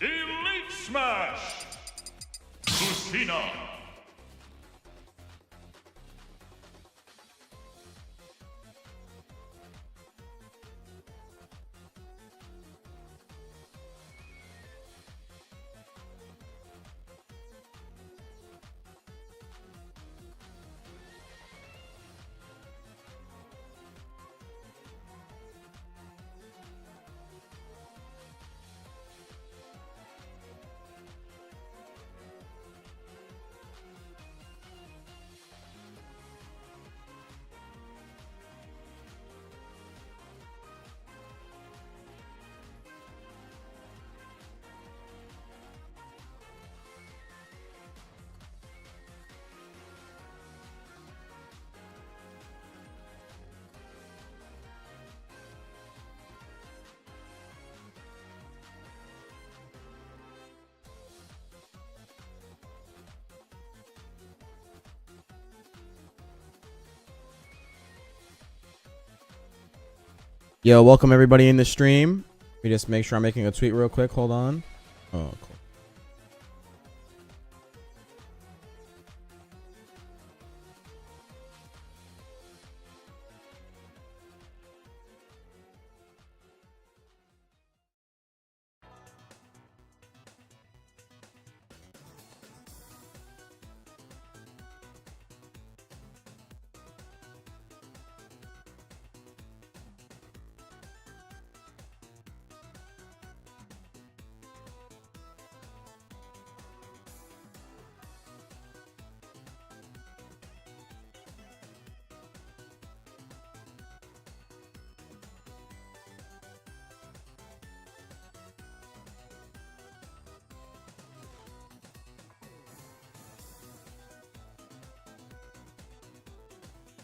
Elite Smash! Lucina! Yo, welcome everybody in the stream. Let me just make sure I'm making a tweet real quick. Hold on. Oh, cool.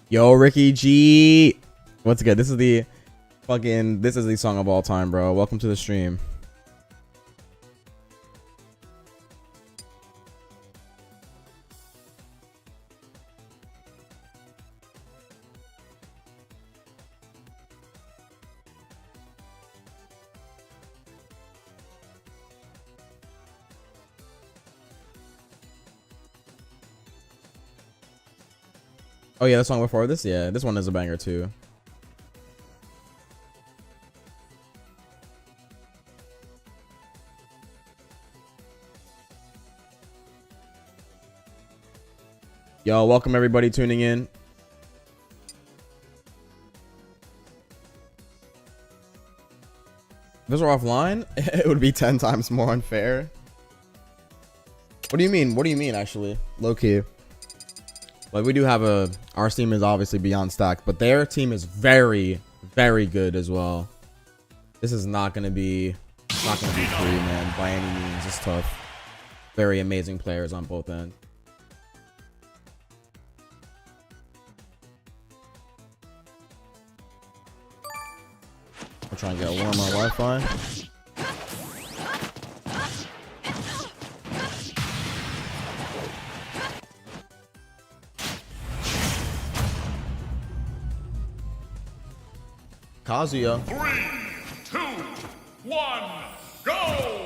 Yo, Ricky G. What's good? This is the song of all time, bro. Welcome to the stream. Oh yeah, the song before this? Yeah, this one is a banger too. Yo, welcome everybody tuning in. If this were offline, it would be 10 times more unfair. What do you mean? What do you mean, actually? Low key. Like, we do have our team is obviously beyond stacked, but their team is very, very good as well. This is not going to be free, man, by any means. It's tough. Very amazing players on both ends. We're trying to get warm on Wi-Fi. Kazuya. 3, 2, 1, go!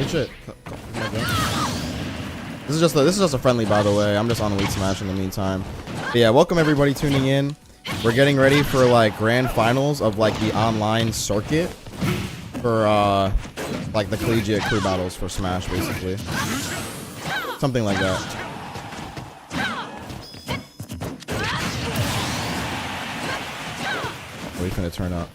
Shit. This is just a friendly, by the way. I'm just on Elite Smash in the meantime. But yeah, welcome everybody tuning in. We're getting ready for like grand finals of like the online circuit for like the collegiate crew battles for Smash, basically. Something like that. Are we gonna turn up?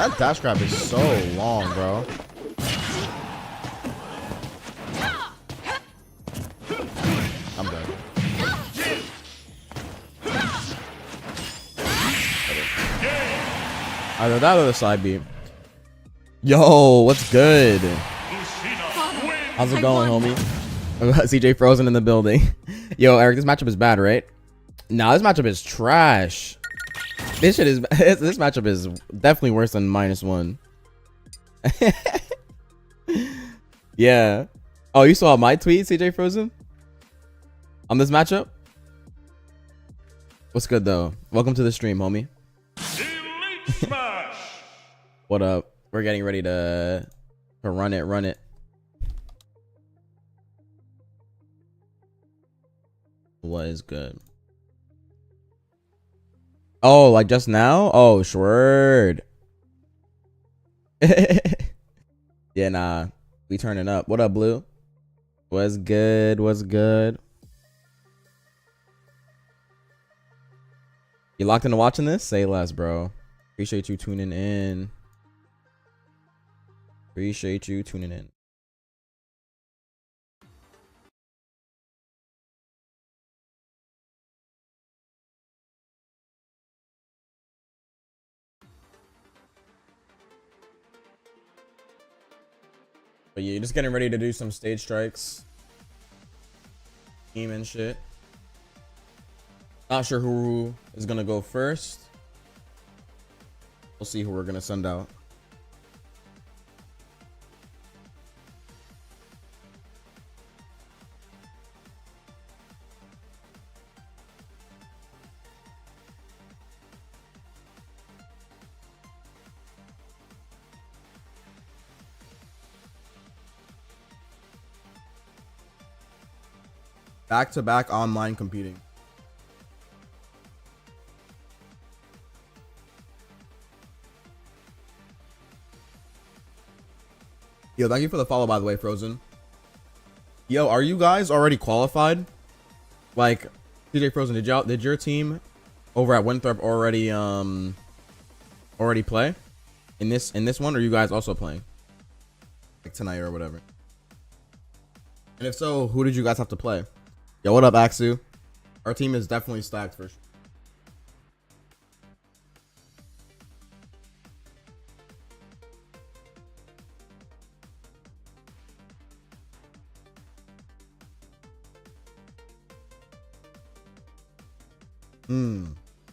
that dash grab is so long, bro. I'm done. Either that or the side beat. Yo, what's good? How's it going, homie? CJ Frozen in the building. Yo, Eric, this matchup is bad, right? Nah, this matchup is trash. This shit is this matchup is definitely worse than -1. Yeah. Oh, you saw my tweet, CJ Frozen? On this matchup? What's good though? Welcome to the stream, homie. Elite Smash. What up? We're getting ready to run it. What is good? Oh, like just now? Oh, sure. Yeah, nah. We turning up. What up, Blue? What's good? What's good? You locked into watching this? Say less, bro. Appreciate you tuning in. Appreciate you tuning in. But yeah, you're just getting ready to do some stage strikes. Team and shit. Not sure who is gonna go first. We'll see who we're gonna send out. Back-to-back online competing. Yo, thank you for the follow, by the way, Frozen. Yo, are you guys already qualified? Like, TJ Frozen, did your team over at Winthrop already play in this one, or are you guys also playing like tonight or whatever? And if so, who did you guys have to play? Yo, what up, Axu? Our team is definitely stacked for sure.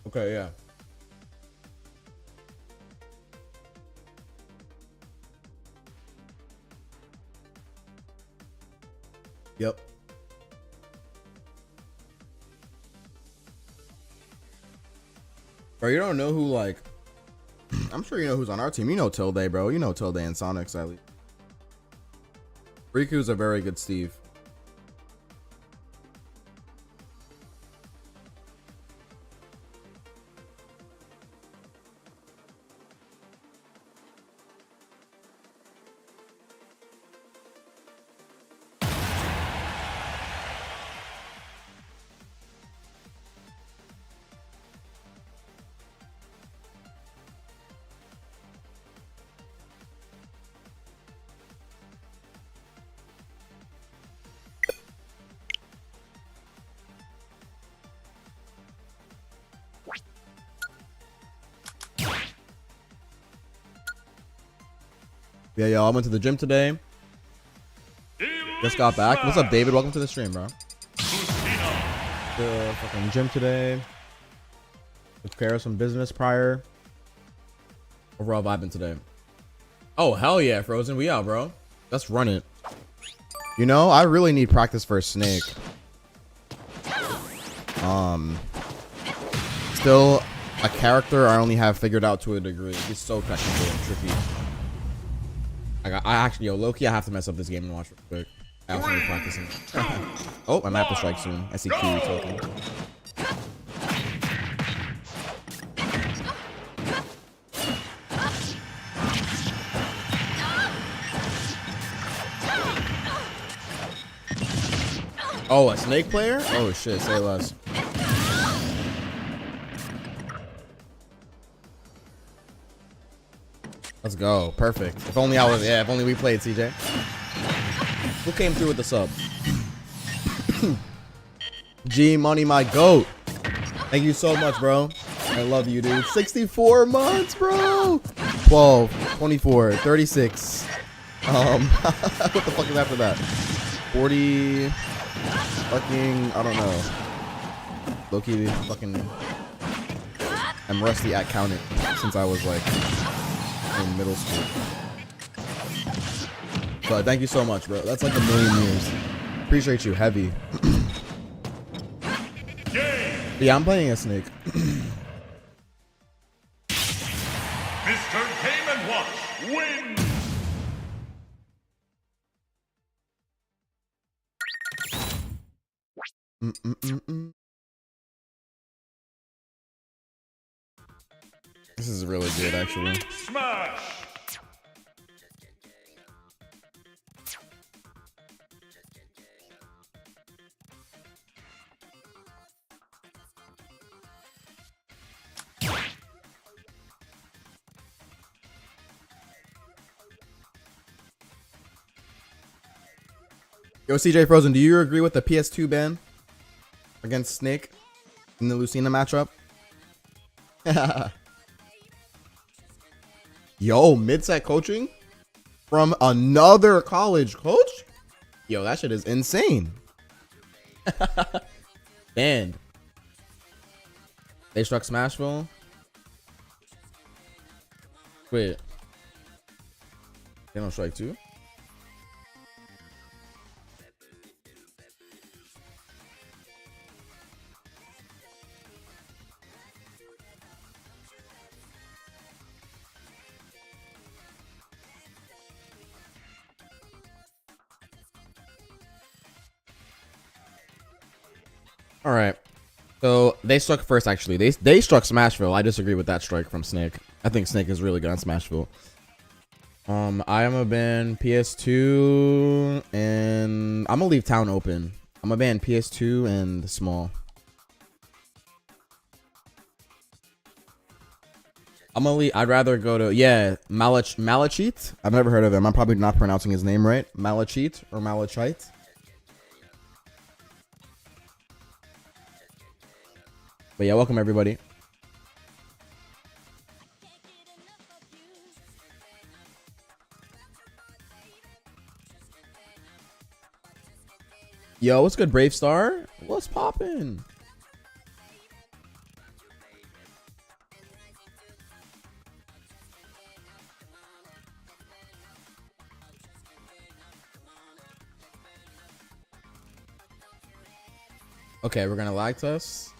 Okay, yeah. Yep. Bro, you don't know who, like, I'm sure you know who's on our team. You know Tilde, bro. You know Tilde and Sonix, at least. Riku's a very good Steve. Yeah, yo, I went to the gym today. Just got back. What's up, David? Welcome to the stream, bro. The fucking gym today. Took care of some business prior. Overall vibing today. Oh, hell yeah, Frozen. We out, bro. Let's run it. You know, I really need practice for a snake. Still a character I only have figured out to a degree. It's so technical and tricky. I actually, yo, low-key, I have to mess up this game and watch real quick. I also need practicing. Oh, I might have to strike soon. I see Kiwi talking. Oh, a snake player? Oh shit, say less. Let's go. Perfect. If only I was, yeah, if only we played, CJ. Who came through with the sub? G Money, my goat. Thank you so much, bro. I love you, dude. 64 months, bro. 12, 24, 36. What the fuck is after that? 40. Fucking, I don't know. Low-key, fucking. I'm rusty at counting since I was like in middle school. But thank you so much, bro. That's like a million years. Appreciate you, heavy. Yeah, I'm playing a snake. Mr. Game and Watch wins. This is really good, actually. Smash. Yo, CJ Frozen, do you agree with the PS2 ban against Snake in the Lucina matchup? Yo, mid-set coaching from another college coach? Yo, that shit is insane. Banned. They struck Smashville. Wait. They don't strike too? All right. So they struck first, actually. They struck Smashville. I disagree with that strike from Snake. I think Snake is really good on Smashville. I am a ban PS2 and I'm gonna leave town open. I'm gonna ban PS2 and small. I'm gonna leave. I'd rather go to Malachite. I've never heard of him. I'm probably not pronouncing his name right. Malachite or Malachite. But yeah, welcome everybody. Yo, what's good, Brave Star? What's poppin'? Okay, we're gonna lag test.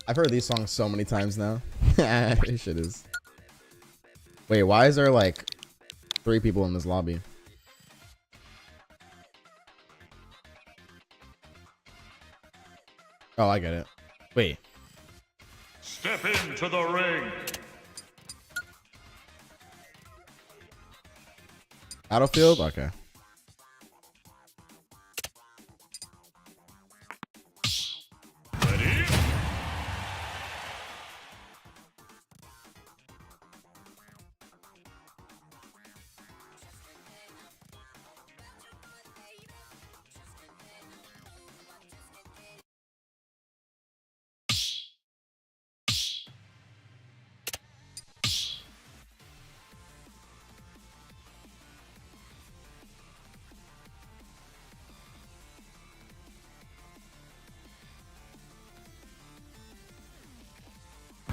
I've heard these songs so many times now. This shit is. Wait, why is there like 3 people in this lobby? Oh, I get it. Wait. Step into the ring. Battlefield? Okay. Ready?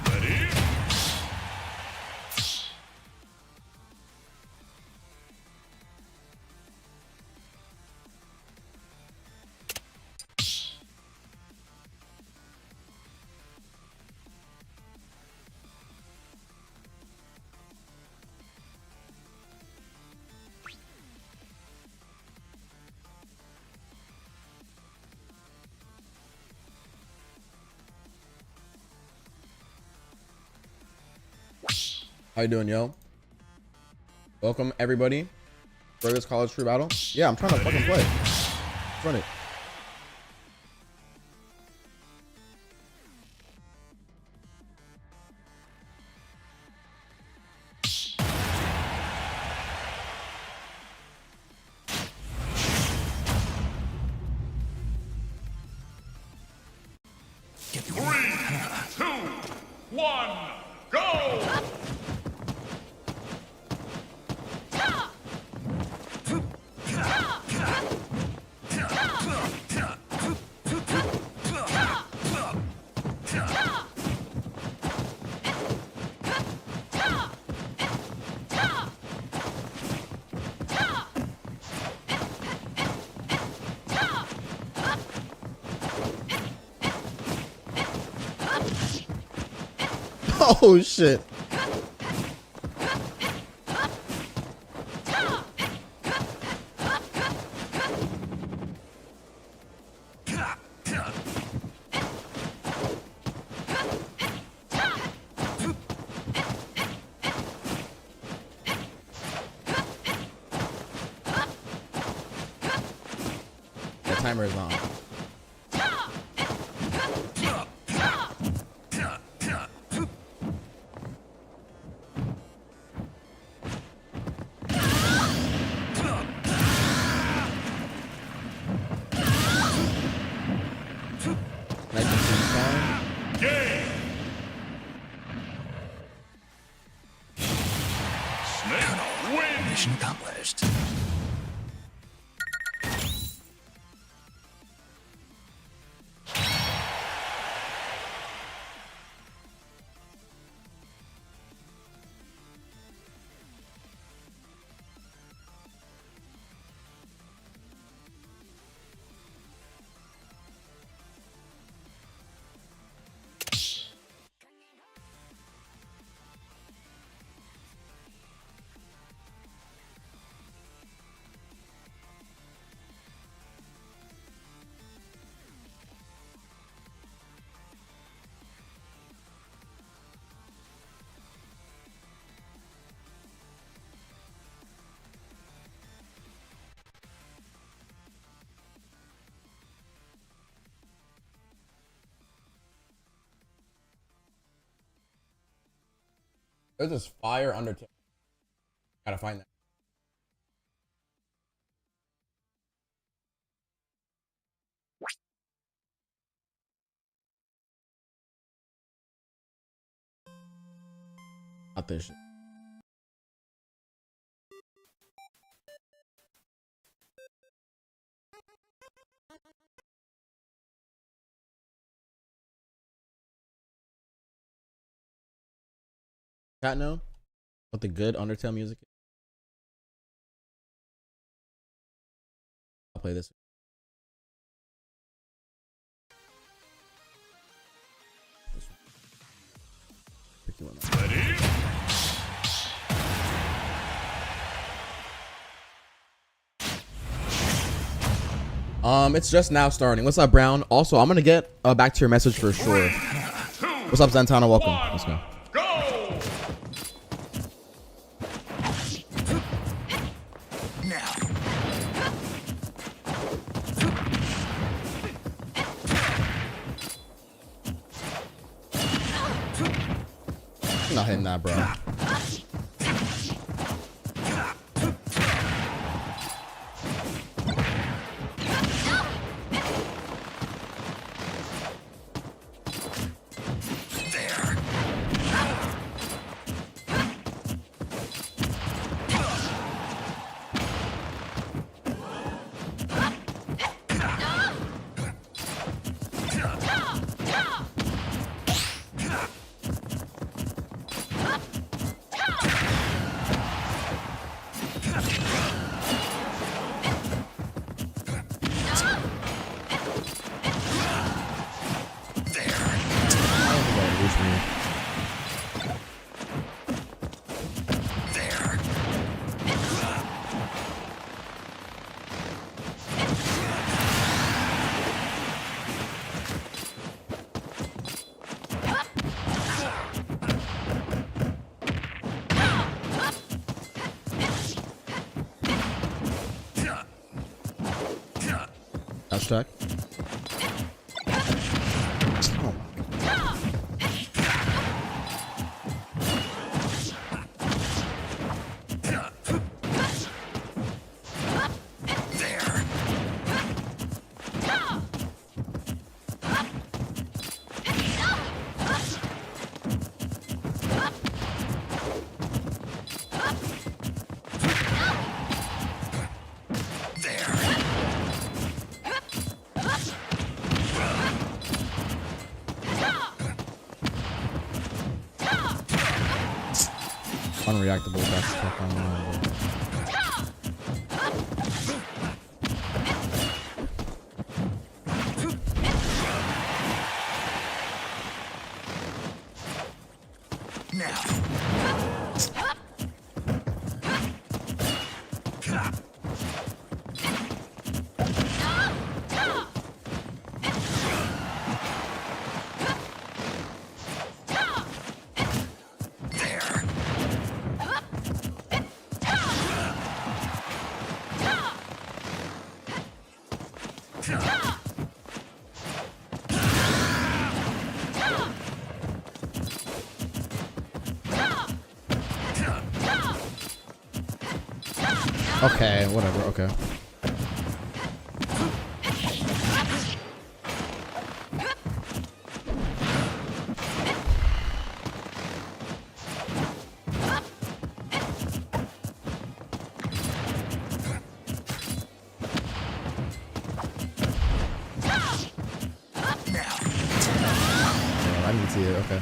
Ready? How you doing, yo? Welcome everybody. Burgers College True Battle. Yeah, I'm trying to fucking play. Let's run it. Three, two, one, go! Oh shit. The timer is on. Nice and clean. Game! Snake wins! Mission accomplished. There's this fire Undertale. Gotta find that. Not this shit. Chat know what the good Undertale music is? I'll play this. Pick you one up. Ready? It's just now starting. What's up, Brown? Also, I'm gonna get back to your message for sure. What's up, Zentana? Welcome. Let's go. Go! Now. I'm not hitting that, bro. Hashtag. Oh. Unreactable, that's tough on line, bro. Okay, whatever, okay. Yeah, I need to see it, okay.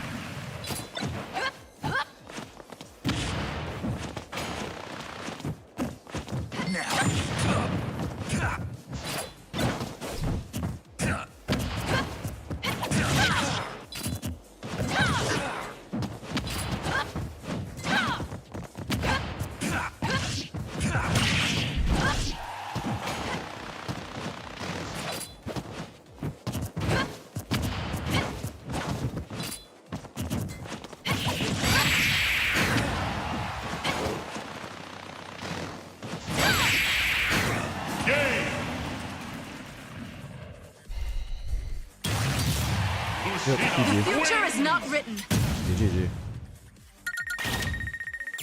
The future is not written. GG.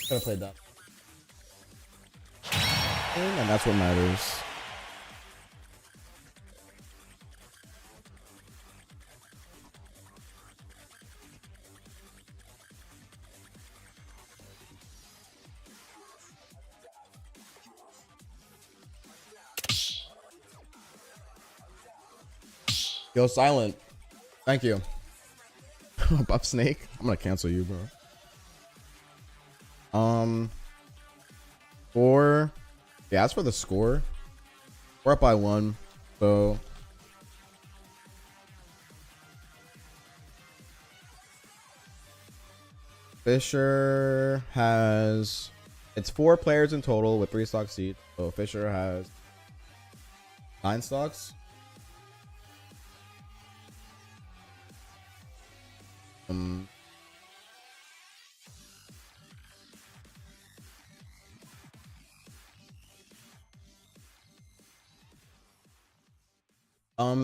Could have played that. And that's what matters. Yo, Silent. Thank you. Buff Snake. I'm gonna cancel you, bro. Yeah, as for the score, we're up by 1. So Fisher has, it's 4 players in total with 3 stocks each. So Fisher has 9 stocks.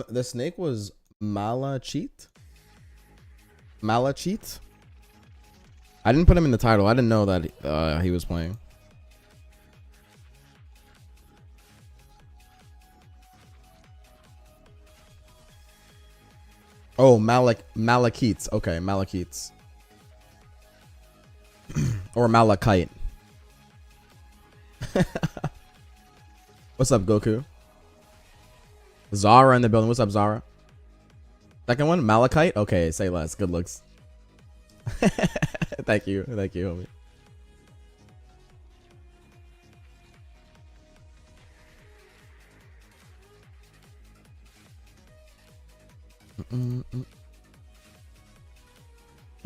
The snake was Malachite. Malachite. I didn't put him in the title. I didn't know that he was playing. Oh, Malachites. Okay, Malachites. Or Malachite. What's up, Goku? Zara in the building. What's up, Zara? Second one, Malachite. Okay, say less. Good looks. Thank you, homie.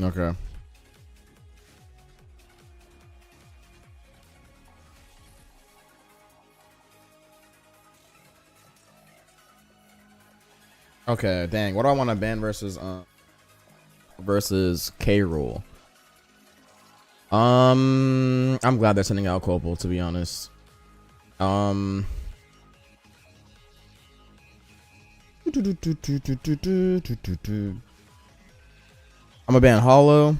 Okay. Okay, dang. What do I want to ban versus K Rule? I'm glad they're sending out Copal, to be honest. I'm a ban Hollow.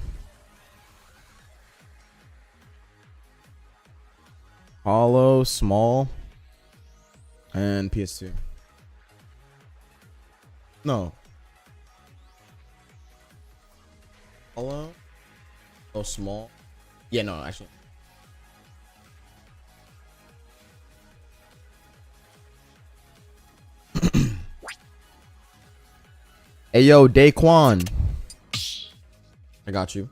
Hollow, Small, and PS2. No. Hollow. Oh, Small. Yeah, no, actually. Hey, yo, Daquan. I got you.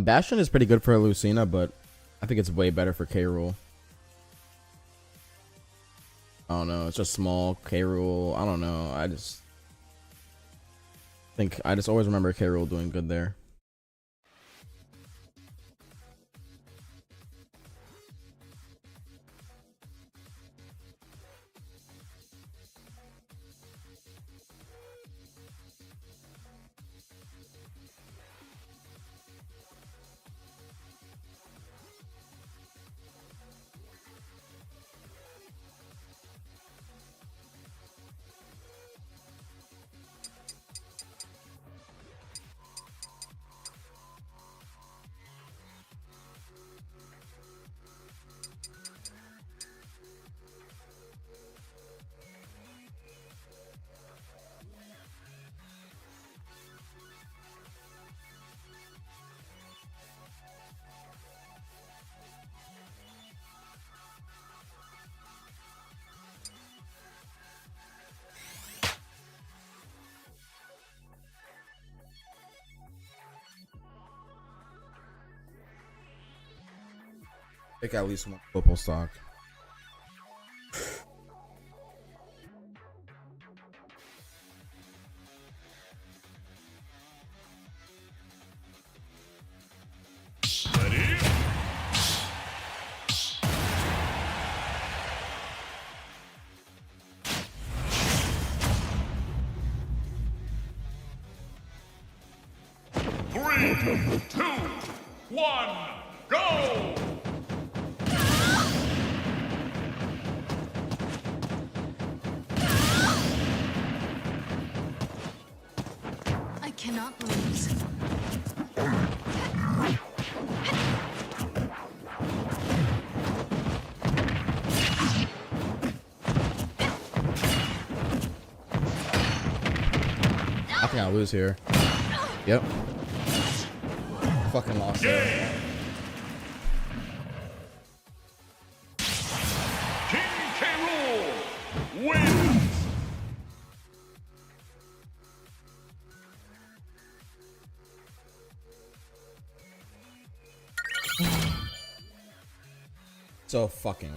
Bastion is pretty good for Lucina, but I think it's way better for K. Rool. I don't know. It's just small K. Rool. I don't know. I just always remember K. Rool doing good there. Pick at least one football stock. Ready? Three, two, one, go! I cannot lose. I think I lose here. Yep. Fucking lost there. King K. Rool wins! So fucking.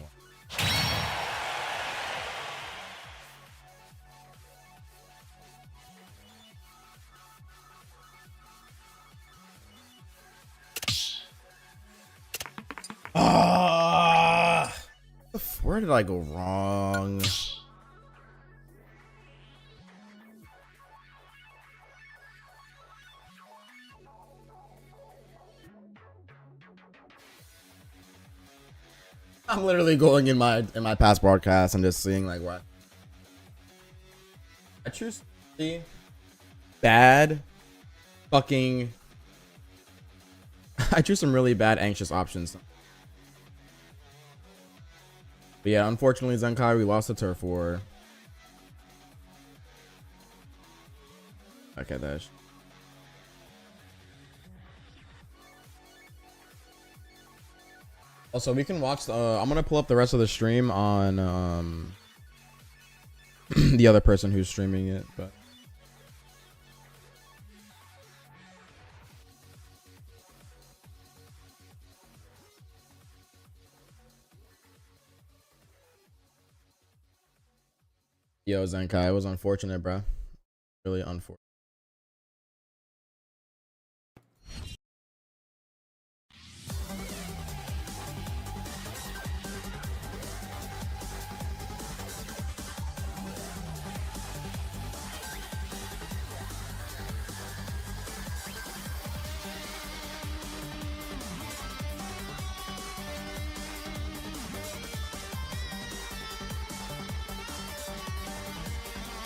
Where did I go wrong? I'm literally going in my past broadcast and just seeing like what I choose the bad fucking I choose some really bad anxious options. But yeah, unfortunately, Zenkai, we lost the turf war. Okay, that's. Also, we can watch the. I'm gonna pull up the rest of the stream on the other person who's streaming it, but. Yo, Zenkai, it was unfortunate, bro. Really unfortunate.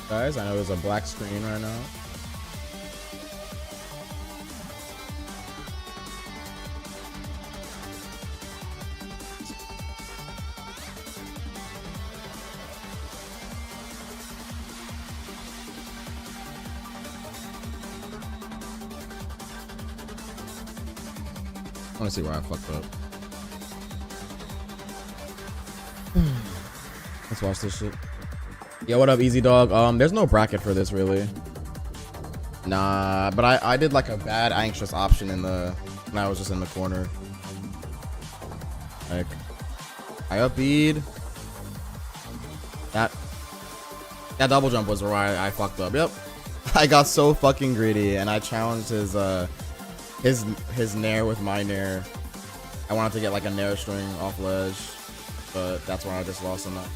Guys, I know there's a black screen right now. I want to see where I fucked up. Let's watch this shit. Yeah, what up, Easy Dog? There's no bracket for this really. Nah, but I did like a bad anxious option in the when I was just in the corner. Like I up B'd. That double jump was where I fucked up. Yep. I got so fucking greedy and I challenged his nair with my nair. I wanted to get like a nair string off ledge, but that's where I just lost on that.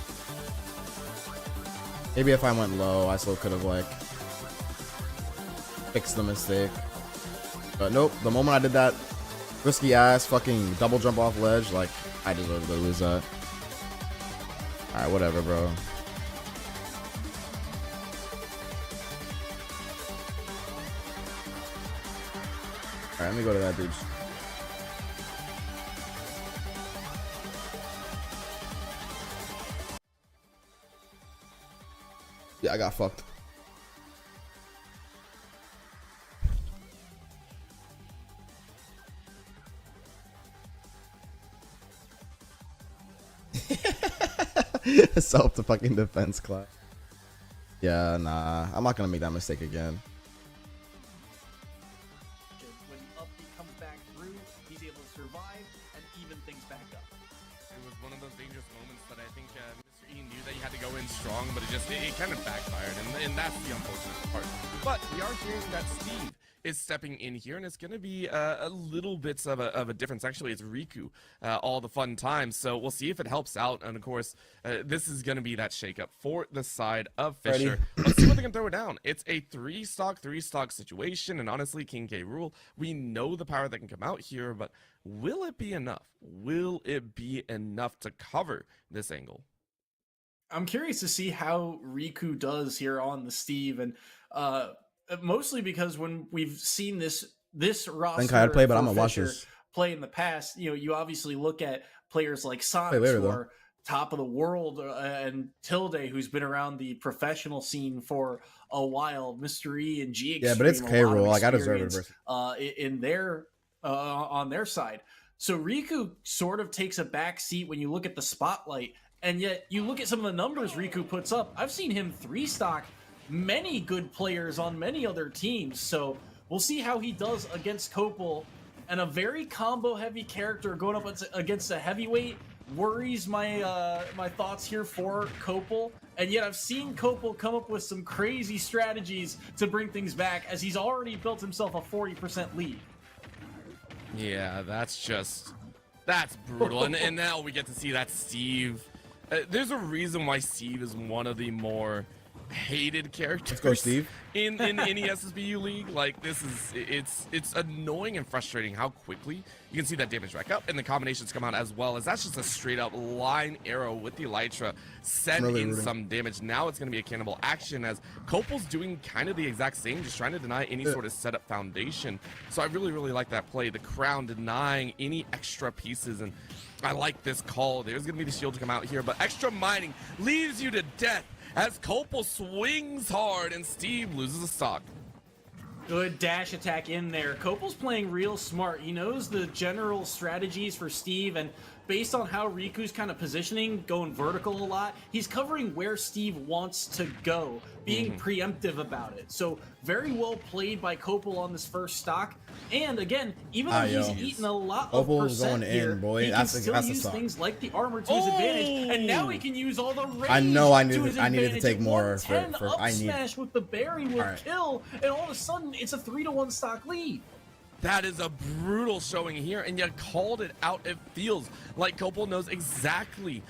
Maybe if I went low, I still could have like fixed the mistake. But nope, the moment I did that risky ass fucking double jump off ledge, like I deserved to lose that. Alright, whatever, bro. Alright, let me go to that dude. Yeah, I got fucked. Self to fucking defense class. Yeah, nah. I'm not gonna make that mistake again. When Upbeat comes back through, he's able to survive and even things back up. It was one of those dangerous moments that I think Mr. E knew that he had to go in strong, but it kind of backfired, and that's the unfortunate part. But we are hearing that Steve is stepping in here, and it's going to be a little bits of a difference. Actually, it's Riku all the fun times, so we'll see if it helps out. And of course, this is going to be that shakeup for the side of Fisher. Let's see what they can throw down. It's a three stock situation, and honestly, King K. Rool, we know the power that can come out here, but will it be enough? Will it be enough to cover this angle? I'm curious to see how Riku does here on the Steve, and mostly because when we've seen this roster, think I'd play, but I'm gonna watch this play in the past. You know, you obviously look at players like Sonix, who are top of the world, and Tilde, who's been around the professional scene for a while. Mr. E and G Extreme, yeah, but it's K. Rool. Like I deserve it. In their on their side. So Riku sort of takes a back seat when you look at the spotlight, and yet you look at some of the numbers Riku puts up. I've seen him 3-stock many good players on many other teams, so we'll see how he does against Copal. And a very combo heavy character going up against a heavyweight worries my my thoughts here for Copal. And yet I've seen Copal come up with some crazy strategies to bring things back, as he's already built himself a 40% lead. Yeah, that's brutal. and now we get to see that Steve. There's a reason why Steve is one of the more hated characters. Let's go, Steve. in any SSBU league. Like, this is it's annoying and frustrating how quickly you can see that damage rack up, and the combinations come out as well, as that's just a straight up line arrow with the Elytra, send in some damage. Now it's going to be a cannibal action, as Copal's doing kind of the exact same, just trying to deny any sort of setup foundation. So I really like that play, the crown denying any extra pieces, and I like this call. There's going to be the shield to come out here, but extra mining leaves you to death as Copal swings hard and Steve loses a stock. Good dash attack in there. Copal's playing real smart. He knows the general strategies for Steve, and based on how Riku's kind of positioning, going vertical a lot, he's covering where Steve wants to go, being preemptive about it. So very well played by Copal on this first stock. And again, even though he's eaten a lot of percent here, he can still use things like the armor to his advantage, and now he can use all the range. I know I needed to take more for I need smash with the berry will kill, and all of a sudden it's a 3-to-1 stock lead. That is a brutal showing here, and you called it out. It feels like Copal knows exactly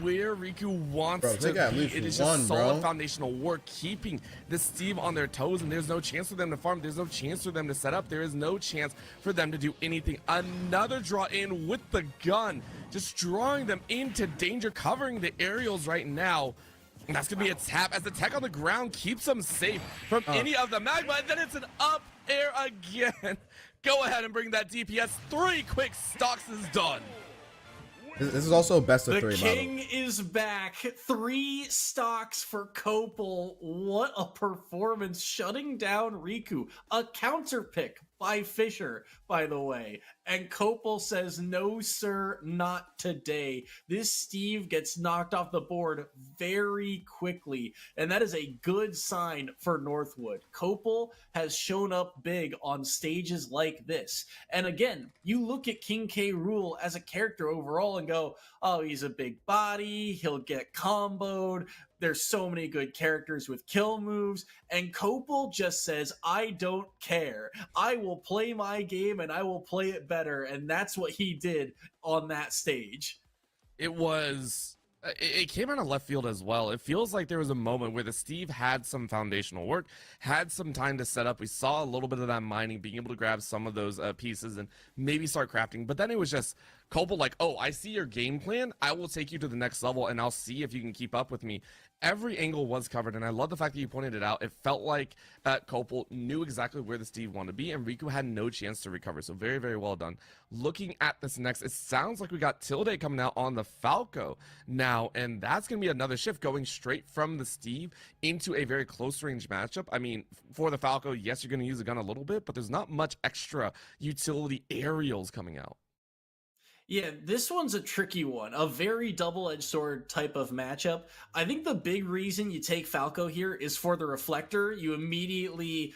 where Riku wants to be. It is just solid foundational work, keeping the Steve on their toes, and there's no chance for them to farm. There's no chance for them to set up. There is no chance for them to do anything. Another draw in with the gun, just drawing them into danger, covering the aerials right now. And that's going to be a tap as the tech on the ground keeps them safe from any of the magma. And then it's an up air again. Go ahead and bring that DPS. 3 quick stocks is done. This is also best of The 3. king is back. 3 stocks for Copal. What a performance. Shutting down Riku. A counter pick by Fisher, by the way. And Copal says, no, sir, not today. This Steve gets knocked off the board very quickly. And that is a good sign for Northwood. Copal has shown up big on stages like this. And again, you look at King K. Rool as a character overall and go, oh, he's a big body. He'll get comboed. There's so many good characters with kill moves, and Copal just says, I don't care. I will play my game, and I will play it better, and that's what he did on that stage. It came out of left field as well. It feels like there was a moment where the Steve had some foundational work, had some time to set up. We saw a little bit of that mining, being able to grab some of those pieces and maybe start crafting. But then it was just Copal like, oh, I see your game plan. I will take you to the next level, and I'll see if you can keep up with me. Every angle was covered, and I love the fact that you pointed it out. It felt like Copal knew exactly where the Steve wanted to be, and Riku had no chance to recover. So very, very well done. Looking at this next, it sounds like we got Tilde coming out on the Falco now, and that's going to be another shift going straight from the Steve into a very close range matchup. I mean, for the Falco, yes, you're going to use the gun a little bit, but there's not much extra utility aerials coming out. Yeah, this one's a tricky one, a very double-edged sword type of matchup. I think the big reason you take Falco here is for the reflector. You immediately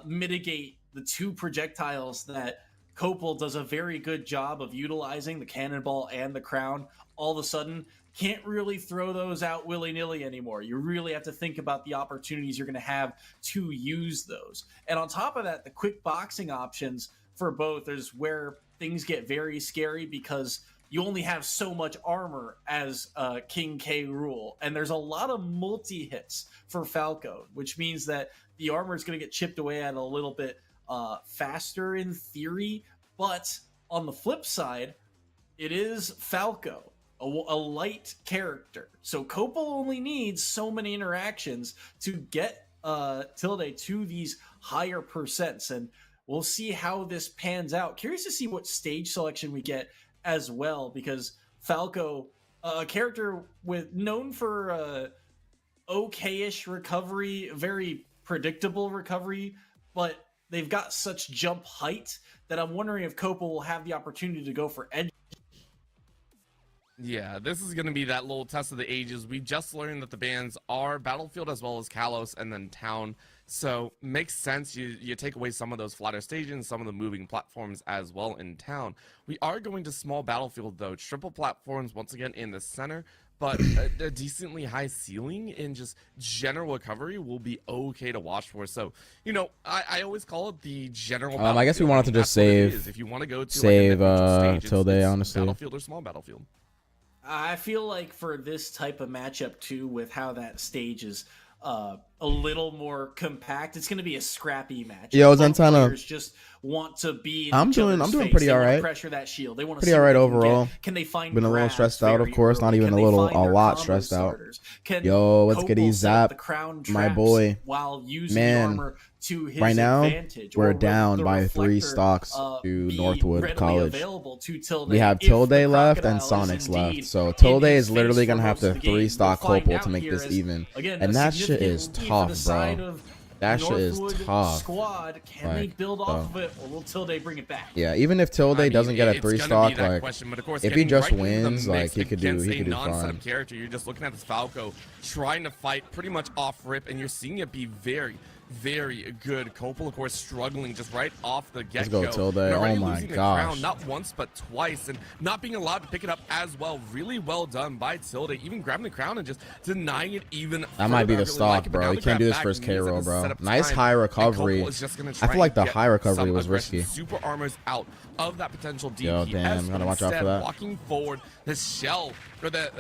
mitigate the 2 projectiles that Copal does a very good job of utilizing, the cannonball and the crown. All of a sudden, can't really throw those out willy-nilly anymore. You really have to think about the opportunities you're going to have to use those. And on top of that, the quick boxing options for both is where things get very scary because you only have so much armor as King K. Rool, and there's a lot of multi-hits for Falco, which means that the armor is going to get chipped away at a little bit faster in theory, but on the flip side, it is Falco, a light character. So Copal only needs so many interactions to get Tilde to these higher percents, and we'll see how this pans out. Curious to see what stage selection we get as well, because Falco, a character known for okay-ish recovery, very predictable recovery, but they've got such jump height that I'm wondering if Copal will have the opportunity to go for edge. Yeah, this is going to be that little test of the ages. We just learned that the bans are Battlefield as well as Kalos and then Town. So makes sense. You take away some of those flatter stages, some of the moving platforms as well in Town. We are going to small Battlefield though. Triple platforms once again in the center, but a decently high ceiling and just general recovery will be okay to watch for. So, you know, I always call it the general I guess we wanted to just save if you want to go to save like Tilde, honestly. Battlefield or small Battlefield. I feel like for this type of matchup too, with how that stage is a little more compact, it's going to be a scrappy match. Yeah, I was players just want to be. I'm doing pretty all right. Pressure that shield. They want to pretty all right overall. Can they find? Been a little stressed out, of course. Not even a lot stressed out. Yo, let's get these zap, my boy. While using man. armor to his right now, advantage, we're down by 3 stocks to Northwood College. To we have Tilde left and Sonix left. So Tilde is literally going to have to 3-stock Copal to make this even. And that shit is tough, bro. That shit is tough. Squad, can they build off of it, or will Tilde bring it back? Yeah, even if Tilde doesn't get a 3-stock, like question, but of course, if he just right wins, like he could do fine. Character, you're just looking at this Falco trying to fight pretty much off rip, and you're seeing it be very, very good. Copal, of course, struggling just right off the get-go. Let's go, Tilde. Oh my gosh. Not once, but twice, and not being allowed to pick it up as well. Really well done by Tilde, even grabbing the crown and just denying it even further. That might be the stock, bro. You can't do this first K-roll, bro. Nice high recovery. I feel like the high recovery was risky. Super armors out of that potential DPS. Yo, damn, gotta watch out for that. Walking forward, the shell or the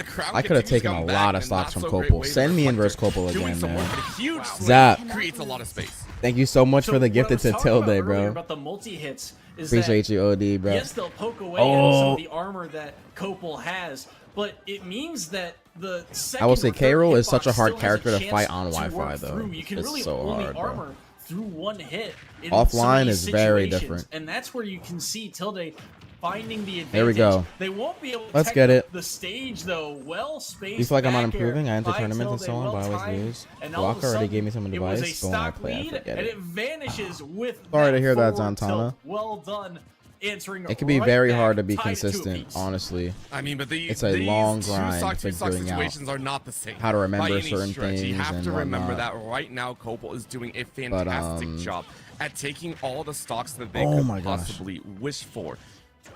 crown. I could have taken a lot of stocks from Copal. Send me in versus Copal again, man. Huge Zap creates a lot of space. Thank you so much for the gifted to Tilde, bro. About the multi-hits is appreciate you, OD, bro. Yes, they'll poke away at some of the armor that Copal has, but it means that the second I will say or third K-Rool is hitbox such a hard still has character to chance fight on to Wi-Fi, work though. through. You can It's really so only hard, bro. armor through one hit. In Offline some of these is very situations, different. and that's where you can see Tilde finding the advantage. There we go. They won't be able to Let's tech get it. the stage though. Well spaced. You feel like I'm not back air improving? I enter by tournaments and Tilde, so on, but I always well-timed, lose. and all of a Block already sudden, gave me some it was a advice, but when I stock play, I lead, forget and it. it vanishes with Sorry to that hear that, forward Zantana. tilt. Well done. Answering It can be right very back, hard to be tied it to a consistent, piece. honestly. I mean, but It's a these long two grind stock figuring out situations are not the same. how to remember by any certain stretch. You things have and to remember whatnot. that right now Copal is doing a fantastic job at taking all the stocks that they Oh could my gosh. possibly wish for.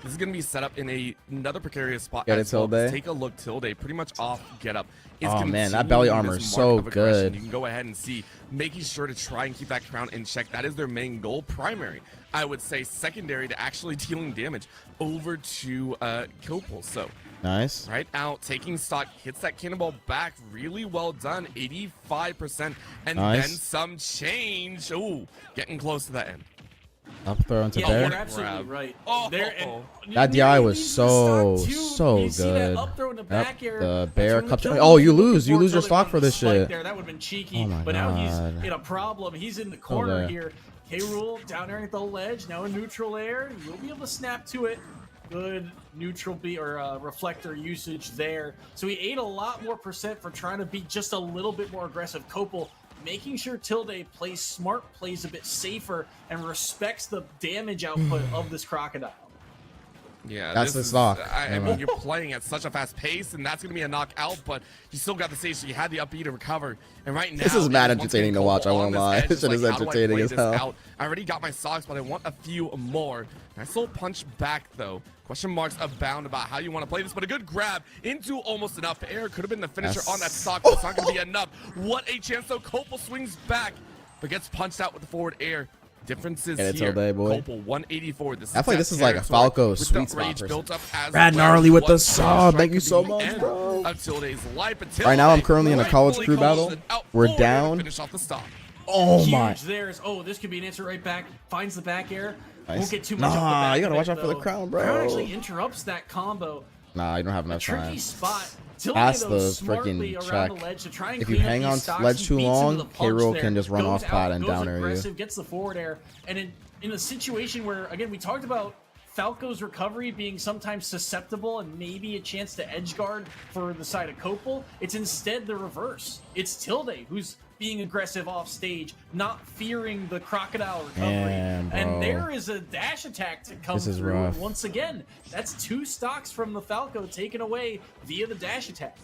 This is going to be set up in another precarious spot. Get it, as well. Tilde? Take a look, Tilde, pretty much off get up. Is Oh, man, that belly continuing armor this is mark so of aggression. good. You can go ahead and see, making sure to try and keep that crown in check. That is their main goal. Primary, I would say, secondary to actually dealing damage over to Copal. So Nice. right out, taking stock, hits that cannonball back. Really well done, 85%. And Nice. then some change. Ooh, getting close to that end. Up throw into Yeah, there. you're absolutely right. Oh. There, and That nearly DI was leaves the so, stock, too. so You see that good. up throw in the Yep, back air. the That's bear when the cup. Tilde Oh, you was looking lose. You for lose your Tilde stock on for the this spike shit. There. That would have been cheeky, Oh my but now he's God. in a problem. He's in the corner there. here. K-Rool down there at the ledge, now in neutral air. You'll be able to snap to it. Good neutral reflector usage there. So he ate a lot more percent for trying to be just a little bit more aggressive. Copal making sure Tilde plays smart, plays a bit safer, and respects the damage output of this crocodile. Yeah, That's this the stock. I Yeah. mean, you're playing at such a fast pace, and that's going to be a knockout, but you still got the stage, so you had the up B to recover. And right now, This is mad it once entertaining again to watch, I Copal won't on this lie. edge. This It's shit is like, how do I entertaining play as this hell. out? I already got my socks, but I want a few more. Nice little punch back, though. Question marks abound about how you want to play this, but a good grab into almost enough air. Could have been the finisher on that stock, but it's not going to be enough. What a chance, though. Copal swings back, but gets punched out with the forward air. Differences Get it, here. Tilde, boy. Copal 184. This I feel like this is like a territory Falco with sweet the spot rage person. built up as Rad well. Gnarly with the What sub. strike Thank you could so be the much, end bro. of Tilde's life, but Right now, I'm Tilde currently in a college rightfully crew calls battle. it out We're forward to down. finish off the stop. Oh Huge my. there's this could be an answer right back. Finds the back air. Nice. Won't get too much off the Nah, back you gotta of watch it, out for the though. crown, bro. Crown actually interrupts that combo. Nah, you don't have A enough tricky time. spot. Tilde, Past though, the smartly freaking around check. the ledge to try and If you clean up hang these on stocks. ledge He too beats him long, with a punch K-Rool there, can just run goes off out, pad and goes down air you. aggressive, gets the forward air, and in a situation where, again, we talked about Falco's recovery being sometimes susceptible and maybe a chance to edge guard for the side of Copal, it's instead the reverse. It's Tilde who's being aggressive off stage, not fearing the crocodile recovery. Damn, bro. And there is a dash attack to come This is through. rough. And once again, that's 2 stocks from the Falco taken away via the dash attack.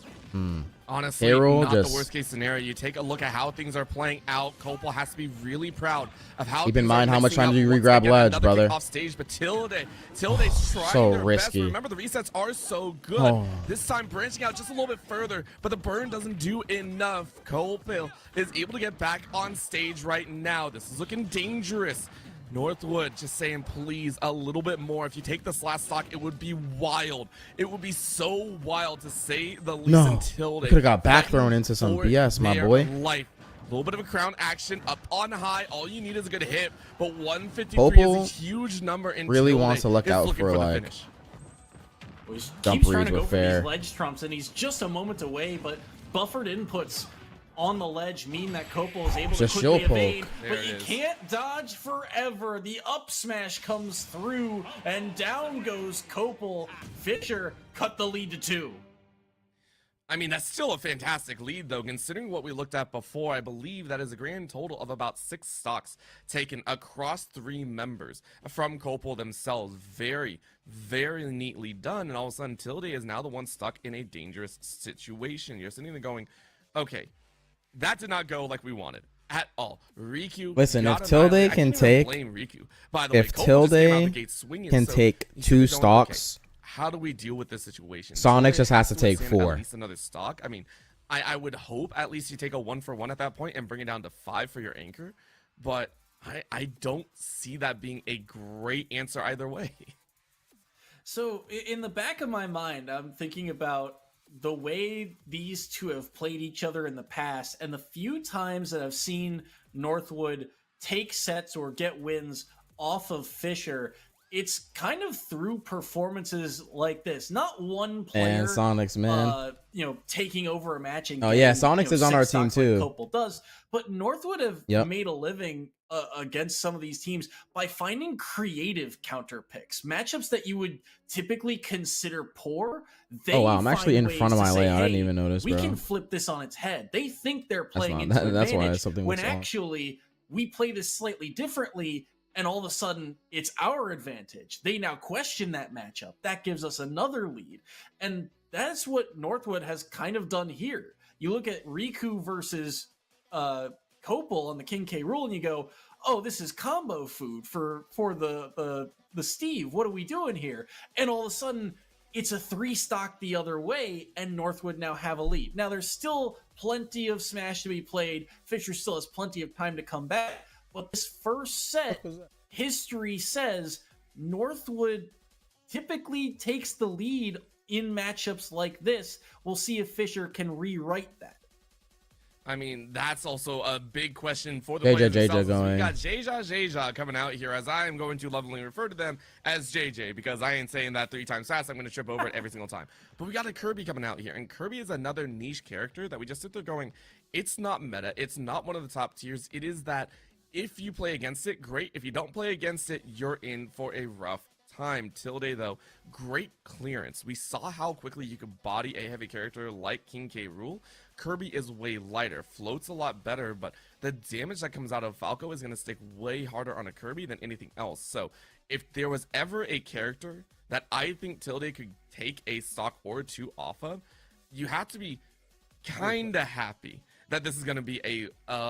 Honestly, K-Rool not just- the worst case scenario. You take a look at how things are playing out. Copal has to be really proud of how. Keep in things mind are how much mixing time up. do you Once re-grab again, ledge, another brother? kick off stage, but Tilde's trying So their risky. best. Remember, the resets are so good. Oh. This time branching out just a little bit further, but the burn doesn't do enough. Copal is able to get back on stage right now. This is looking dangerous. Northwood just saying, please, a little bit more. If you take this last stock, it would be wild. It would be so wild, to say the least. No. Until You coulda got back thrown into some BS, my boy. Life. A little bit of a crown action up on high. All you need is a good hit, but 153 Copal is a huge number. In really Tilde wants to look is out looking for, the like, finish. Well, he Jump keeps trying reads to go with for fair. these ledge trumps, and he's just a moment away, but buffered inputs on the ledge mean that Copal is able Just to quickly shield poke. evade, There but it you is. can't dodge forever. The up smash comes through, and down goes Copal. Fisher cut the lead to 2. I mean, that's still a fantastic lead, though, considering what we looked at before. I believe that is a grand total of about 6 stocks taken across 3 members from Copal themselves. Very, very neatly done. And all of a sudden, Tilde is now the one stuck in a dangerous situation. You're sitting there going, okay, that did not go like we wanted at all. Riku, Listen, got if Tilde annihilated. I can can't even take- blame Riku. By the if way, Copal just came out Tilde the gate swinging, can so take you 2 should be going, okay, stocks, how do we deal with this situation? Sonix Tilde just has to take withstand 4. At least another stock. I mean, I would hope at least you take a 1-for-1 at that point and bring it down to 5 for your anchor. But I don't see that being a great answer either way. So in the back of my mind, I'm thinking about the way these two have played each other in the past, and the few times that I've seen Northwood take sets or get wins off of Fisher. it's kind of through performances like this, not one player And Sonix, man. taking over a match and Oh yeah, getting, Sonix is on our team too. Like Copal does, but Northwood have made a living against some of these teams by finding creative counter picks, matchups that you would typically consider poor. Oh wow, I'm actually in front of my layout. I didn't even notice, bro. We can flip this on its head. They think they're playing into advantage, that's why something when was off. actually we play this slightly differently. And all of a sudden, it's our advantage. They now question that matchup. That gives us another lead. And that's what Northwood has kind of done here. You look at Riku versus Copal on the King K rule, and you go, oh, this is combo food for the Steve. What are we doing here? And all of a sudden, it's a 3-stock the other way, and Northwood now have a lead. Now, there's still plenty of Smash to be played. Fisher still has plenty of time to come back. But this first set, history says Northwood typically takes the lead in matchups like this. We'll see if Fisher can rewrite that. I mean, that's also a big question for the players themselves. We got Jejajeja coming out here, as I am going to lovingly refer to them as JJ, because I ain't saying that 3 times fast. I'm going to trip over it every single time. But we got a Kirby coming out here, and Kirby is another niche character that we just sit there going, it's not meta. It's not one of the top tiers. It is that if you play against it, great. If you don't play against it, you're in for a rough time. Tilde, though, great clearance. We saw how quickly you could body a heavy character like King K. Rool. Kirby is way lighter, floats a lot better, but the damage that comes out of Falco is going to stick way harder on a Kirby than anything else. So if there was ever a character that I think Tilde could take a stock or 2 off of, you have to be kind of happy that this is going to be a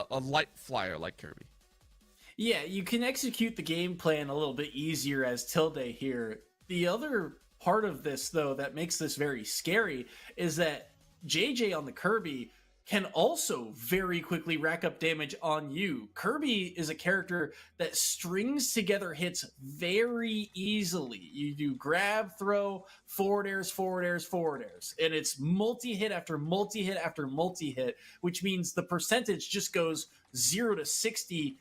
light flyer like Kirby. Yeah, you can execute the game plan a little bit easier as Tilde here. The other part of this, though, that makes this very scary is that JJ on the Kirby can also very quickly rack up damage on you. Kirby is a character that strings together hits very easily. You do grab, throw, forward airs, forward airs, forward airs. And it's multi-hit after multi-hit after multi-hit, which means the percentage just goes 0 to 60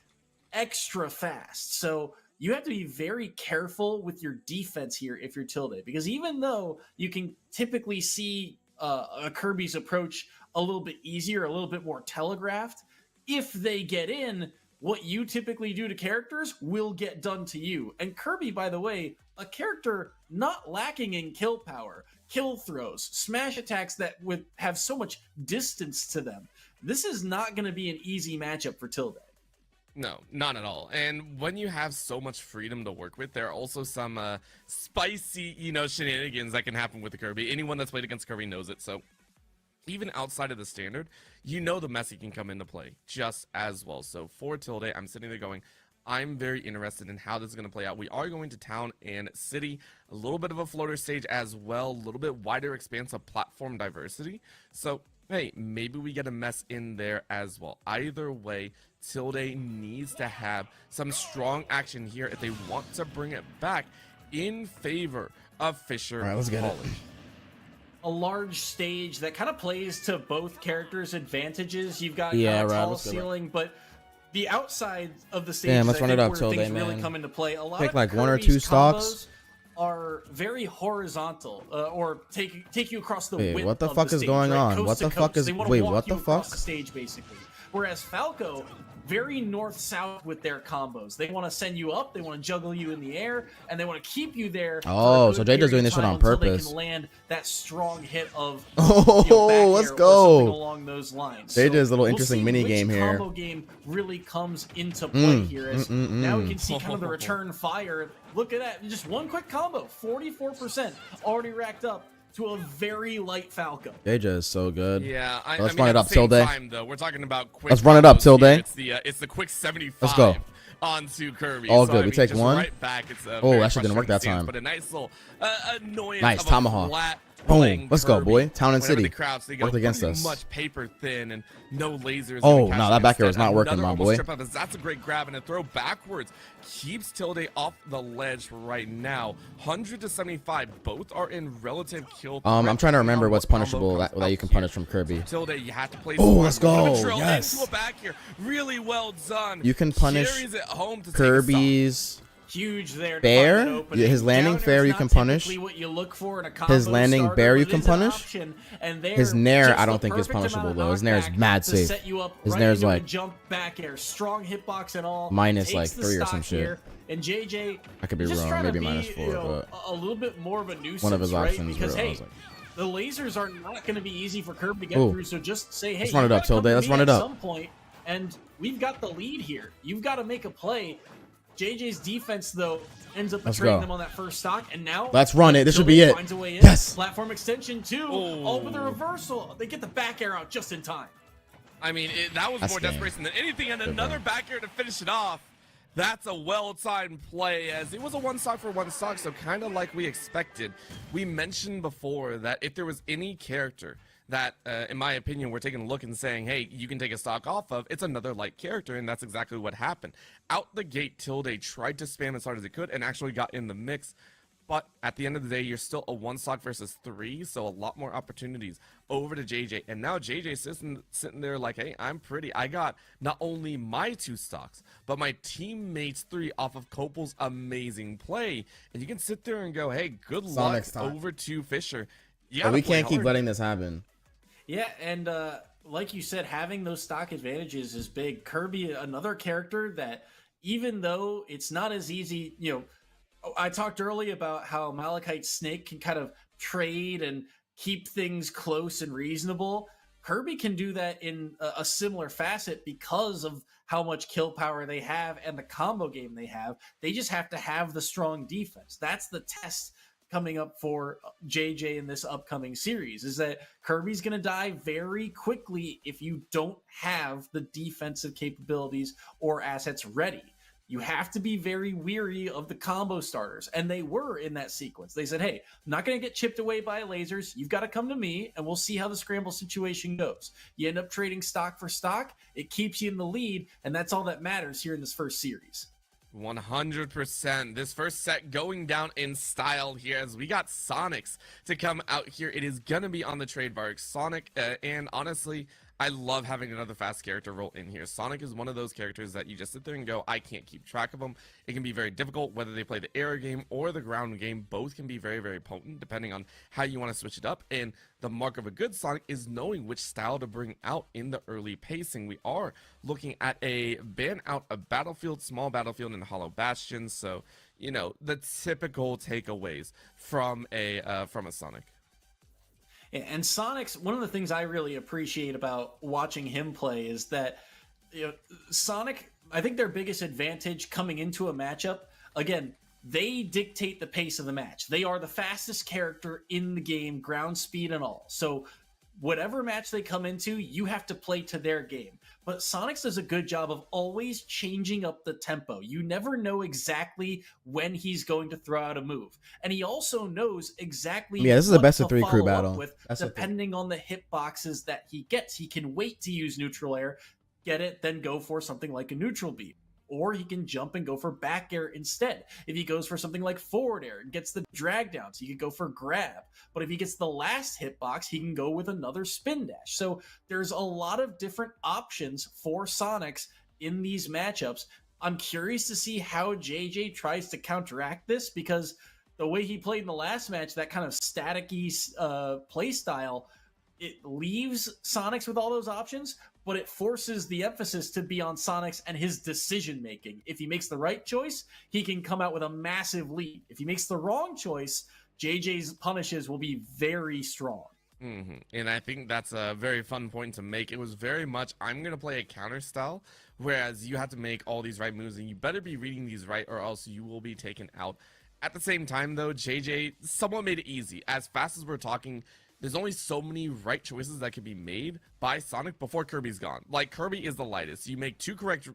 extra fast. So you have to be very careful with your defense here if you're Tilde, because even though you can typically see a Kirby's approach a little bit easier, a little bit more telegraphed, if they get in, what you typically do to characters will get done to you. And Kirby, by the way, a character not lacking in kill power, kill throws, smash attacks that would have so much distance to them. This is not going to be an easy matchup for Tilde. No, not at all. And when you have so much freedom to work with, there are also some spicy, shenanigans that can happen with the Kirby. Anyone that's played against Kirby knows it. So even outside of the standard, the messy can come into play just as well. So for Tilde, I'm sitting there going, I'm very interested in how this is going to play out. We are going to town and city, a little bit of a floater stage as well, a little bit wider expanse of platform diversity. So hey, maybe we get a mess in there as well. Either way, Tilde needs to have some strong action here if they want to bring it back in favor of Fisher. All right, let's get it. A large stage that kind of plays to both characters' advantages. You've got right, tall ceiling, but the outside of the stage, damn, let's run it up, where Tilde, things man. really come into play. A lot Take of like Kirby's 1 or 2 stocks. Are very horizontal, or take you across the Wait, width what the of fuck the is stage, going right? on? Coast What to the fuck coast. is? They wanna Wait, walk what the you across fuck? the stage basically. Whereas Falco, very north-south with their combos. They want to send you up, they want to juggle you in the air, and they want to keep you there. Oh, for a so good Jada's doing period this shit of on time until purpose. They can land that strong hit of Oh, let's back air or go. something along those lines. Jada's So little we'll interesting see mini which game here. Combo game really comes into play here. As now we can see kind of the return fire. Look at that, just one quick combo, 44% already racked up to a very light Falco. Jeja is so good. Yeah, Let's I mean, run it at up, the same Tilde. time, though, we're talking about quick. Let's run it up, combos Tilde. here. It's the quick 75. Let's go. Onto Kirby. All So, good. I We mean, take just one. Right back. It's Oh, very actually didn't work that frustrating time. But a nice little annoyance. Nice, of a tomahawk. flat Boom. playing Let's go, Kirby. boy. Town and Whenever city. they crouch, they go Worked against pretty us. much paper thin and no lasers. Oh, gonna no, catch that back air instead. was not working, Another my almost boy. trip up. That's a great grab, and a throw backwards keeps Tilde off the ledge right now. 100 to 75. Both are in relative kill. I'm trying to remember what's Combo punishable comes that you out can here. punish from Kirby. Tilde, you have to play. Oh, smart. let's go. Drill Yes. into a back here. Really well done. You can punish Carries it home to take a stop. Kirby's huge there. Fair? To find that opening. Yeah, his landing Down fair air's you not can punish. typically what you look for in a combo His landing starter, bear but you it can is an punish. option, and there, His nair, just I the don't think is perfect amount punishable of though. His nair is knockback mad to safe. set you up His right nair's into a like jump back air, strong hitbox and all. minus, Takes like, the 3 or stock some shit. here, and JJ, I could be just wrong, trying to maybe be, minus 4, you know, but a little bit more of a nuisance, one of his right? options. Because I hey, was like, the lasers are not going to be easy for Kirby to get Ooh. through. So just say, hey, Let's run you it up, gotta come Tilde. to Let's me run it at up. some point, and we've got the lead here. You've got to make a play. JJ's defense, though, ends up Let's betraying go. them on that first stock, and now let's run it. This should Tilde be it. finds a way in. Yes. Platform extension 2. Oh, with the reversal. They get the back air out just in time. I mean, that was That's more game. desperation than anything, and another back air to finish it off. That's a well-timed play, as it was a one stock for one stock, so kind of like we expected. We mentioned before that if there was any character that, in my opinion, we're taking a look and saying, hey, you can take a stock off of, it's another light character, and that's exactly what happened. Out the gate, Tilde tried to spam as hard as he could and actually got in the mix. But at the end of the day, you're still a one stock versus 3, so a lot more opportunities over to JJ. And now JJ sitting there like, hey, I'm pretty. I got not only my 2 stocks, but my teammates 3 off of Copal's amazing play. And you can sit there and go, hey, good luck Sonix time. over to Fisher. But we can't keep hard. letting this happen. Yeah, and like you said, having those stock advantages is big. Kirby, another character that even though it's not as easy, you know, I talked earlier about how Malachite Snake can kind of trade and keep things close and reasonable. Kirby can do that in a similar facet because of how much kill power they have and the combo game they have. They just have to have the strong defense. That's the test coming up for JJ in this upcoming series, is that Kirby's going to die very quickly if you don't have the defensive capabilities or assets ready. You have to be very weary of the combo starters. And they were in that sequence. They said, hey, I'm not going to get chipped away by lasers. You've got to come to me, and we'll see how the scramble situation goes. You end up trading stock for stock. It keeps you in the lead, and that's all that matters here in this first series. 100%. This first set going down in style here as we got Sonix to come out here. It is going to be on the trade bar. Sonic, and honestly, I love having another fast character roll in here. Sonic is one of those characters that you just sit there and go, I can't keep track of them. It can be very difficult, whether they play the air game or the ground game. Both can be very, very potent, depending on how you want to switch it up. And the mark of a good Sonic is knowing which style to bring out in the early pacing. We are looking at a ban out of Battlefield, Small Battlefield, and Hollow Bastion. So, you know, the typical takeaways from a Sonic. And Sonix, one of the things I really appreciate about watching him play is that, you know, Sonic, I think their biggest advantage coming into a matchup, again, they dictate the pace of the match. They are the fastest character in the game, ground speed and all. So whatever match they come into, you have to play to their game. But Sonix does a good job of always changing up the tempo. You never know exactly when he's going to throw out a move. And he also knows exactly Yeah, this is the what best to of 3 crew follow up battle. with, That's the thing. depending on the hitboxes that he gets. He can wait to use neutral air, get it, then go for something like a neutral beat. Or he can jump and go for back air instead. If he goes for something like forward air and gets the drag down, so he could go for grab. But if he gets the last hitbox, he can go with another spin dash. So there's a lot of different options for Sonix in these matchups. I'm curious to see how JJ tries to counteract this, because the way he played in the last match, that kind of static-y play style, it leaves Sonix with all those options, but it forces the emphasis to be on Sonix and his decision making. If he makes the right choice, he can come out with a massive lead. If he makes the wrong choice, JJ's punishes will be very strong. And I think that's a very fun point to make. It was very much, I'm going to play a counter style, whereas you have to make all these right moves, and you better be reading these right or else you will be taken out. At the same time, though, JJ somewhat made it easy. As fast as we're talking, there's only so many right choices that can be made by Sonic before Kirby's gone. Like, Kirby is the lightest. You make two correct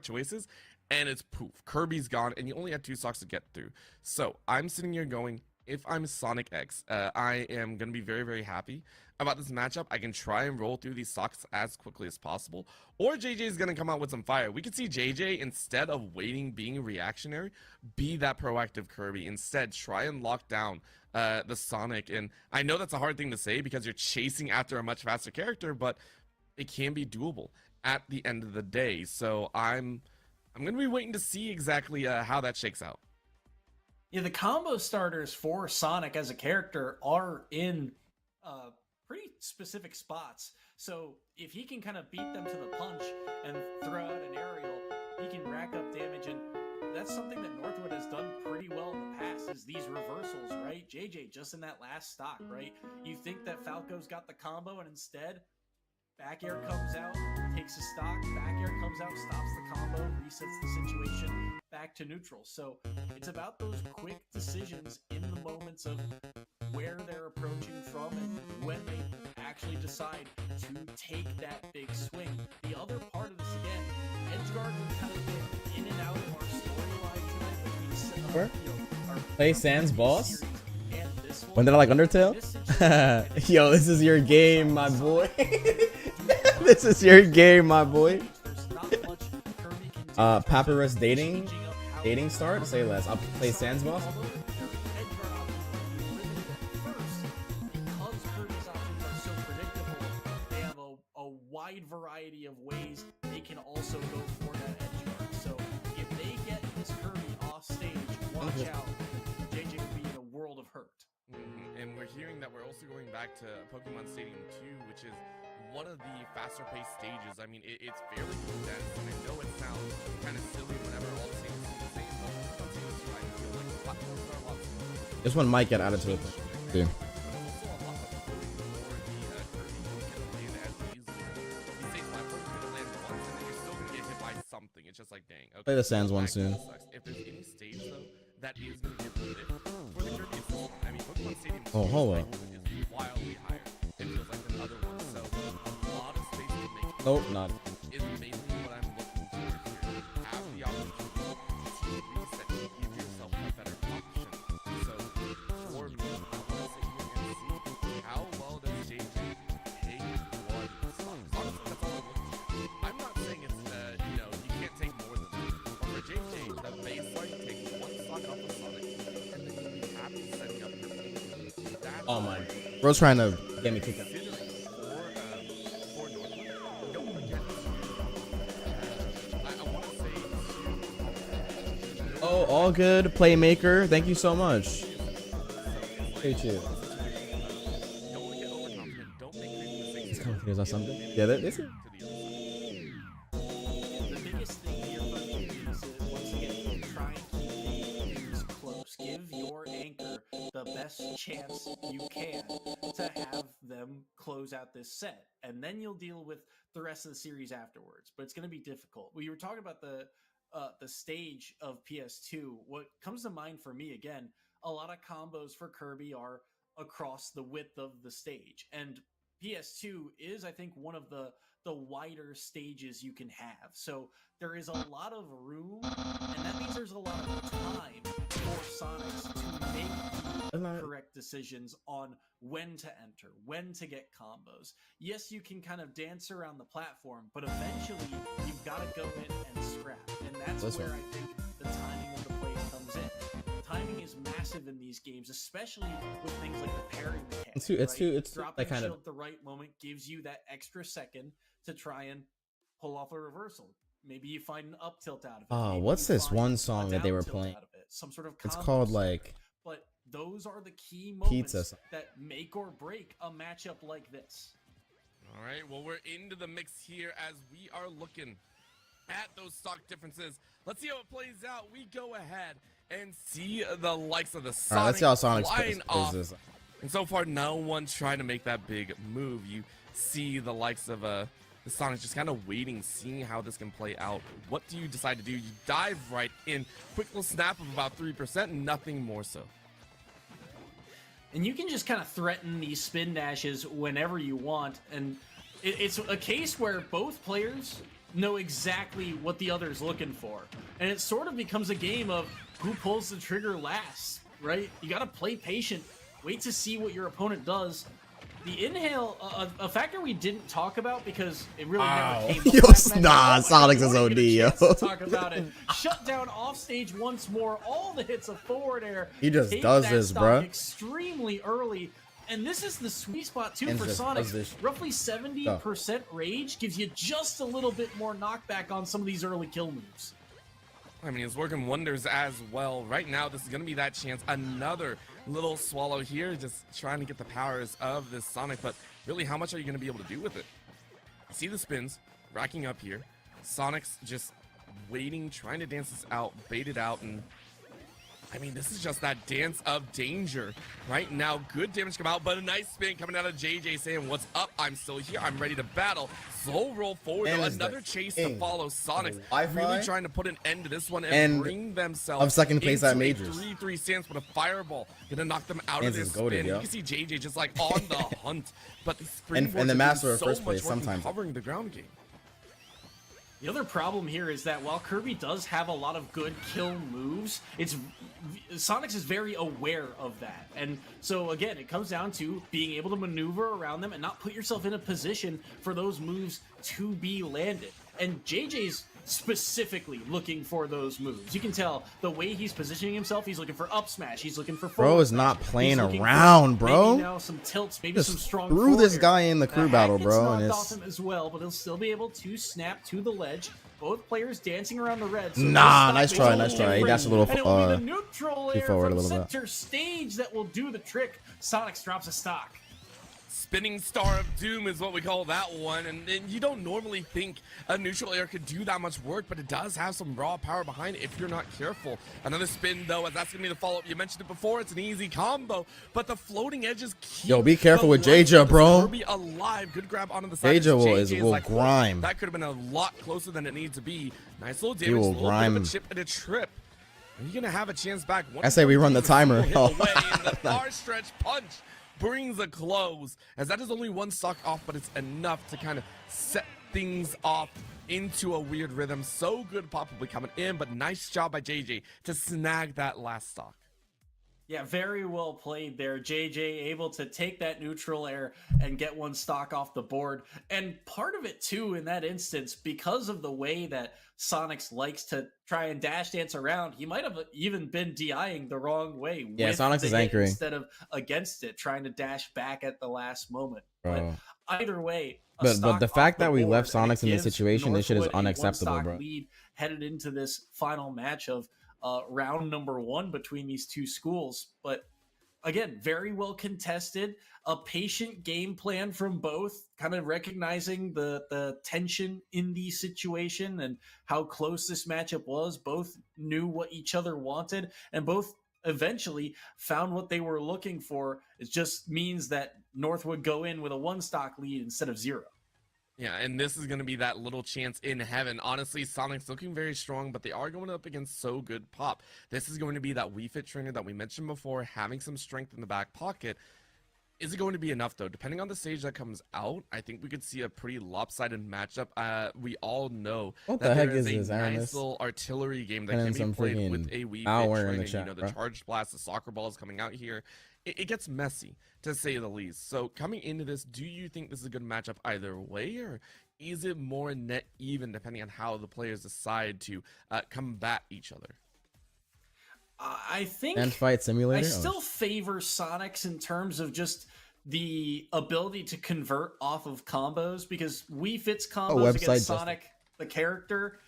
choices, and it's poof. Kirby's gone, and you only have 2 stocks to get through. So I'm sitting here going, if I'm Sonic X, I am going to be very, very happy about this matchup. I can try and roll through these stocks as quickly as possible, or JJ is going to come out with some fire. We could see JJ, instead of waiting, being reactionary, be that proactive Kirby. Instead, try and lock down the Sonic. And I know that's a hard thing to say because you're chasing after a much faster character, but it can be doable at the end of the day. So I'm I'm gonna be waiting to see exactly how that shakes out. Yeah, the combo starters for Sonic as a character are in pretty specific spots. So if he can kind of beat them to the punch and throw out an aerial, he can rack up damage. And that's something that Northwood has done pretty well in the past, is these reversals, right? JJ, just in that last stock, right? You think that Falco's got the combo, and instead, back air comes out, takes a stock, back air comes out, stops the combo, resets the situation back to neutral. So it's about those quick decisions in the moments of where they're approaching from and when they actually decide to take that big swing. The other part of this, again, Edgeguard will kind of get in and out of our storyline tonight between our Play Sans boss? series and this one. When did I like Undertale? This situation- Yo, this is your game, my boy. This is your game, my boy. There's not much Kirby can do. Papyrus dating Changing up how dating start. Say less. I'll play Sans boss. Although their Edgeguard options are limited at first, because Kirby's options are so predictable, they have a wide variety of ways they can also go for that Edgeguard. So if they get this Kirby off stage, watch out. JJ will be in a world of hurt. And we're hearing that we're also going back to Pokemon Stadium 2, which is one of the faster paced stages. I mean, it's fairly condensed, and I know it sounds kind of silly whenever all the stages are the same, but sometimes I feel like the platforms are a lot smaller. This one might get added to the thing. But also a lot of for the Kirby can land as easily. These stage platforms can land once, and then you're still gonna get hit by something. It's just like, dang. Okay, Play the Sans one that soon. sucks. If there's any stage though that is gonna get limited for the Kirby, I mean, Pokemon Stadium 2 Oh, hold on. is wildly higher. It feels like than other ones. So a lot of space to make Nope, not. is mainly what I'm looking for here. Have the opportunity to reset and give yourself a better option. So for me, I want to sit here and see how well does JJ take one stock. Honestly, that's all I'm looking for. I'm not saying it's you can't take more than that. But for JJ, the baseline takes one stock off of Sonic, and then you'll be happy setting up your game. That's Oh my. Bro's trying to get me kicked out. considering for Northwood, don't forget I want to say Oh, all good. Playmaker. Thank you so much. Appreciate you. don't want to get overconfident. Don't make crazy mistakes. Is that something? Yeah, this is. To the other side. The biggest thing here for me is once again, try and keep the games close. Give your anchor the best chance you can to have them close out this set, and then you'll deal with the rest of the series afterwards. But it's going to be difficult. We were talking about the stage of PS2. What comes to mind for me, again, a lot of combos for Kirby are across the width of the stage, and PS2 is, I think, one of the wider stages you can have. So there is a lot of room, and that means there's a lot of time for Sonix to make the correct decisions on when to enter, when to get combos. Yes, you can kind of dance around the platform, but eventually you've got to go in and scrap. And that's where I think the timing of the play comes in. Timing is massive in these games, especially with things like the parry mechanic. It's Dropping that kind shield of. at the right moment gives you that extra second to try and pull off a reversal. Maybe you find an up tilt out of it. Oh, Maybe what's you this find one a song that down they were tilt playing? out of it, some sort of It's combo called style. like But those are the key moments Pizza song. that make or break a matchup like this. All right, well, we're into the mix here as we are looking at those stock differences. Let's see how it plays out. We go ahead and see the likes of the Sonic All right, let's see how Sonic's flying plays off. this. And so far, no one's trying to make that big move. You see the likes of the Sonic just kind of waiting, seeing how this can play out. What do you decide to do? You dive right in. Quick little snap of about 3%, nothing more so. And you can just kind of threaten these spin dashes whenever you want. And it's a case where both players know exactly what the other is looking for. And it sort of becomes a game of who pulls the trigger last, right? You got to play patient, wait to see what your opponent does. The inhale, a factor we didn't talk about because it really never came up. Yo, Last match, nah, I Sonic's is wanted OD, to get a yo. chance to talk about it. Shut down off stage once more. All the hits of forward air. He just Take does that this, stock bruh. extremely early. And this is the sweet spot too And for just Sonic. does this. Roughly 70% rage gives you just a little bit more knockback on some of these early kill moves. I mean, it's working wonders as well. Right now, this is going to be that chance. Another little swallow here, just trying to get the powers of this Sonic. But really, how much are you going to be able to do with it? See the spins racking up here. Sonic's just waiting, trying to dance this out, bait it out, and I mean, this is just that dance of danger. Right now, good damage come out, but a nice spin coming out of JJ saying, what's up? I'm still here. I'm ready to battle. Slow roll forward. Though. Another chase to follow. Sonic really trying to put an end to this one and bring themselves of second place at Majors. 3-3 stance with a fireball. Gonna knock them out of this spin. You can see JJ just like on the hunt. But the and the master of first place sometimes. Covering the ground game. The other problem here is that while Kirby does have a lot of good kill moves, Sonix is very aware of that. And so again, it comes down to being able to maneuver around them and not put yourself in a position for those moves to be landed. And JJ's specifically looking for those moves. You can tell the way he's positioning himself. He's looking for up smash. He's looking for forward bro is smash. not playing around, bro. Maybe now some tilts, maybe just some strong threw this forward guy in the crew battle, bro, and it's it's off him as well, but he'll still be able to snap to the ledge. Both players dancing around the red. So nah, nice try. That's a little and it will be the neutral air forward from a little bit. center stage that will do the trick. Sonix drops a stock. Spinning Star of Doom is what we call that one, and you don't normally think a neutral air could do that much work, but it does have some raw power behind it if you're not careful. Another spin, though, as that's going to be the follow-up. You mentioned it before, it's an easy combo, but the floating edges keep Yo, be careful with Jeja, bro. Kirby alive. Good grab onto the side. Jeja will like, grime. That could have been a lot closer than it needs to be. Nice little damage, He will a little grime. bit of a chip and a trip. Are you going to have a chance back? I say we run the timer. Hit away, and the far stretch punch brings a close, as that is only one stock off, but it's enough to kind of set things off into a weird rhythm. SoGoodPop will be coming in, but nice job by JJ to snag that last stock. Yeah, very well played there. JJ able to take that neutral air and get one stock off the board. And part of it too, in that instance, because of the way that Sonix likes to try and dash dance around, he might have even been DIing the wrong way. Yeah, with Sonix the is hit anchoring instead of against it, trying to dash back at the last moment. Bro. But either way, But the fact that we left board, Sonix in this gives situation, this shit is Northwood a unacceptable, one-stock bro. lead headed into this final match of round number 1 between these two schools. But again, very well contested, a patient game plan from both, kind of recognizing the tension in the situation and how close this matchup was. Both knew what each other wanted, and both eventually found what they were looking for. It just means that North would go in with a 1-stock lead instead of 0. Yeah, and this is going to be that little chance in heaven. Honestly, Sonic's looking very strong, but they are going up against SoGoodPop. This is going to be that Wii Fit trainer that we mentioned before, having some strength in the back pocket. Is it going to be enough, though? Depending on the stage that comes out, I think we could see a pretty lopsided matchup. We all know what that the heck there is is a this, nice little artillery game that and can be some played with freaking a Wii Fit hour trainer. in the chat, You know, the bro. charged blast, the soccer balls coming out here. It gets messy, to say the least. So coming into this, do you think this is a good matchup either way, or is it more net even depending on how the players decide to combat each other? I think And fight simulator. I still favor Sonix in terms of just the ability to convert off of combos, because Wii Fit's combos against Sonic, the character,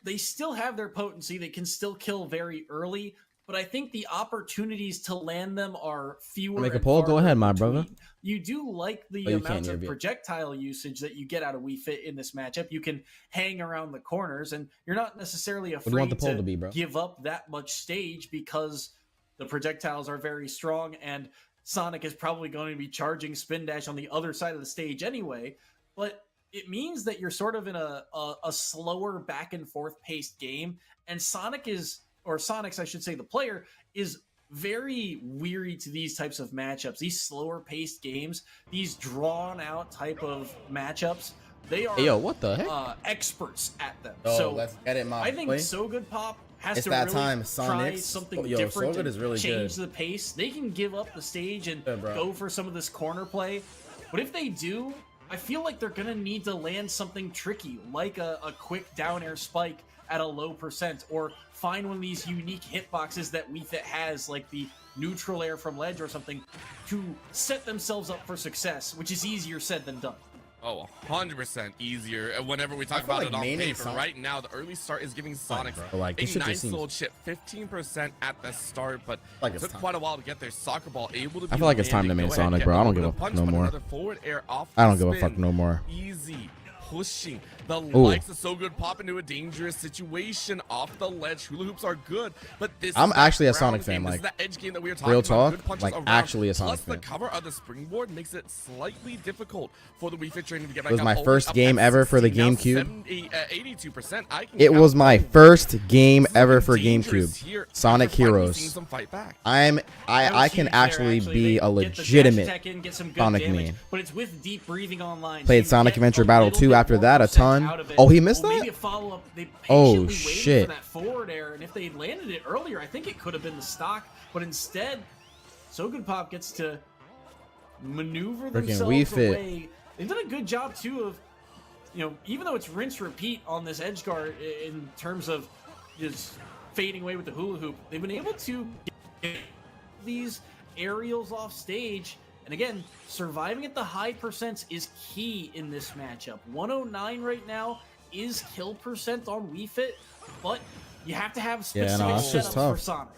they still have their potency. They can still kill very early, but I think the opportunities to land them are fewer. Make a and poll. Go farther ahead, my between. brother. You do like the you amount can't, of you're projectile usage that you get out of Wii Fit in this matchup. You can hang around the corners, and you're not necessarily What do you want afraid the poll to to be, bro? give up that much stage, because the projectiles are very strong, and Sonic is probably going to be charging Spin Dash on the other side of the stage anyway. But it means that you're sort of in a slower back and forth paced game, and Sonix, I should say, the player, is very weary to these types of matchups, these slower paced games, these drawn out type of matchups. They are what the heck? Experts at them. Oh, so let's get it, I think SoGoodPop has It's to that really time, try Sonix. something Yo, different SoGood and is really change good. the pace. They can give up the stage and Yeah, bro. go for some of this corner play. But if they do, I feel like they're going to need to land something tricky, like a quick down air spike at a low percent, or find one of these unique hitboxes that Wii Fit has, like the neutral air from ledge or something, to set themselves up for success, which is easier said than done. Oh, 100% easier whenever we talk feel about like it on maining paper. Sonic- Right now, the early start is giving Sonix bro. Like, this a shit just nice seems- little chip, 15% at the start, but like it it's took time. quite a while to get there. Soccer ball able to be I feel like it's time to landing. main Go ahead, Sonic, get bro. I don't over give the a fuck punch, no but more. another forward air off I don't the give a fuck spin. no more. Easy. Pushing the Ooh. likes of SoGoodPop into a dangerous situation off the ledge. Hula hoops are good, but this I'm is actually a that Sonic ground fan, game. This like, is that edge game that we were talking real about. talk, Good punches like, around. actually a Sonic Plus, the fan. cover of the springboard makes it slightly difficult for the Wii Fit training to get back It was up. my Only first up game at ever for the 16, now GameCube. 82%. I can It count was my them. first game This is ever looking for dangerous GameCube. here. Sonic After finally Heroes. seeing some fight back. I That can was huge there, actually be a They get the dash legitimate attack in, get some good Sonic damage, main. but it's with deep breathing online. Played so you Sonic get Adventure a Battle little 2 bit after more that, a percent ton. out of it. Oh, he missed Well, that? Maybe a follow-up. They Oh, patiently waited shit. for that forward air, and if they landed it earlier, I think it could have been the stock, but instead, SoGoodPop gets to maneuver Freaking themselves Wii Fit. away. They've done a good job too of, even though it's rinse repeat on this edge guard in terms of just fading away with the hula hoop, they've been able to get these aerials off stage. And again, surviving at the high percents is key in this matchup. 109 right now is kill percent on Wii Fit, but you have to have specific that's just setups tough. for Sonic.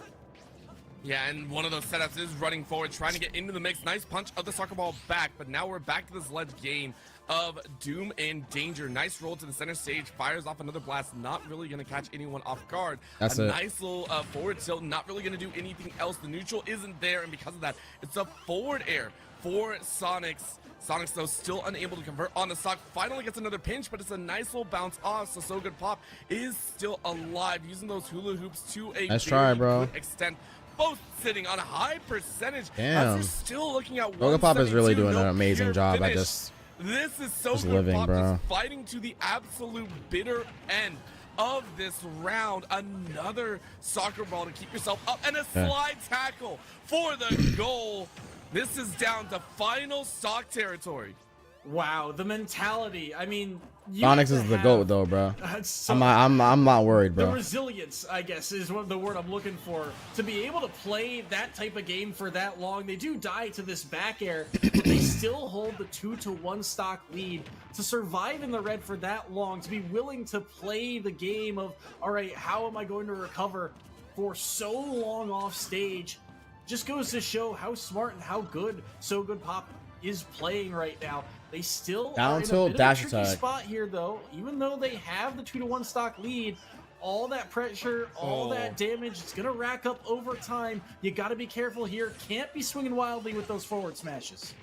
Yeah, and one of those setups is running forward, trying to get into the mix. Nice punch of the soccer ball back, but now we're back to this ledge game of doom and danger. Nice roll to the center stage, fires off another blast, not really going to catch anyone off guard. That's a it. nice little forward tilt, not really going to do anything else. The neutral isn't there, and because of that, it's a forward air for Sonix. Sonix, though, still unable to convert on the stock. Finally gets another pinch, but it's a nice little bounce off, so SoGoodPop is still alive, using those hula hoops to a Nice try, very bro. good extent. Both sitting on a high percentage. Damn. As we're still looking at SoGoodPop is really 172, doing an no amazing clear job at finish. just This is living, SoGoodPop bro. just fighting to the absolute bitter end of this round. Another soccer ball to keep yourself up, and a Yeah. slide tackle for the goal. This is down to final stock territory. Wow, the mentality. I mean, you Sonix have to is the have- GOAT though, bro. so- I'm not worried, The bro. resilience, I guess, is what the word I'm looking for. To be able to play that type of game for that long, they do die to this back air, but they still hold the 2-1 stock lead. To survive in the red for that long, to be willing to play the game of, all right, how am I going to recover for so long off stage, just goes to show how smart and how good SoGoodPop is playing right now. They still Down are in a tilt, bit of dash a tricky attack. spot here, though. Even though they have the 2-1 stock lead, all that pressure, all that damage, it's gonna rack up over time. You got to be careful here. Can't be swinging wildly with those forward smashes.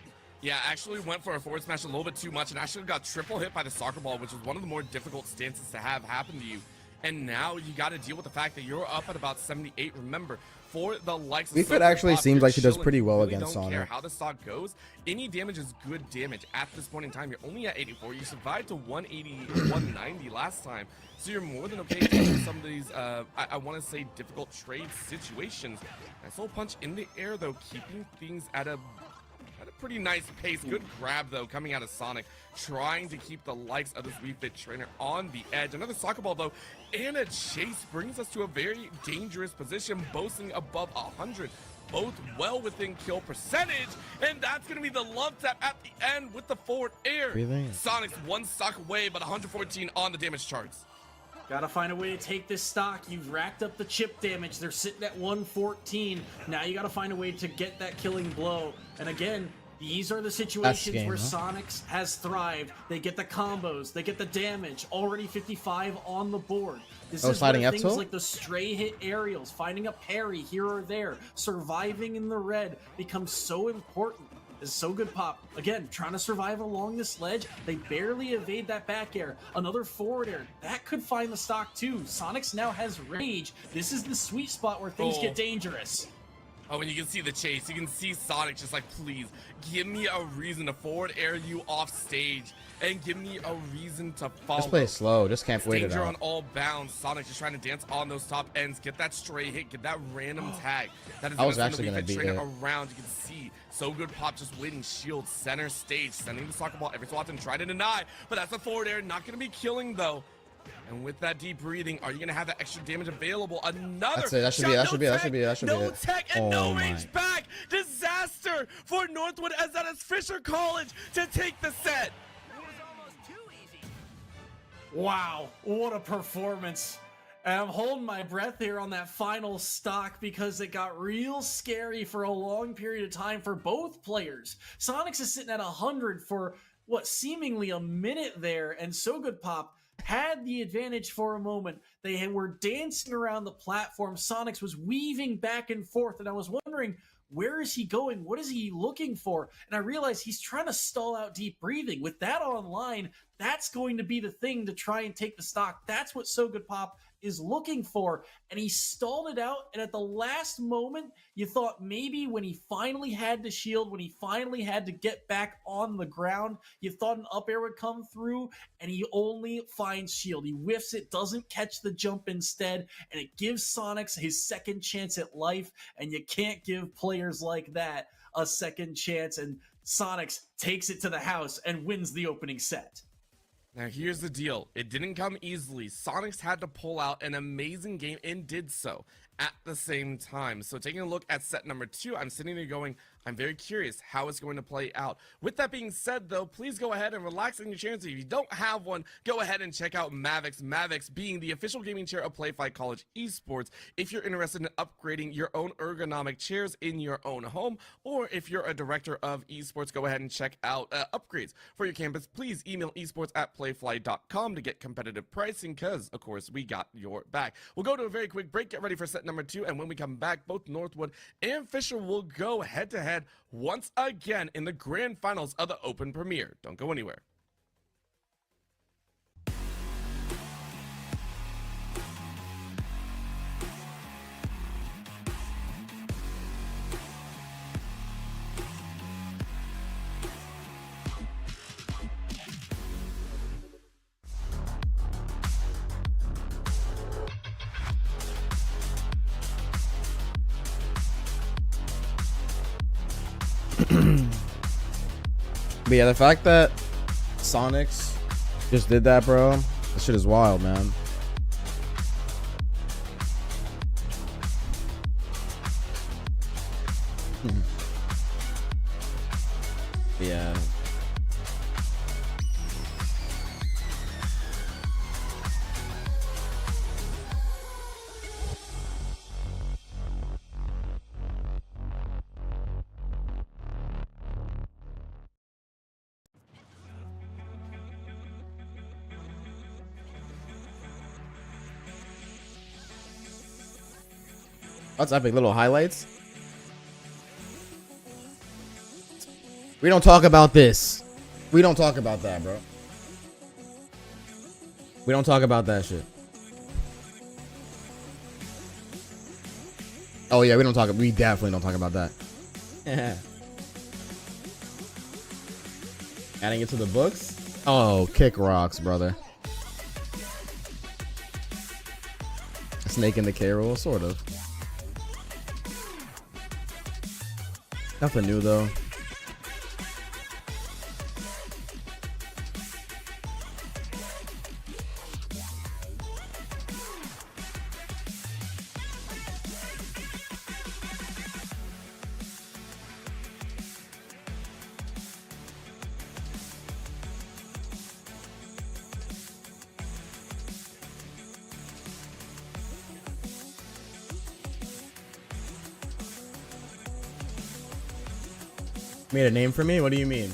Yeah, actually went for a forward smash a little bit too much and actually got triple hit by the soccer ball, which was one of the more difficult stances to have happen to you. And now you got to deal with the fact that you're up at about 78. Remember, for the likes of Wii Fit SoGoodPop, actually seems you're like she does chilling. pretty well You really against don't care Sonic. how the stock goes. Any damage is good damage. At this point in time, you're only at 84. You survived to 180, 190 last time. So you're more than okay taking some of these, I want to say, difficult trade situations. Nice little punch in the air, though, keeping things at a pretty nice pace. Good grab, though, coming out of Sonic, trying to keep the likes of this Wii Fit trainer on the edge. Another soccer ball, though, and a chase brings us to a very dangerous position, boasting above 100. Both well within kill percentage, and that's going to be the love tap at the end with the forward air. Breathing. Sonic's one stock away, but 114 on the damage charts. Gotta find a way to take this stock. You've racked up the chip damage. They're sitting at 114. Now you gotta find a way to get that killing blow. And again, these are the situations game, where huh? Sonix has thrived. They get the combos, they get the damage. Already 55 on the board. This is sliding where F things tilt? like the stray hit aerials, finding a parry here or there, surviving in the red becomes so important. Is SoGoodPop, again, trying to survive along this ledge. They barely evade that back air. Another forward air. That could find the stock too. Sonix now has rage. This is the sweet spot where things get dangerous. Oh, and you can see the chase. You can see Sonic just like, please, give me a reason to forward air you off stage and give me a reason to follow. Just play slow. Just can't wait it Danger on out. all bounds. Sonic just trying to dance on those top ends, get that stray hit, get that random tag. That is I was gonna actually send gonna the Wii beat Fit trainer it. around. You can see SoGoodPop just waiting shield center stage, sending the soccer ball every so often, try to deny, but that's a forward air, not gonna be killing though. And with that deep breathing, are you gonna have that extra damage available? Another That's it. That should shot, be. That no should be. That tech, should be. That should be. no it. tech and Oh no my. range back. Disaster for Northwood as that is Fisher College to take the set. Wow, what a performance. And I'm holding my breath here on that final stock because it got real scary for a long period of time for both players. Sonix is sitting at 100 for what seemingly a minute there, and SoGoodPop had the advantage for a moment. They were dancing around the platform. Sonix was weaving back and forth, and I was wondering, where is he going? What is he looking for? And I realized he's trying to stall out deep breathing. With that online, that's going to be the thing to try and take the stock. That's what SoGoodPop is looking for, and he stalled it out. And at the last moment, you thought maybe when he finally had the shield, when he finally had to get back on the ground, you thought an up air would come through, and he only finds shield. He whiffs it, doesn't catch the jump instead, and it gives Sonix his second chance at life, and you can't give players like that a second chance, and Sonix takes it to the house and wins the opening set. Now here's the deal. It didn't come easily. Sonix had to pull out an amazing game and did so at the same time. So taking a look at set number 2, I'm sitting there going, I'm very curious how it's going to play out. With that being said, though, please go ahead and relax in your chairs. If you don't have one, go ahead and check out Mavix. Mavix being the official gaming chair of PlayFi College Esports. If you're interested in upgrading your own ergonomic chairs in your own home, or if you're a director of esports, go ahead and check out upgrades for your campus. Please email esports@playfly.com to get competitive pricing, because, of course, we got your back. We'll go to a very quick break, get ready for set number 2, and when we come back, both Northwood and Fisher will go head-to-head once again in the grand finals of the Open Premier. Don't go anywhere. But yeah, the fact that Sonix just did that, bro, that shit is wild, man. Yeah. That's epic. Little highlights. We don't talk about this. We don't talk about that, bro. We don't talk about that shit. Oh yeah, we definitely don't talk about that. Adding it to the books? Oh, kick rocks, brother. Snake in the K roll, sort of. Nothing new though. Made a name for me? What do you mean?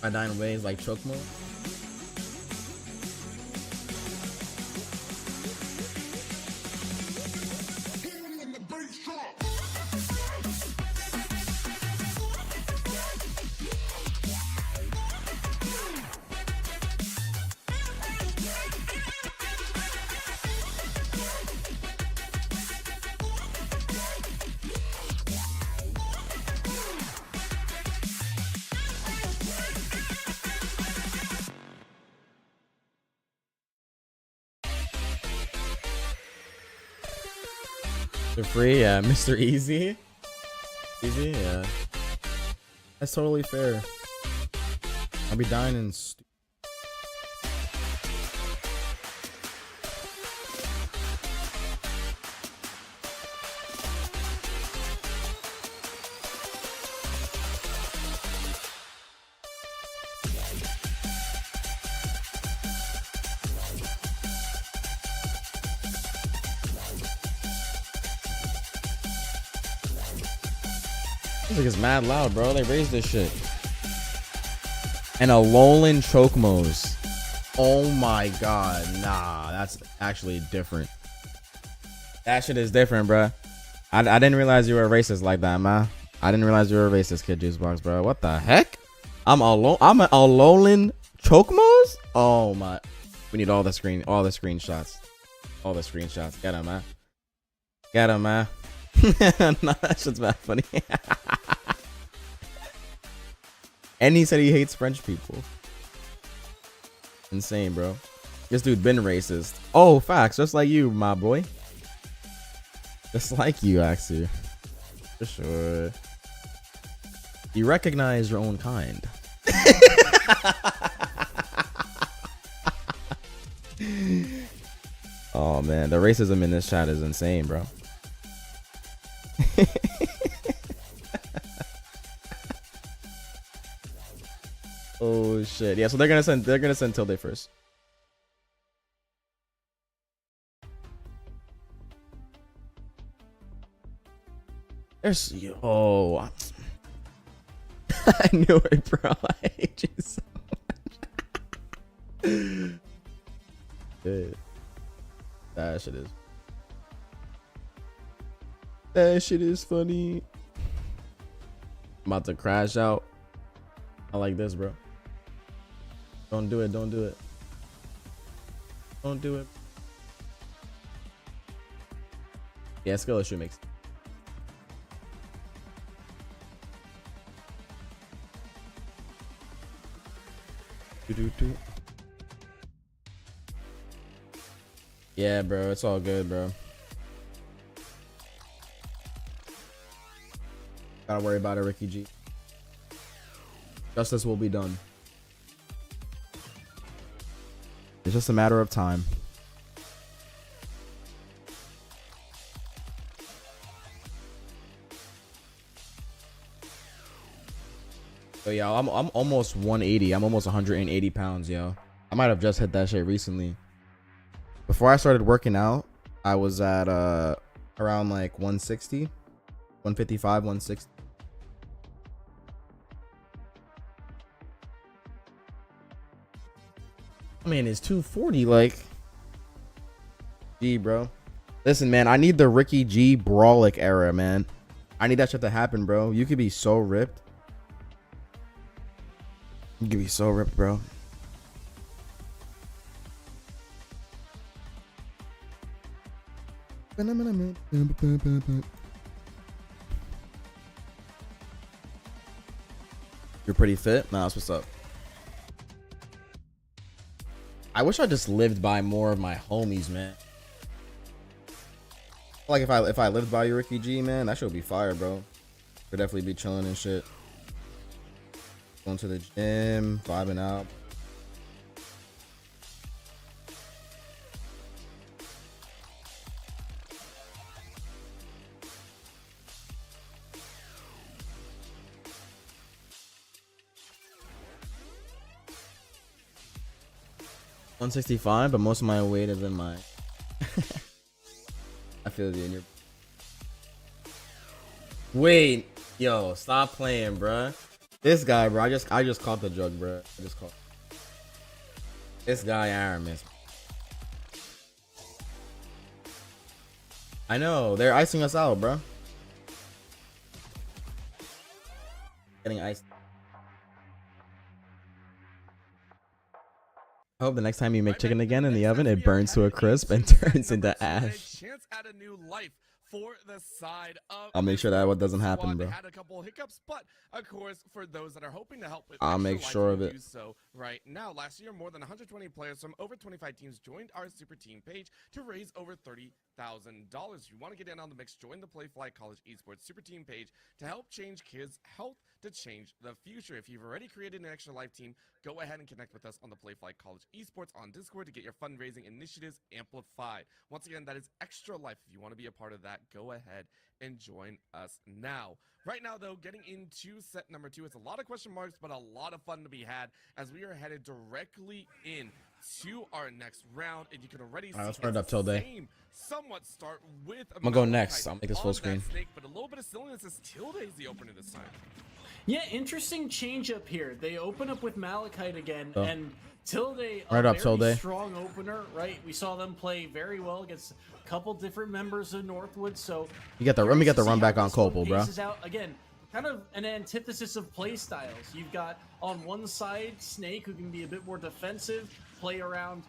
I die in ways like Chokmo? They're free, yeah. Mr. Easy. Easy, yeah. That's totally fair. I'll be dying in Music is mad loud, bro. They raised this shit. And a Alolan Chocmos. Oh my god. Nah, that's actually different. That shit is different, bro. I didn't realize you were a racist like that, man. I didn't realize you were a racist, Kid Juicebox, bro. What the heck? I'm an Alolan Chocmos? Oh my. We need all the screenshots. All the screenshots. Get him, man. Get him, man. Nah, that shit's mad funny. And he said he hates French people. Insane, bro. This dude been racist. Oh, facts. Just like you, my boy. Just like you, actually. For sure. You recognize your own kind. Oh, man. The racism in this chat is insane, bro. Oh shit. Yeah, so they're gonna send Tilde first. There's I knew it, bro. I hate you so much. Dude. That shit is funny. I'm about to crash out. I like this, bro. Don't do it. Don't do it. Don't do it. Yeah, skill issue makes. Yeah, bro. It's all good, bro. Gotta worry about it, Ricky G. Justice will be done. It's just a matter of time. So yeah, I'm almost 180. I'm almost 180 pounds, yo. I might have just hit that shit recently. Before I started working out, I was at around like 160, 155, 160. I mean, it's 240, like. G, bro. Listen, man, I need the Ricky G Brawlic era, man. I need that shit to happen, bro. You could be so ripped. You could be so ripped, bro. You're pretty fit? Nah, that's what's up. I wish I just lived by more of my homies, man. Like if I lived by you, Ricky G, man, that shit would be fire, bro. Could definitely be chilling and shit. Going to the gym, vibing out. $165, but most of my weight is in my. I feel you in your. Wait, yo, stop playing, bruh. This guy, bro. I just caught the joke, bro. I just caught. This guy, Aramis. I know they're icing us out, bro. Getting iced. I hope the next time you make chicken again in the oven, it burns to a crisp and turns into ash. Chance at a new life for the side of I'll make sure that what doesn't happen, bro. Had a couple hiccups, but of course, for those that are hoping to help with I'll make sure of it. Do so right now. Last year, more than 120 players from over 25 teams joined our super team page to raise over $30,000. If you want to get in on the mix, join the Playfly College Esports super team page to help change kids' health to change the future. If you've already created an extra life team, go ahead and connect with us on the Playfly College Esports on Discord to get your fundraising initiatives amplified. Once again, that is extra life. If you want to be a part of that, go ahead and join us now. Right now, though, getting into set number 2, it's a lot of question marks, but a lot of fun to be had as we are headed directly in to our next round, and you can already see let's run it up, it's Tilde. the same somewhat start with I'm gonna go Malachite next. I'll make this full on that screen. snake, but a little bit of silliness as Tilde is the opener this time. Yeah, interesting change up here. They open up with Malachite again, Oh. and Tilde, a Right up, very Tilde. strong opener, right? We saw them play very well against a couple different members of Northwood, so You get the let me get the curious to run see back how on this one Copal, bro. paces out. Again, kind of an antithesis of play styles. You've got on one side Snake, who can be a bit more defensive, play around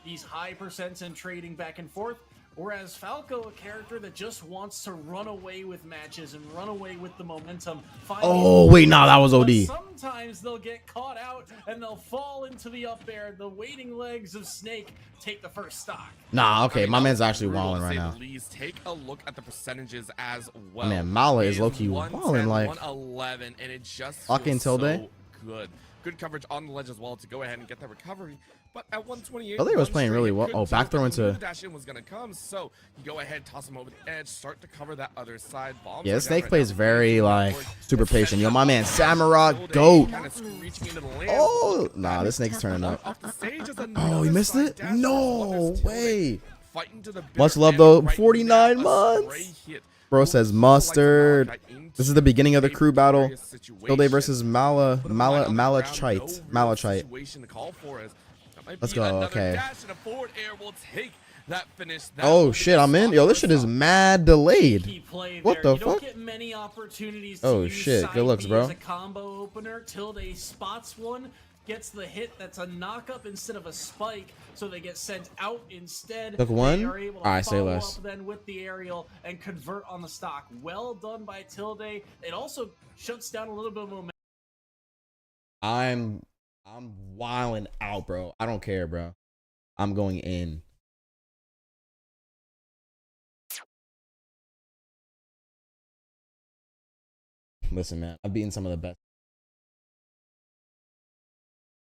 these high percents and trading back and forth. Whereas Falco, a character that just wants to run away with matches and run away with the momentum. Oh, wait, nah, that was But OD. sometimes they'll get caught out and they'll fall into the up air. The waiting legs of Snake take the first stock. Nah, okay, I mean, my that man's was actually brutal, walling to right say now. the least. Take a look at the percentages as well. Man, Mala It is low-key 110, walling like 111, and it just fucking feels Tilde. so good. Good coverage on the ledge as well to go ahead and get that recovery. But at 128, Tilde was playing really well. Oh, back throw into. the dash in was gonna come, so you go ahead, toss him over the edge, start to cover that other side. Bombs Yeah, are this down Snake right plays now. very like super It's patient. Yo, set my up man for Samurai Tilde, goat. kinda screeching into the land. Oh, nah, this Snake's turning up. Off the stage is Oh, another he missed side it? dash. No Wonders Tilde way. fighting to the bitter Much love end though. right 49 now. A months. stray hit Bro will says pull the likes of mustard. Malachite into This is the beginning of the a crew battle. precarious Tilde situation. versus Put a line on the ground, no Malachite. real Malachite. situation to call for us. That might Let's be go, another okay. dash, and a forward air will take that finish. That Oh will be shit, the I'm in. stop Yo, for this shit is Sogodpop. mad delayed. Key play What there. the You don't fuck? get many opportunities to Oh, use shit. side Good looks, B bro. as a combo opener. Tilde spots one, gets the hit. That's a knock-up instead of a spike, so they get sent out instead. Took one? They are able to Alright, say follow less. up then with the aerial and convert on the stock. Well done by Tilde. It also shuts down a little bit of momentum. I'm wilding out, bro. I don't care, bro. I'm going in. Listen, man, I've beaten some of the best.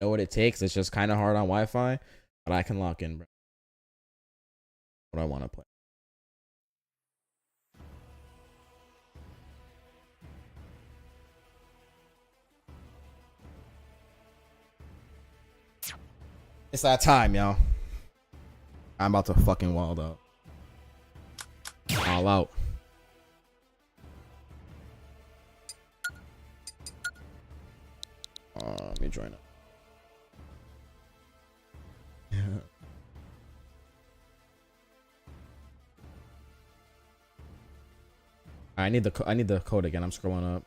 Know what it takes? It's just kind of hard on Wi-Fi, but I can lock in, bro. What I want to play. It's that time, yo. I'm about to fucking wild out. All out. Let me join up. I need the code again. I'm scrolling up.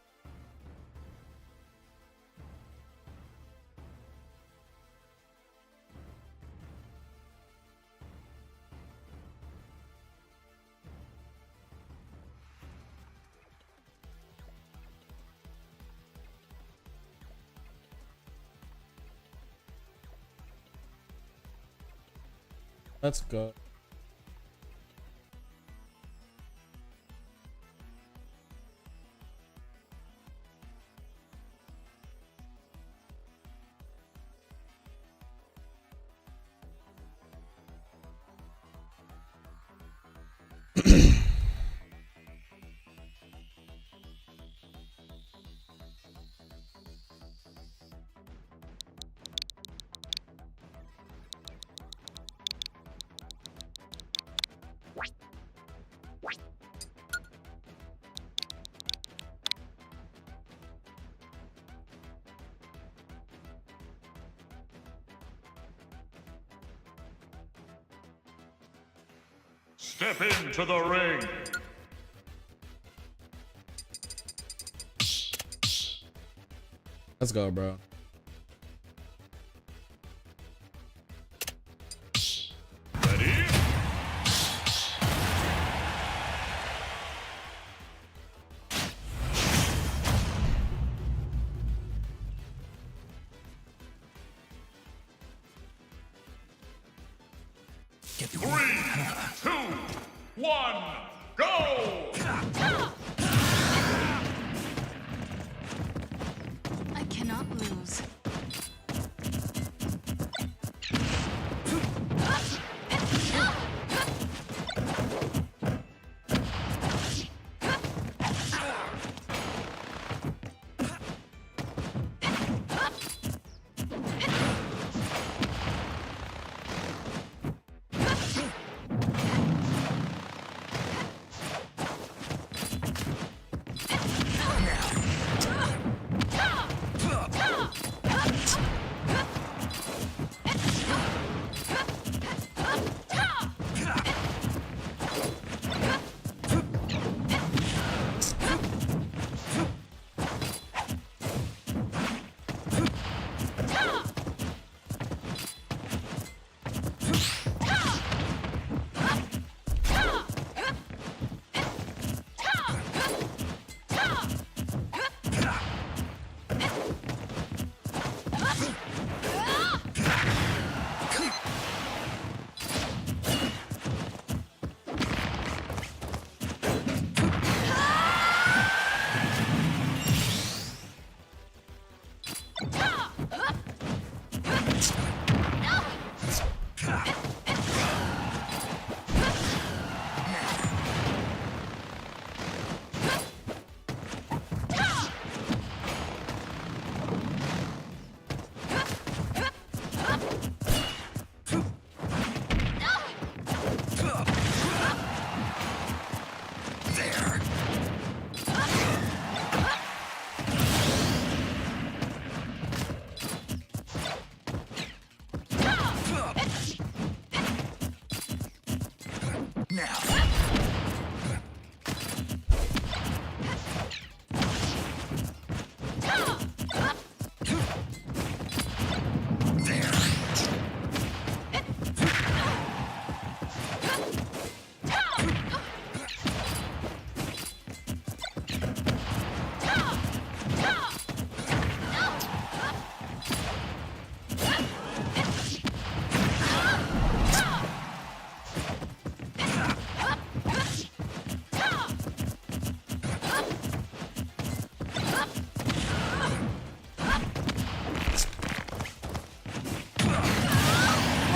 Let's go. Step into the ring. Let's go, bro. Ready? Get the 3, 2, 1, go! I cannot lose.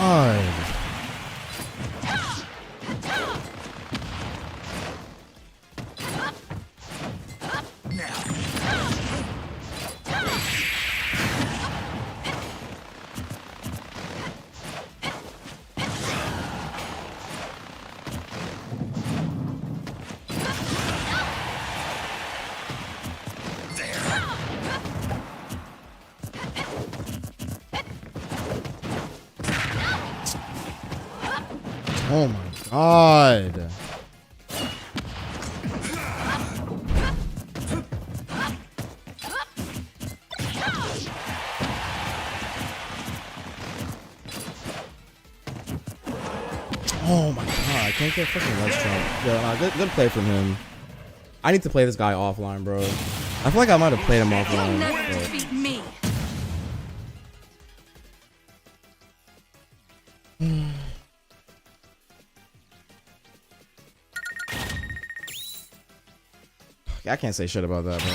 God. Oh my God. Oh my God, I can't get fucking ledge jump. Yeah, nah, good play from him. I need to play this guy offline, bro. I feel like I might have played him You'll offline. never but- defeat me. I can't say shit about that, bro.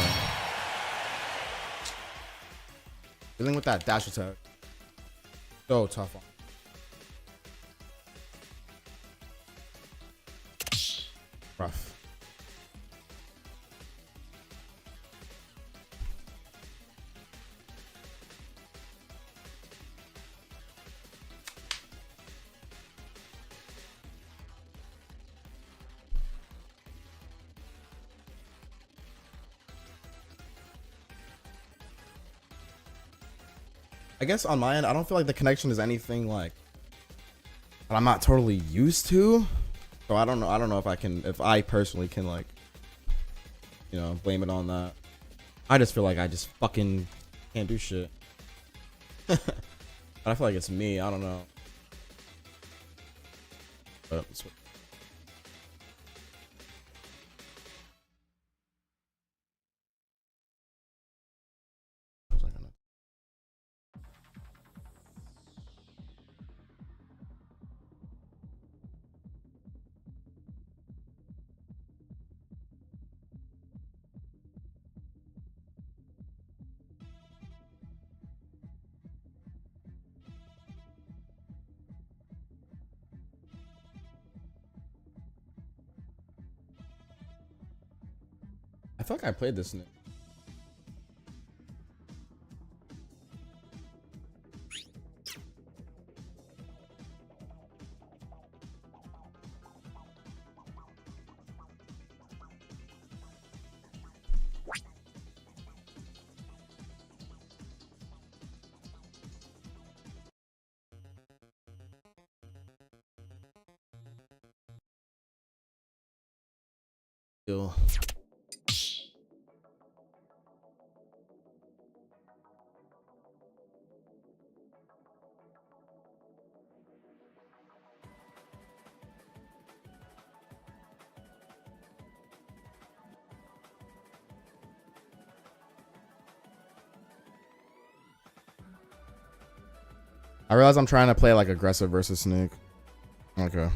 Dealing with that dash attack. So tough on. Rough. I guess on my end, I don't feel like the connection is anything like that I'm not totally used to. So I don't know. I don't know if I personally can like, you know, blame it on that. I just feel like I just fucking can't do shit. But I feel like it's me. I don't know. But it's I feel like I played this. Still. I realize I'm trying to play like aggressive versus Snake. Okay.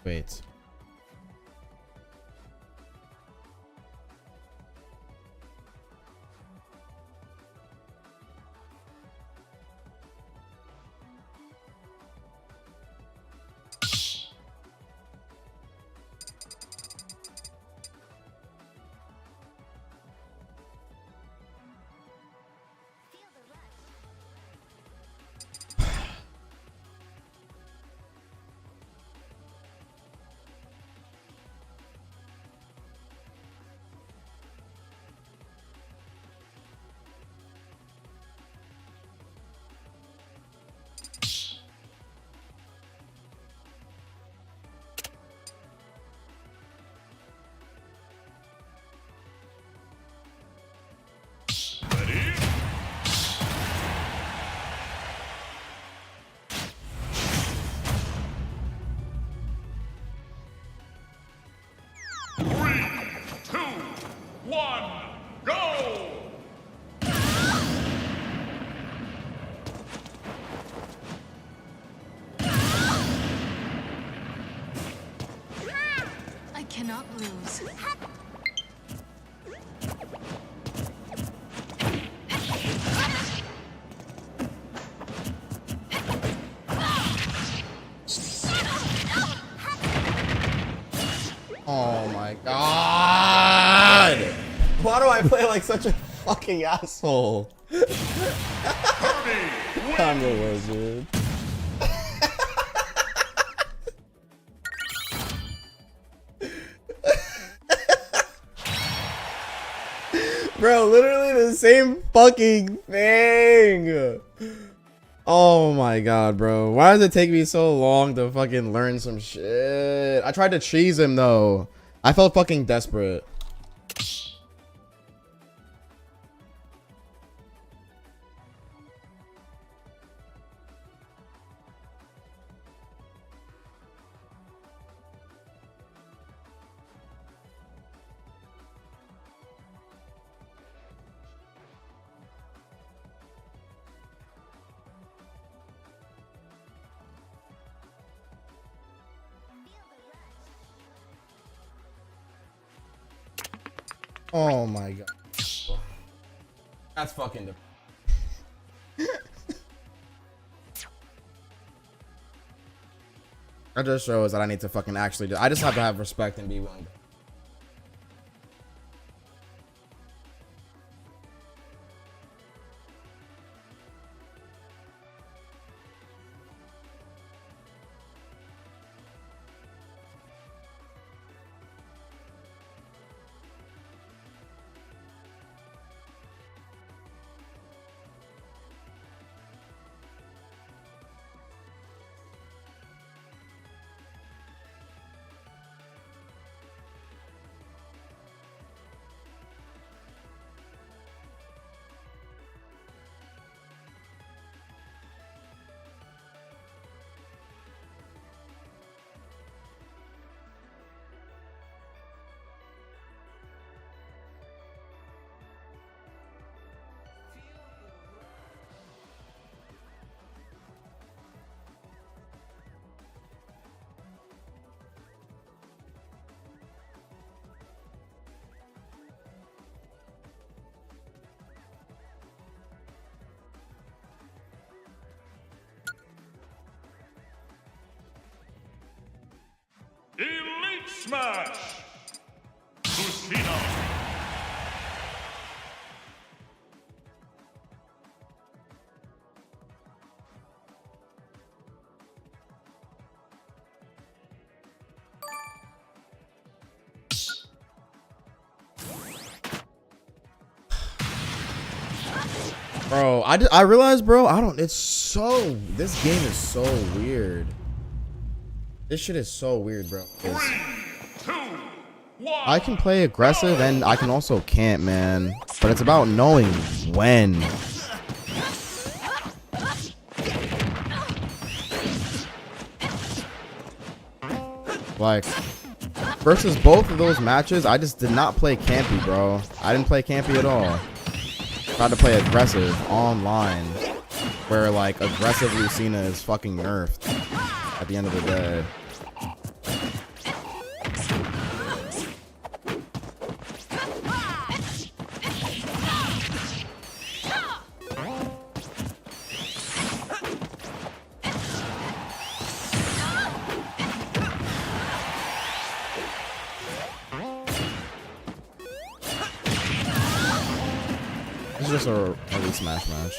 Wait. lose. Oh my god! Why do I play like such a fucking asshole? I'm the wizard. Bro, literally the same fucking thing. Oh my god, bro. Why does it take me so long to fucking learn some shit? I tried to cheese him though. I felt fucking desperate. Oh my god. That's fucking that just shows that I need to fucking actually do. I just have to have respect and be willing to. Elite Smash! Lucina! Bro, I realized, bro, this game is so weird. This shit is so weird, bro. 3, 2, 1. I can play aggressive and I can also camp, man. But it's about knowing when. Like, versus both of those matches, I just did not play campy, bro. I didn't play campy at all. Tried to play aggressive online, where like aggressive Lucina is fucking nerfed at the end of the day. This is just a Elite Smash match.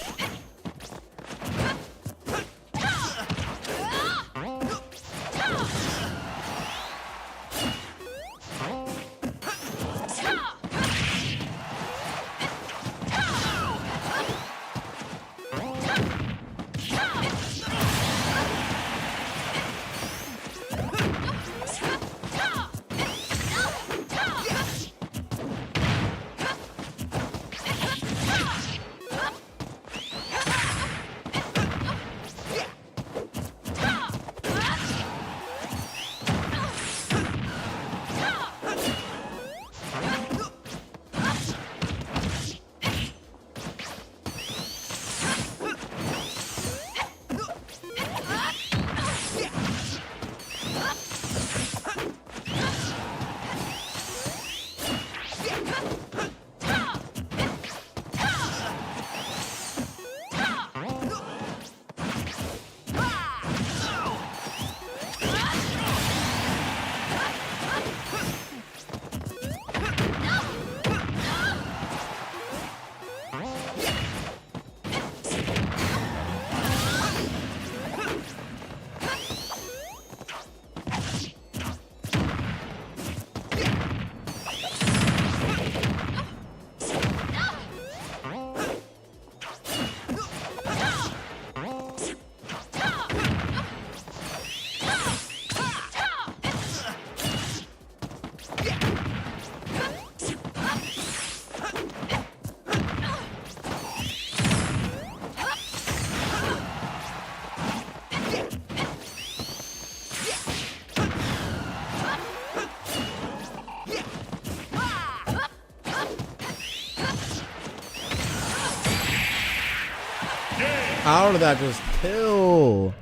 How did that just kill?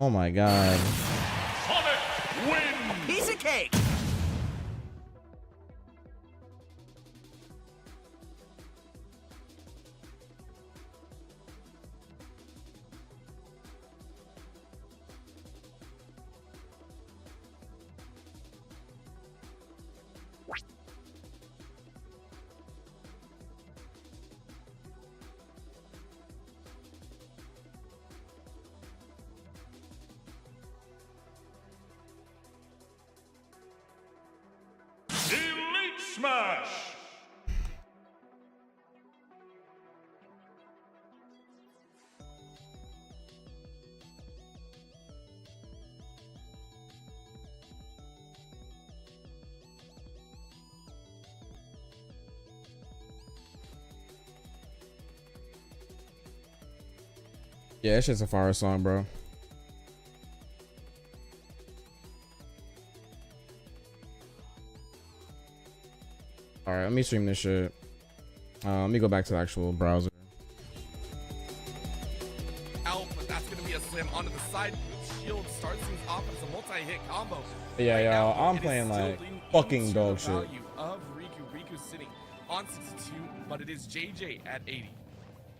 Oh my god. Sonic wins. Piece of cake. Elite Smash. Yeah, it's just a fire song, bro. All right, let me stream this shit. Let me go back to the actual browser. Out, but that's gonna be a slam onto the side. Shield starts things off as a multi-hit combo. Yeah, Right yo, now, I'm it is playing still like leaning fucking into dog the shit. value of Riku. Riku's sitting on 62, but it is JJ at 80.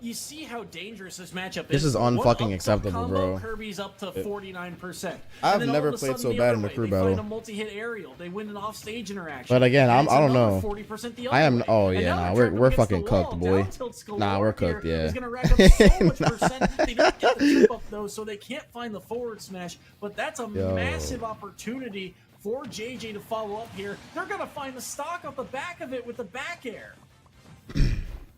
You see how dangerous this matchup is. This is One unfucking up acceptable, combo, bro. Kirby's up to 49%. I've And then all never of a played sudden so the bad other in a way, crew they find battle. a multi-hit aerial. They win an offstage interaction. But again, And it's I don't another know. 40% the I other am. way. Oh And yeah, now nah, they're we're trapped fucking against the wall. cooked, boy. Down tilt's galore Nah, we're here cooked. Yeah. is gonna rack up so much percent. They don't get the chip up though, so they can't find the forward smash. But that's a Yo. massive opportunity for JJ to follow up here. They're gonna find the stock off the back of it with the back air.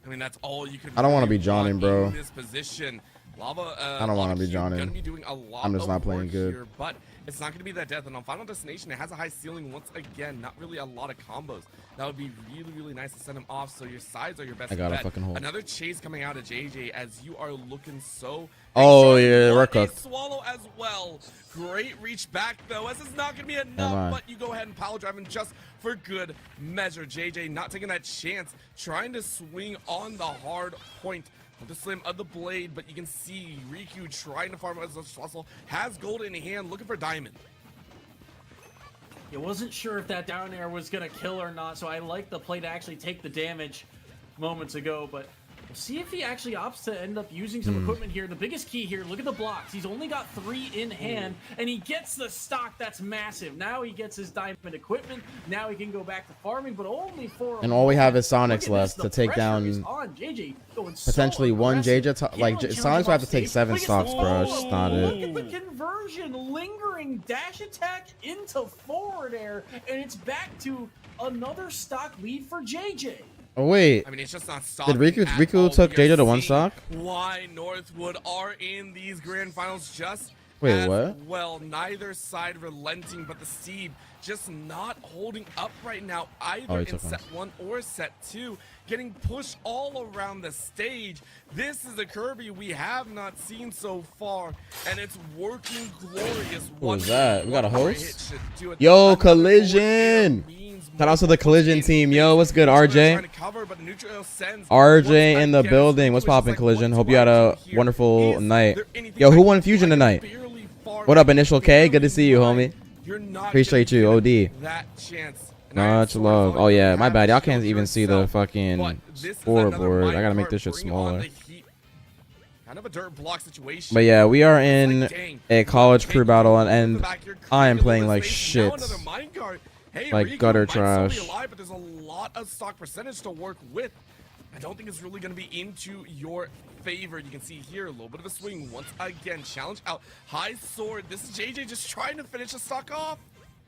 I mean, that's all you could. I don't wanna really be Johnning, want bro. in this position. Lava. I don't wanna Lava be Cube Johnning. Gonna be doing a lot I'm just of not playing work good. Here, but it's not gonna be that death. And on Final Destination, it has a high ceiling. Once again, not really a lot of combos. That would be really, really nice to send him off. So your sides are your best I got a bet. fucking hold. Another chase coming out of JJ as you are looking so. Oh, excited. yeah, we're What a cooked. Swallow as well. Great reach back though, as it's not gonna be Never enough. mind. But you go ahead and power drive him just for good measure. JJ not taking that chance, trying to swing on the hard point with the slam of the blade, but you can see Riku trying to farm as much as possible, has gold in hand, looking for diamond. I wasn't sure if that down air was gonna kill or not, so I like the play to actually take the damage moments ago, but we'll see if he actually opts to end up using some equipment here. The biggest key here, look at the blocks. He's only got 3 in hand, and he gets the stock. That's massive. Now he gets his diamond equipment. Now he can go back to farming, but only for a And all we have is moment. Sonix Look at left this, to the take pressure down is on. JJ going so potentially one aggressive. JJ. Can't Like really Sonix challenge would have to him take off 7 stage, but he stocks, gets bro. the It's just follow. not Look it. at the conversion, lingering dash attack into forward air, and it's back to another stock lead for JJ. Oh wait. I mean, it's just not stopping. Riku at all. took We are JJ to 1 seeing stock? Why Northwood are in these grand finals just Wait, as what? well. Neither side relenting, but the Steve just not holding up right now either Oh, he in took set 1 or set 2. Getting pushed all around the stage. This is a Kirby we have not seen so far, and it's working glorious. Who was that? We got a One more host? hit should do it. Yo, Another Collision! forward air means Shout out to more the Collision points. team. Yo, what's good, Trying RJ? to cover, but the neutral sends RJ once in the again. building. What's Riku is poppin', like, Collision? what Hope do you had I a do here? wonderful Is night. there anything Yo, I who can won do? Fusion I can tonight? barely farm What up, it. Initial K? Good to see you, Barely homie. You're not Appreciate gonna you, get OD. that chance. And I am Much sort of love. like, Oh yeah, you my have bad. to Y'all shield can't even see the yourself. fucking But this is scoreboard. another I gotta make minecart this shit bringing on smaller. the heat. Kind of a dirt block situation. But yeah, we are It's in like, dang, a college crew take battle, over the and back, you're I am creeping playing the like space. shit. Now another minecart. Hey, Like Riku gutter might still be trash. alive, but there's a lot of stock percentage to work with. I don't think it's really going to be into your favor. You can see here a little bit of a swing once again. Challenge out. High sword. This is JJ just trying to finish the stock off.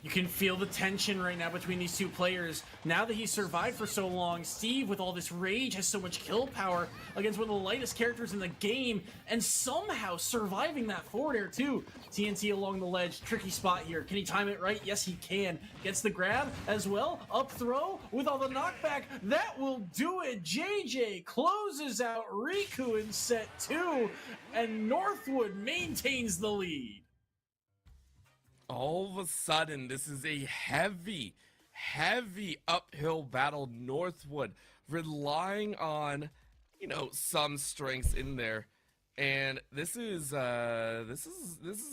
You can feel the tension right now between these two players. Now that he's survived for so long, Steve, with all this rage, has so much kill power against one of the lightest characters in the game, and somehow surviving that forward air too. TNT along the ledge, tricky spot here. Can he time it right? Yes, he can. Gets the grab as well. Up throw with all the knockback. That will do it. JJ closes out Riku in set 2, and Northwood maintains the lead. All of a sudden, this is a heavy uphill battle. Northwood relying on, some strengths in there. And this is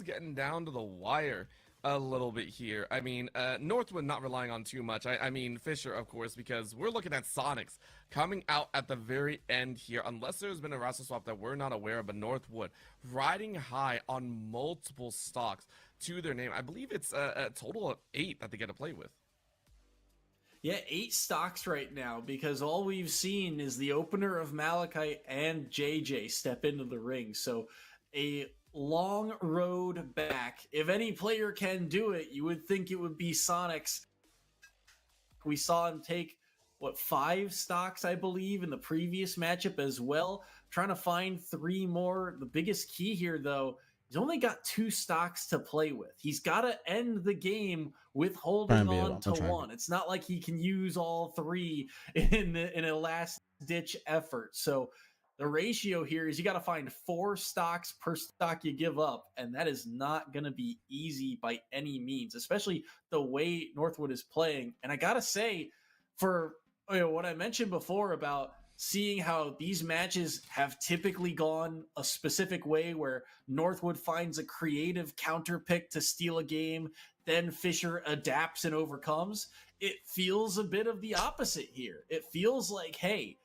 getting down to the wire a little bit here. I mean, Northwood not relying on too much. I mean, Fisher, of course, because we're looking at Sonix coming out at the very end here, unless there's been a roster swap that we're not aware of, but Northwood riding high on multiple stocks to their name. I believe it's a total of 8 that they get to play with. Yeah, 8 stocks right now, because all we've seen is the opener of Malachite and JJ step into the ring. So a long road back. If any player can do it, you would think it would be Sonix. We saw him take, 5 stocks, I believe, in the previous matchup as well. Trying to find 3 more. The biggest key here, though, he's only got 2 stocks to play with. He's got to end the game with holding on to 1. It's not like he can use all 3 in a last-ditch effort. So the ratio here is you got to find 4 stocks per stock you give up, and that is not going to be easy by any means, especially the way Northwood is playing. And I got to say, for what I mentioned before about seeing how these matches have typically gone a specific way where Northwood finds a creative counter pick to steal a game, then Fisher adapts and overcomes, it feels a bit of the opposite here. It feels like, hey,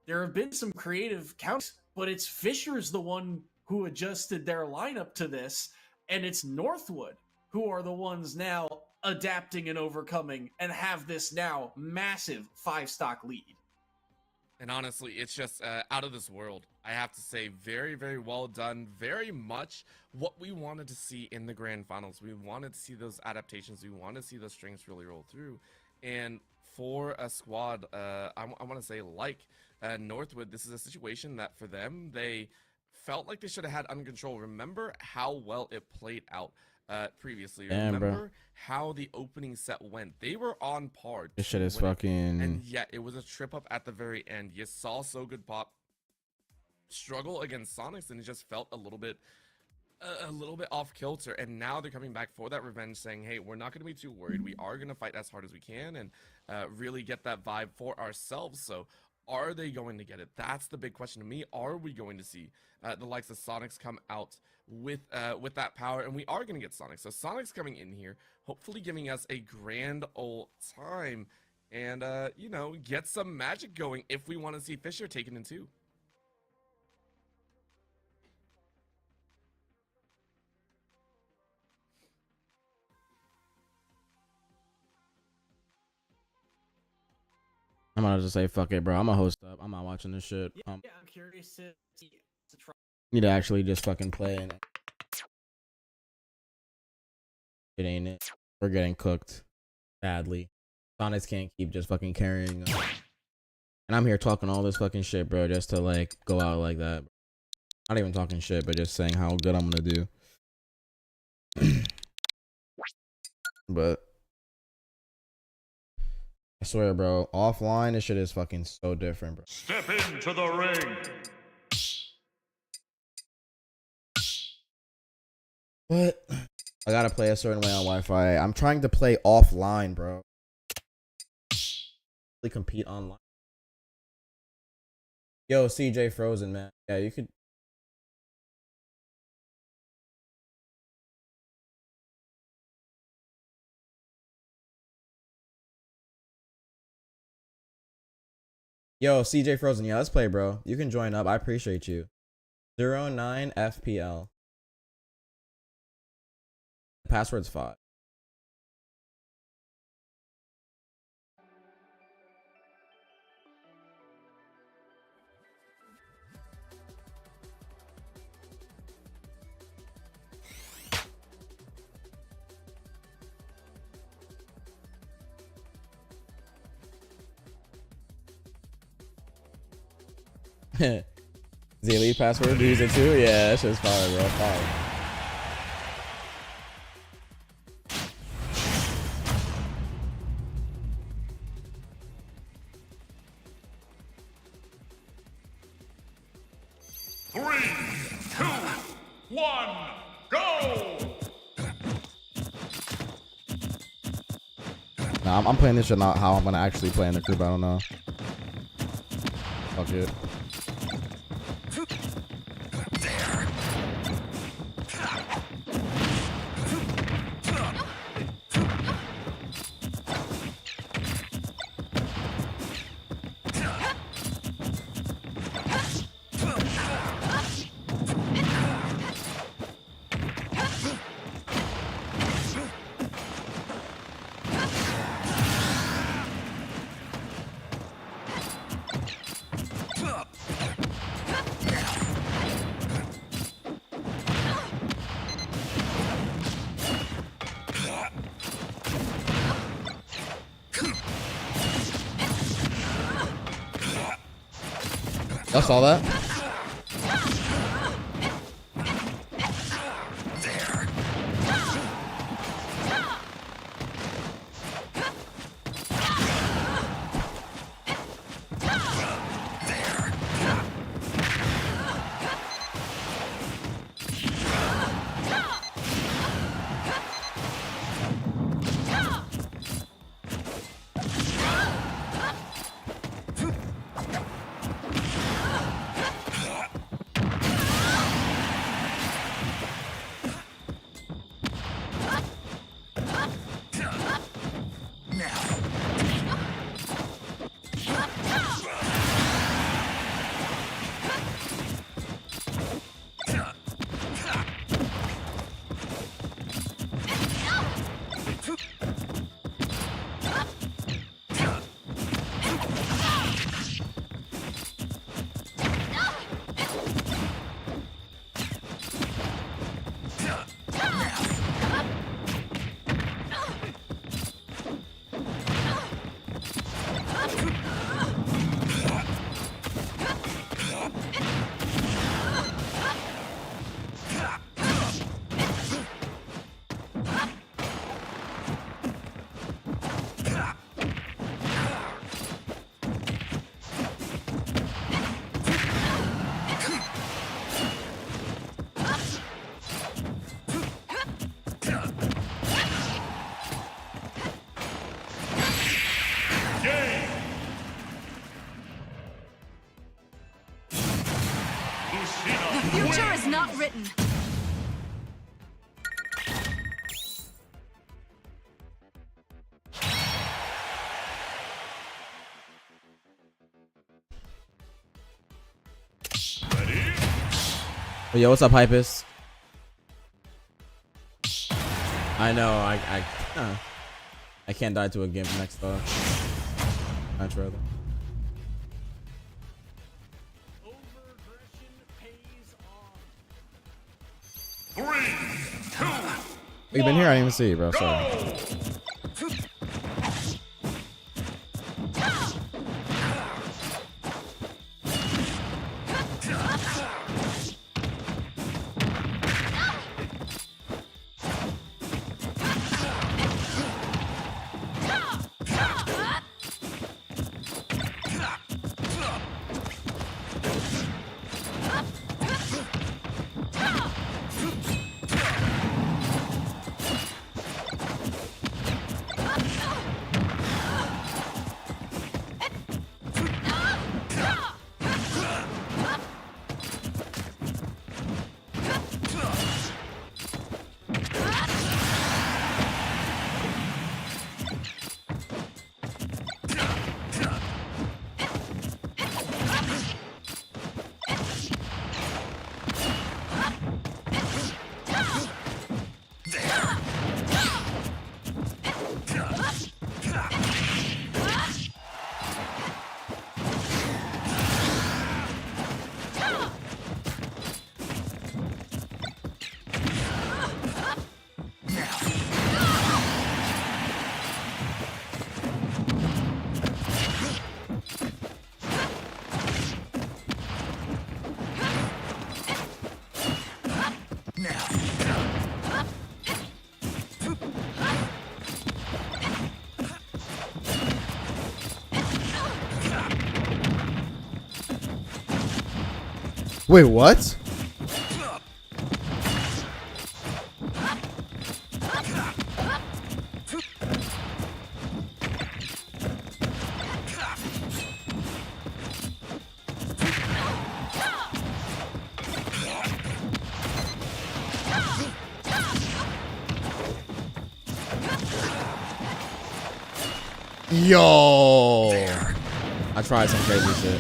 there have been some creative counters, but it's Fisher's the one who adjusted their lineup to this, and it's Northwood who are the ones now adapting and overcoming and have this now massive 5-stock lead. And honestly, it's just out of this world. I have to say, very, very well done. Very much what we wanted to see in the grand finals. We wanted to see those adaptations. We wanted to see those strengths really roll through. And for a squad, I want to say like Northwood, this is a situation that for them, they felt like they should have had under control. Remember how well it played out previously. Damn, Remember bro. how the opening set went. They were on par. This shit is win it. fucking. And yet it was a trip up at the very end. You saw SoGoodPop struggle against Sonix, and it just felt a little bit off kilter. And now they're coming back for that revenge, saying, hey, we're not going to be too worried. We are going to fight as hard as we can and really get that vibe for ourselves. So are they going to get it? That's the big question to me. Are we going to see the likes of Sonix come out with that power? And we are going to get Sonix. So Sonix coming in here, hopefully giving us a grand old time and, you know, get some magic going if we want to see Fisher taken in 2. I'm gonna just say fuck it, bro. I'm a host up. I'm not watching this shit. Yeah, I'm curious to try. Need to actually just fucking play. And it ain't it. We're getting cooked badly. Sonix can't keep just fucking carrying. And I'm here talking all this fucking shit, bro, just to like go out like that. Not even talking shit, but just saying how good I'm gonna do. But I swear, bro, offline, this shit is fucking so different, bro. Step into the ring. What? I gotta play a certain way on Wi-Fi. I'm trying to play offline, bro. Really compete online. Yo, CJ Frozen, man. Yeah, you could. Yo, CJ Frozen, yeah, let's play, bro. You can join up. I appreciate you. 09 FPL. Password's 5. The elite password, do you use it too? Yeah, that shit's fire, bro. Fire. Three, two, one, go! Nah, I'm playing this shit not how I'm gonna actually play in the group. I don't know. Fuck it. Y'all saw that? The future is not written. Oh, yo, what's up, Hypus? I know, I can't die to a gimp next though. Not sure though. Three, two, You've been here, I didn't even see you, bro. Sorry. Wait, what? Yo! I tried some crazy shit.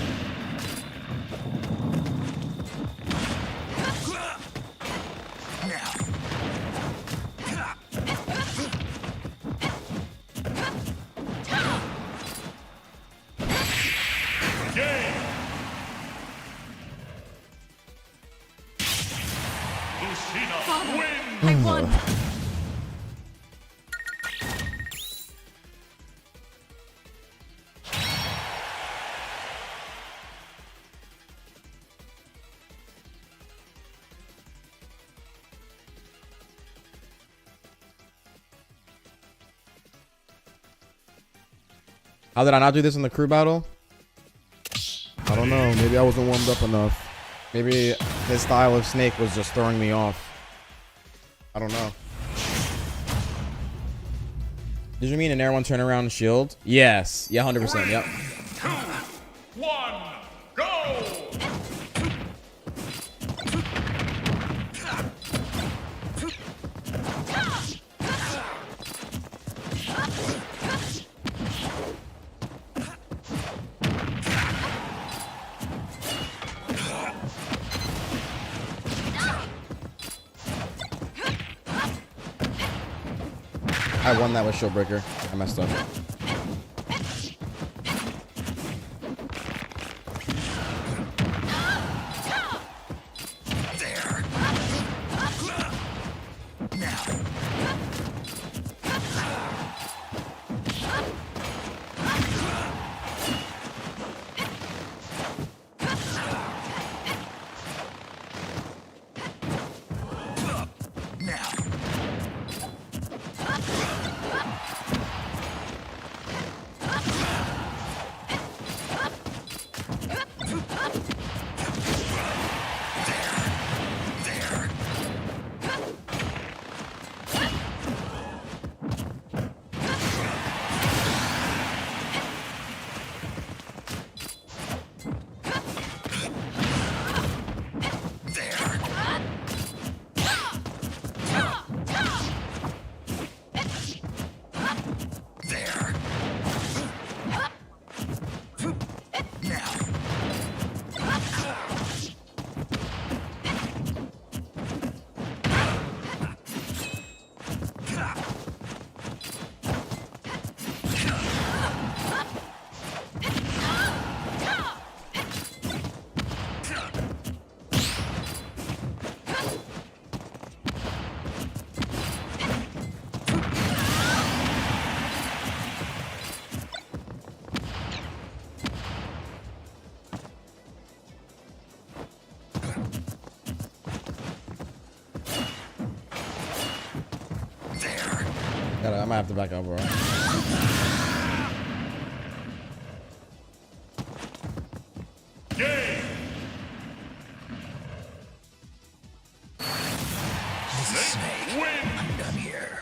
I won. How did I not do this in the crew battle? I don't know. Maybe I wasn't warmed up enough. Maybe his style of snake was just throwing me off. I don't know. Did you mean an air one turnaround shield? Yes. Yeah, 100%. Yep. 2, 1, go! I won that with Shieldbreaker. I messed up. There. Now. Now. I might have to back up, bro. Game! Snake. Win! I'm done here.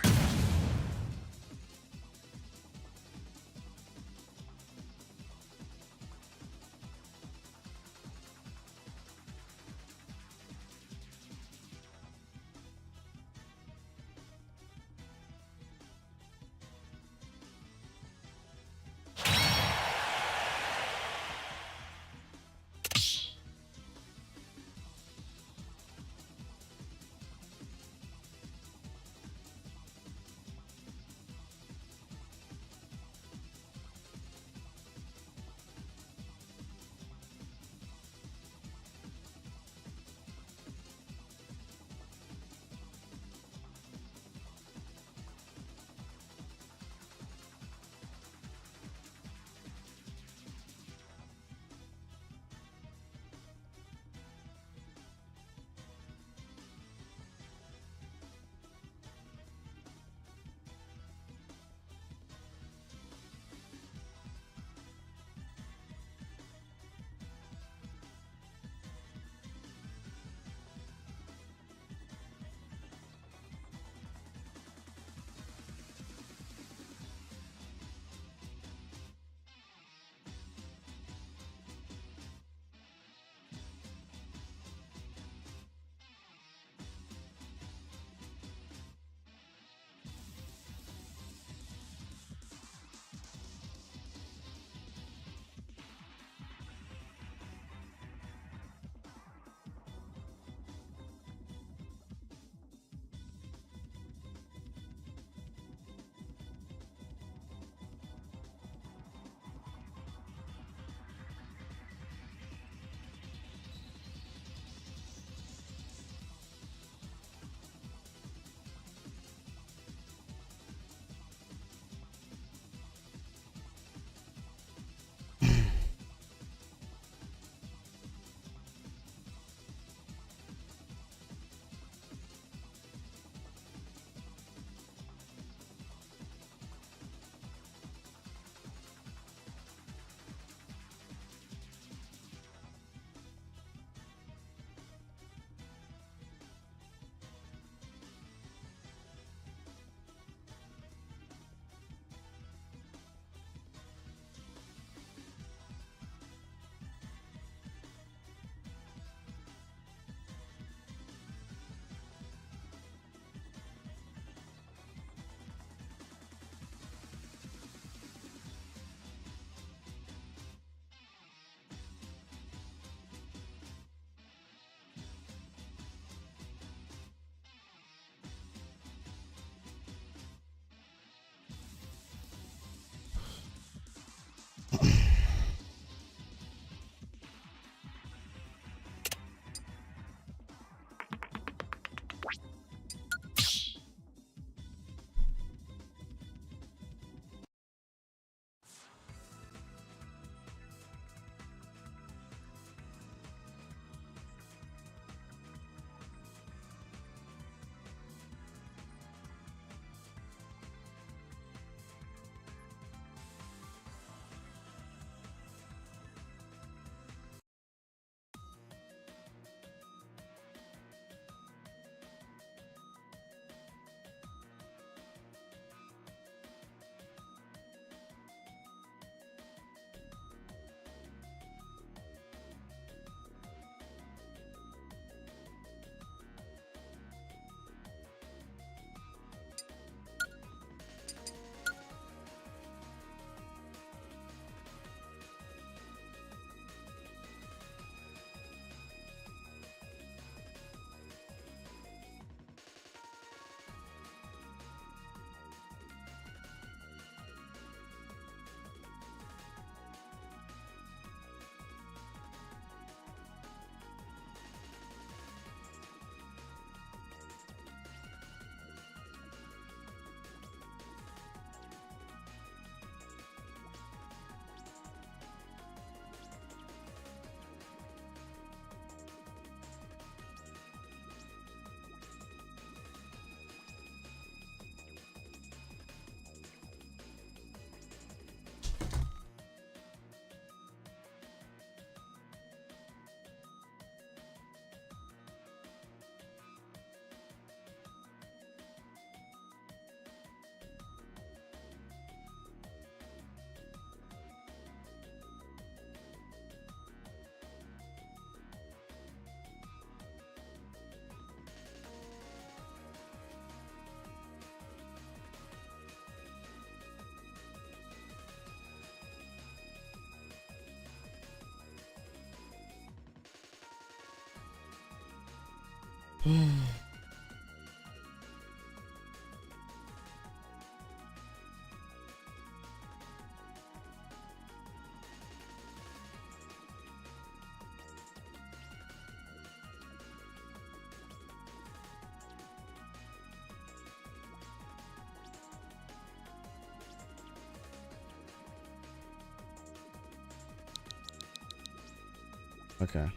Okay.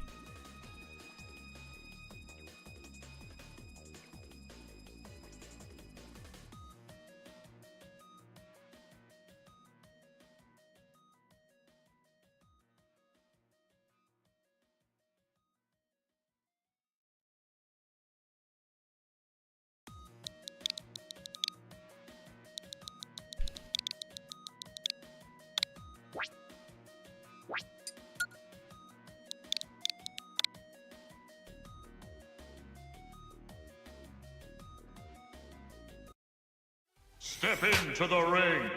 Step into the ring.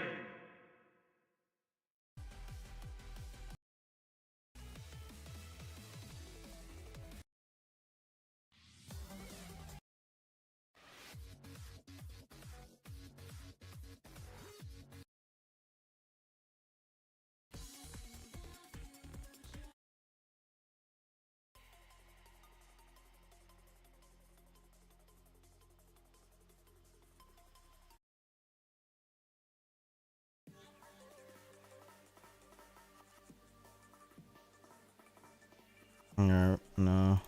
No, no.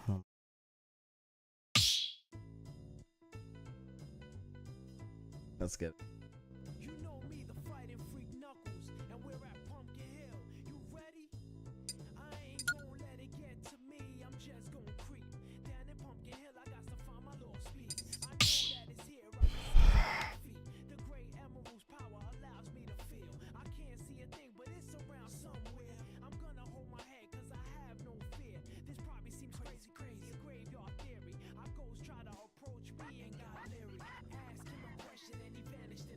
Let's get. You know me, the fighting freak Knuckles, and we're at Pumpkin Hill. You ready? I ain't gonna let it get to me. I'm just gonna creep down in Pumpkin Hill. I got to find my little speed. I know that it's here. I can see my feet. The great emerald's power allows me to feel. I can't see a thing, but it's around somewhere. I'm gonna hold my head, cause I have no fear. This probably seems crazy, a graveyard theory. Our ghosts try to approach me and got leery. Ask him a question and he vanished in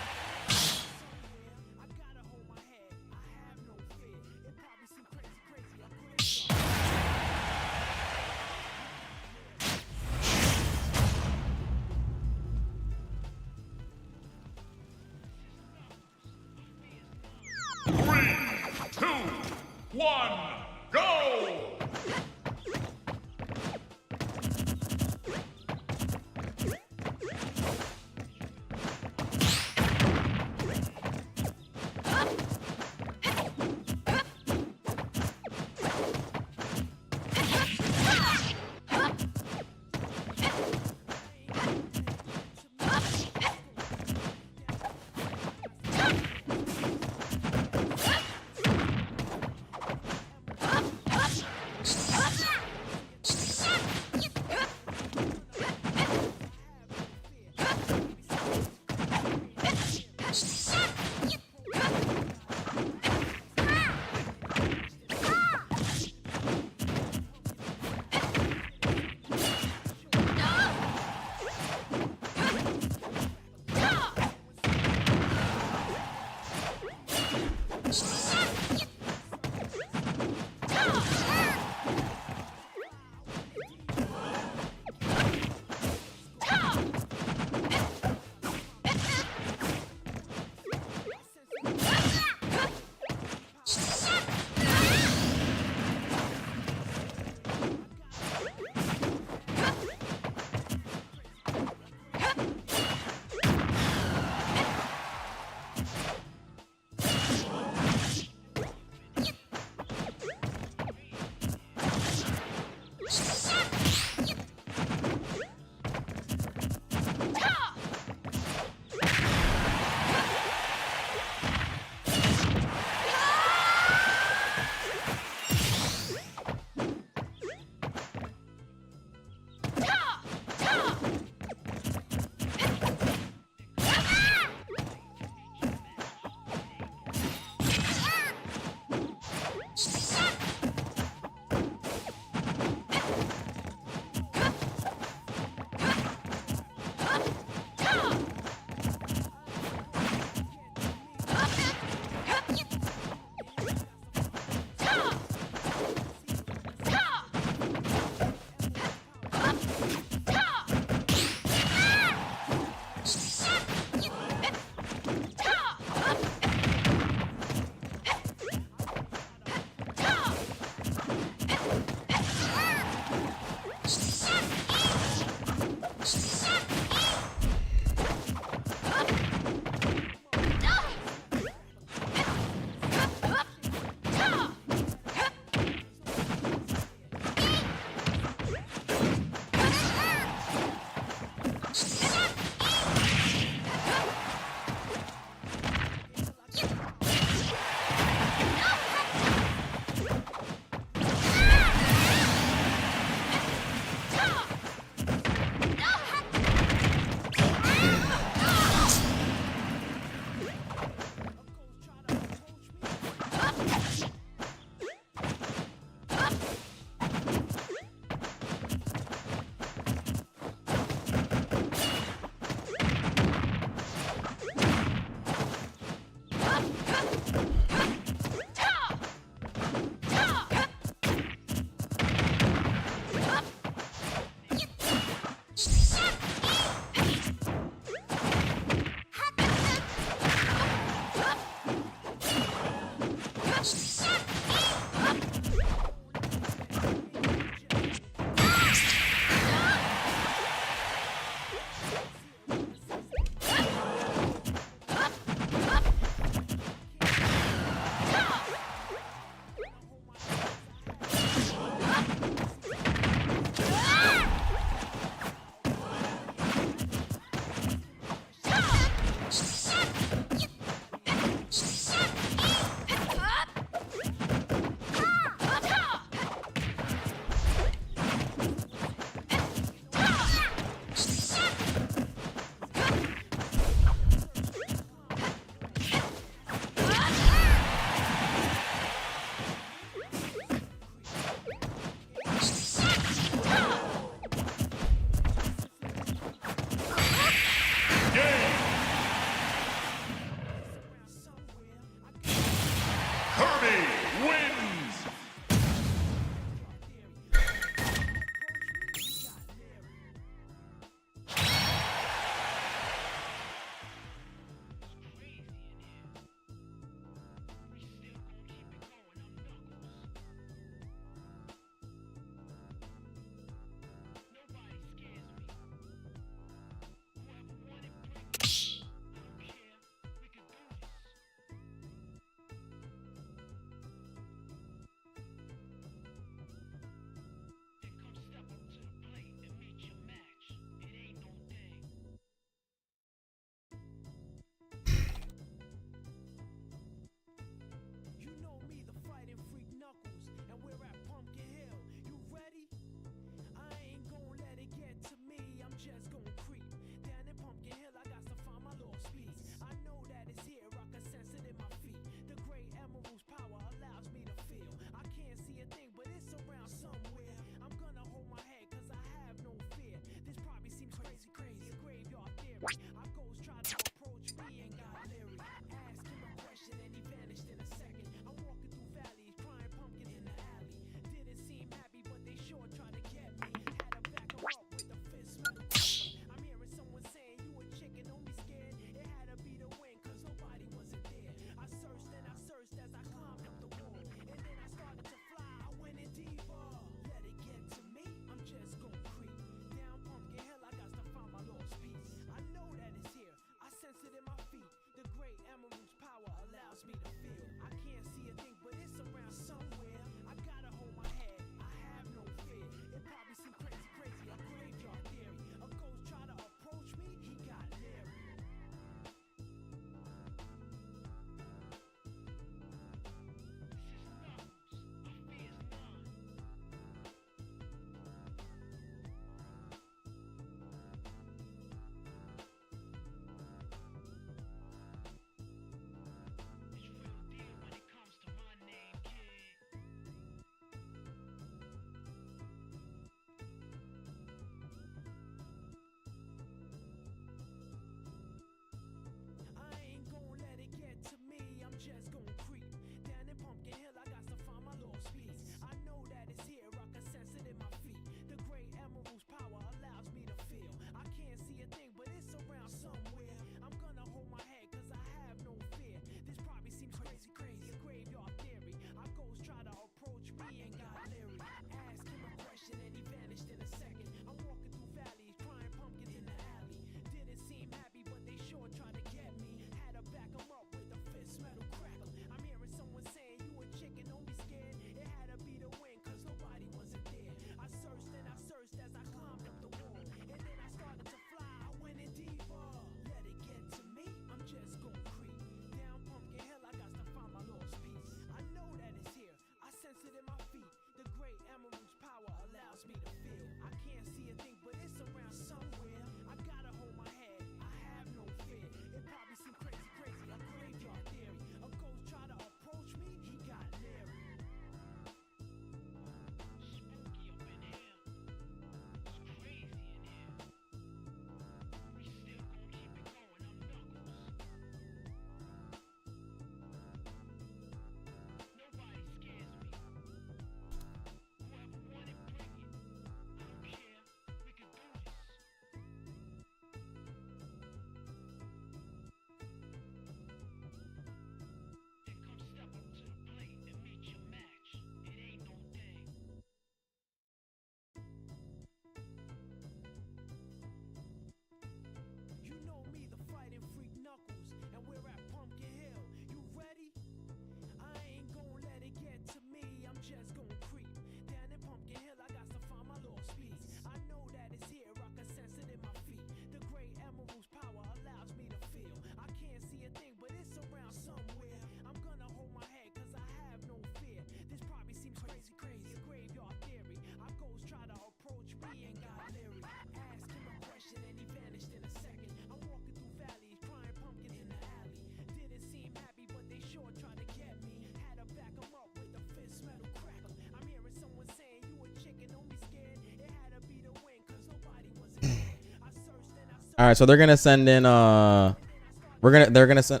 All right, so they're gonna send in we're gonna send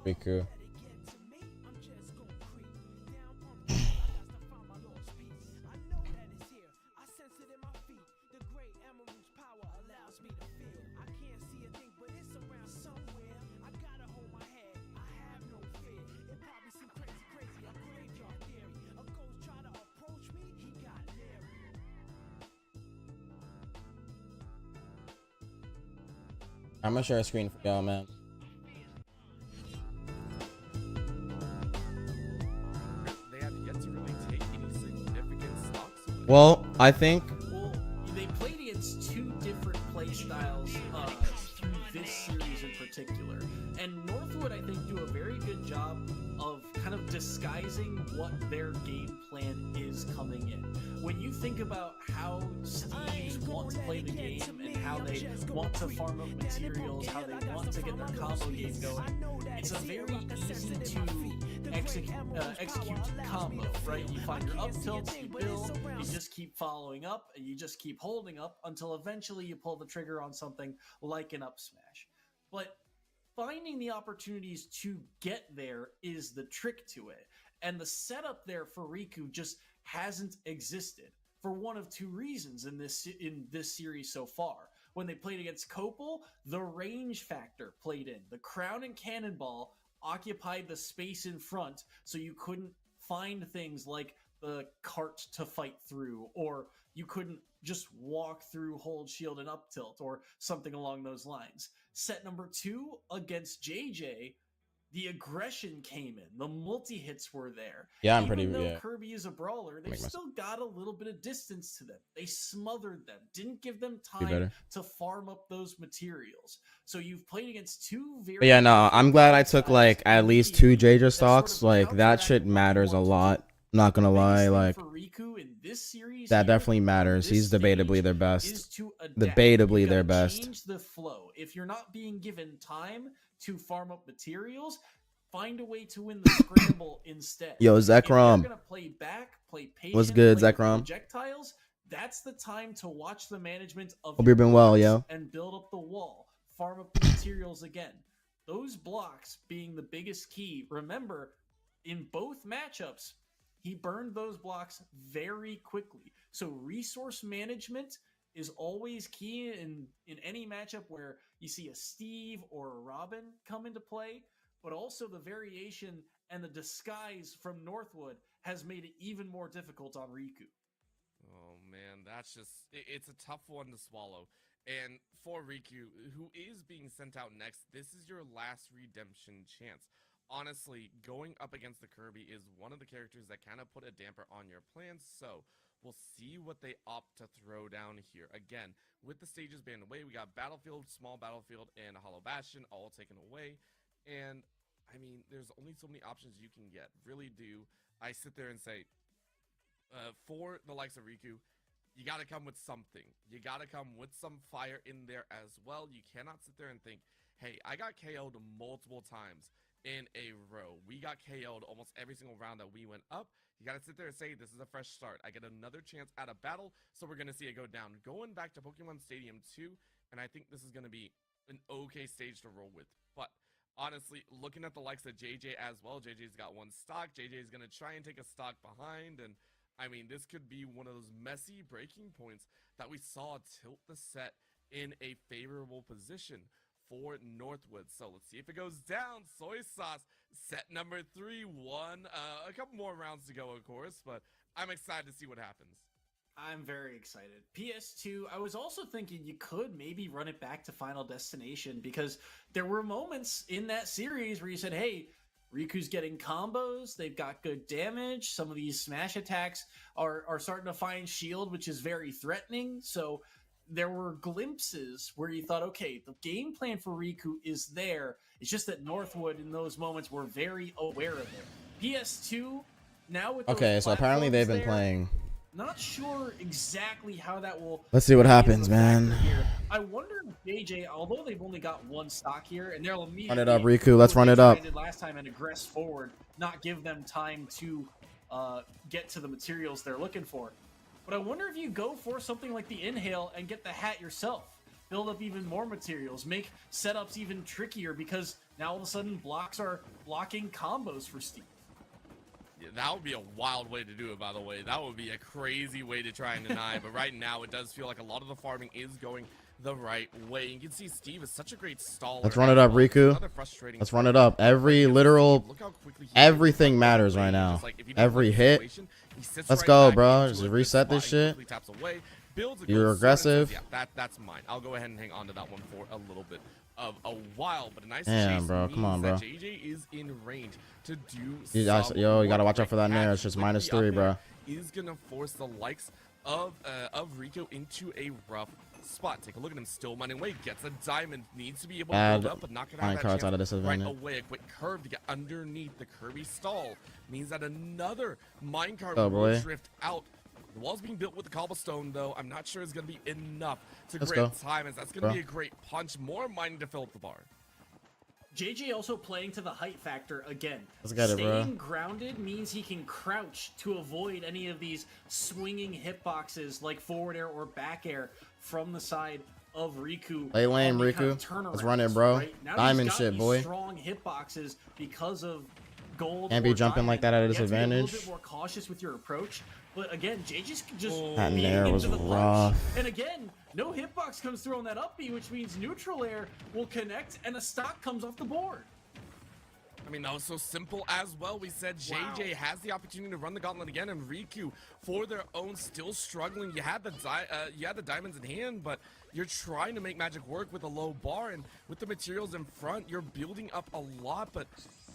Riku. I'm gonna share a screen for y'all, man. They have yet to really take any significant stocks away. Well, I think Well, they played against two different play styles through this series in particular. And Northwood, I think, do a very good job of kind of disguising what their game plan is coming in. When you think about how Steves want to play the game and how they want to farm up materials, how they want to get their combo game going, it's a very easy to execute combo, right? You find your up tilts, you build, you just keep following up, and you just keep holding up until eventually you pull the trigger on something like an up smash. But finding the opportunities to get there is the trick to it. And the setup there for Riku just hasn't existed for one of two reasons in this series so far. When they played against Copal, the range factor played in. The crown and cannonball occupied the space in front, so you couldn't find things like the cart to fight through, or you couldn't just walk through, hold shield and up tilt, or something along those lines. Set number 2 against JJ, the aggression came in. The multi-hits were there. Yeah, I'm Even pretty- though yeah. Kirby is a brawler, they've still got a little bit of distance to them. They smothered them, didn't give them time better. to farm up those materials. So you've played against two very... But yeah, no, I'm glad I took styles like at least 2 JJ stocks. Like that shit counteracted matters a what you lot. I'm not gonna lie, like for Riku in this series that here, definitely matters. this He's debatably stage, their is best. to adapt. Debatably You their gotta best. Change the flow. If you're not being given time to farm up materials, find a way to win the scramble instead. Yo, If you're Zekrom. gonna play back, play patient, What's good, play with Zekrom? projectiles, that's the time to watch the management of Hope your you've been well, blocks yo. and build up the wall, farm up the materials again. Those blocks being the biggest key. Remember, in both matchups, he burned those blocks very quickly. So resource management is always key in any matchup where you see a Steve or a Robin come into play, but also the variation and the disguise from Northwood has made it even more difficult on Riku. Oh man, that's just it's a tough one to swallow. And for Riku, who is being sent out next, this is your last redemption chance. Honestly, going up against the Kirby is one of the characters that kind of put a damper on your plans, so we'll see what they opt to throw down here. Again, with the stages banned away, we got Battlefield, Small Battlefield, and Hollow Bastion all taken away. And, I mean, there's only so many options you can get. Really do. I sit there and say, for the likes of Riku, you got to come with something. You got to come with some fire in there as well. You cannot sit there and think, hey, I got KO'd multiple times in a row. We got KO'd almost every single round that we went up. You got to sit there and say, this is a fresh start. I get another chance at a battle, so we're going to see it go down. Going back to Pokemon Stadium 2, and I think this is going to be an okay stage to roll with. But honestly, looking at the likes of JJ as well, JJ's got 1 stock. JJ is going to try and take a stock behind, and I mean, this could be one of those messy breaking points that we saw tilt the set in a favorable position for Northwood. So let's see if it goes down. Soy sauce, set number 3, 1. A couple more rounds to go, of course, but I'm excited to see what happens. I'm very excited. PS2, I was also thinking you could maybe run it back to Final Destination, because there were moments in that series where you said, hey, Riku's getting combos, they've got good damage, some of these smash attacks are starting to find shield, which is very threatening. So there were glimpses where you thought, okay, the game plan for Riku is there. It's just that Northwood in those moments were very aware of it. PS2, now with Okay, those so apparently they've been platforms there, playing. not sure exactly how that will... Let's see what play into happens, the man. factor here. I wonder if JJ, although they've only got 1 stock here, and they'll immediately... Run it up, Riku. Let's do what run it they up. did last time and aggress forward, not give them time to get to the materials they're looking for. But I wonder if you go for something like the inhale and get the hat yourself. build up even more materials, make setups even trickier, because now all of a sudden blocks are blocking combos for Steve. Yeah, that would be a wild way to do it, by the way. That would be a crazy way to try and deny. But right now, it does feel like a lot of the farming is going the right way. You can see Steve is such a great staller. Let's run it up, Riku. Let's run it up. Every literal, everything matters right now. Every hit. Let's go, bro. Just reset this shit. You're aggressive. Yeah, that's mine. I'll go ahead and hang on to that one for a little bit of a while, but a nice Damn, chase bro. Come on, bro. JJ is in range to do Yo, you gotta watch out for that nair. It's just -3, bro. Is gonna force the likes of Riku into a rough spot. Take a look at him, still mining away, gets a diamond, needs to be able to build up, but not gonna have that cards chance out of disadvantage. right away. A quick curve to get underneath the Kirby stall means that another minecart Oh, will boy. drift out. The wall's being built with the cobblestone, though. I'm not sure it's going to be enough to Let's grant go. time, as that's going to be a great punch. More mining to fill up the bar. JJ also playing to the height factor again. Let's get it, bro. Staying grounded means he can crouch to avoid any of these swinging hitboxes like forward air or back air from the side of Riku. Lay lane, on the kind Riku. of turnarounds, Let's run it, bro. right? Now Diamond he's got shit, these boy. strong hitboxes because of gold. Can't be or jumping like that diamond. at a You have to be a disadvantage. little bit more cautious with your approach. But again, JJ's just That being nair was into the punch. rough. And again, no hitbox comes through on that up B, which means neutral air will connect and a stock comes off the board. I mean, that was so simple as well. We said JJ has the opportunity to run the gauntlet again, and Riku, for their own, still struggling. You had the diamonds in hand, but you're trying to make magic work with a low bar, and with the materials in front, you're building up a lot, but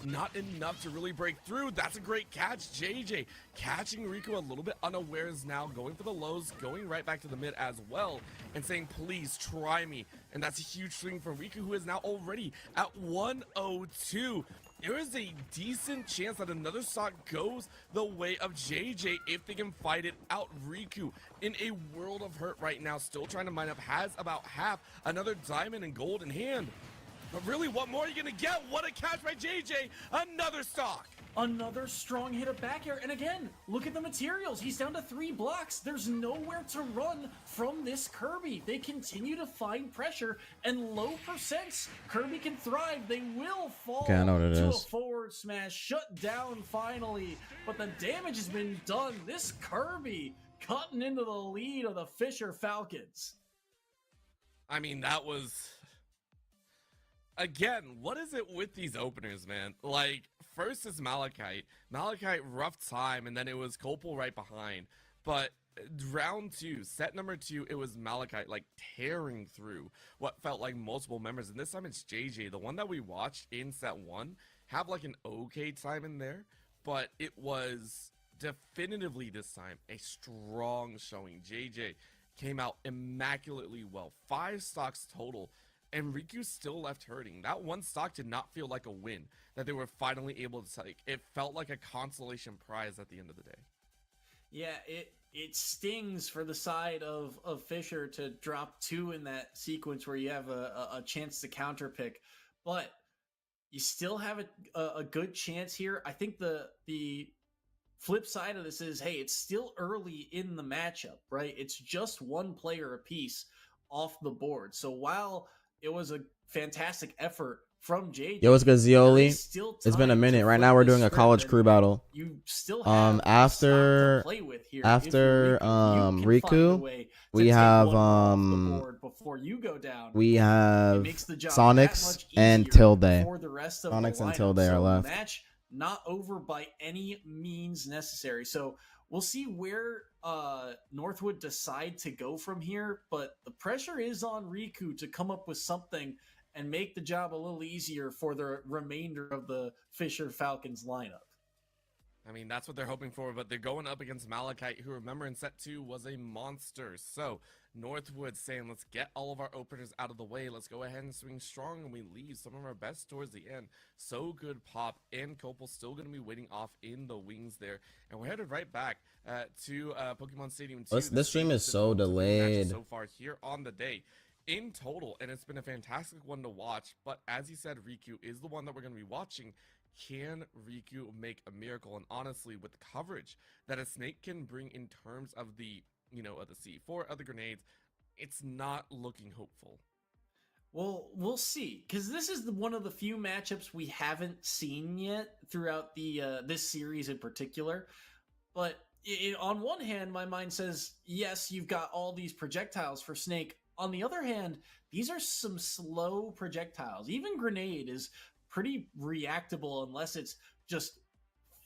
not enough to really break through. That's a great catch. JJ catching Riku a little bit unawares now, going for the lows, going right back to the mid as well, and saying, please try me. And that's a huge swing from Riku, who is now already at 102. There is a decent chance that another stock goes the way of JJ if they can fight it out. Riku in a world of hurt right now, still trying to mine up, has about half, another diamond and gold in hand. But really, what more are you gonna get? What a catch by JJ, another stock. Another strong hit of back air, and again, look at the materials. He's down to 3 blocks. There's nowhere to run from this Kirby. They continue to find pressure, and low percents. Kirby can thrive. They will fall Okay, I know what it to is. a forward smash. Shut down finally, but the damage has been done. This Kirby cutting into the lead of the Fisher Falcons. I mean, that was... Again, what is it with these openers, man? Like, first is Malachite. Malachite, rough time, and then it was Copal right behind. But round 2, set number 2, it was Malachite, like, tearing through what felt like multiple members. And this time it's JJ. The one that we watched in set 1 have, like, an okay time in there. But it was definitively this time a strong showing. JJ came out immaculately well. 5 stocks total. And Riku still left hurting. That one stock did not feel like a win that they were finally able to take. It felt like a consolation prize at the end of the day. Yeah, it stings for the side of Fisher to drop 2 in that sequence where you have a chance to counter pick, but you still have a good chance here. I think the flip side of this is, hey, it's still early in the matchup, right? It's just one player apiece off the board. So while it was a fantastic effort from JJ. Yo, what's good, Zioli? Still It's been a time minute. to Right flip now we're the doing a script, college and crew battle. You still have After to play with here. after If you can find a Riku, way to we take have one off the board before you go down. we It have makes the job that Sonix much and easier Tilde. for the rest of Sonix the and lineup. Tilde are So left. Match not over by any means necessary. So we'll see where Northwood decide to go from here, but the pressure is on Riku to come up with something and make the job a little easier for the remainder of the Fisher Falcons lineup. I mean, that's what they're hoping for, but they're going up against Malachite, who, remember, in set 2 was a monster. So Northwood saying, let's get all of our openers out of the way. Let's go ahead and swing strong, and we leave some of our best towards the end. SoGoodPop and Copal still going to be waiting off in the wings there. And we're headed right back to Pokemon Stadium 2. This stream is so delayed. So far here on the day. In total, and it's been a fantastic one to watch, but as he said, Riku is the one that we're going to be watching. Can Riku make a miracle? And honestly, with the coverage that a snake can bring in terms of the, of the C4, of the grenades, it's not looking hopeful. Well, we'll see, because this is one of the few matchups we haven't seen yet throughout the this series in particular. But on one hand, my mind says, yes, you've got all these projectiles for Snake. On the other hand, these are some slow projectiles. Even Grenade is pretty reactable unless it's just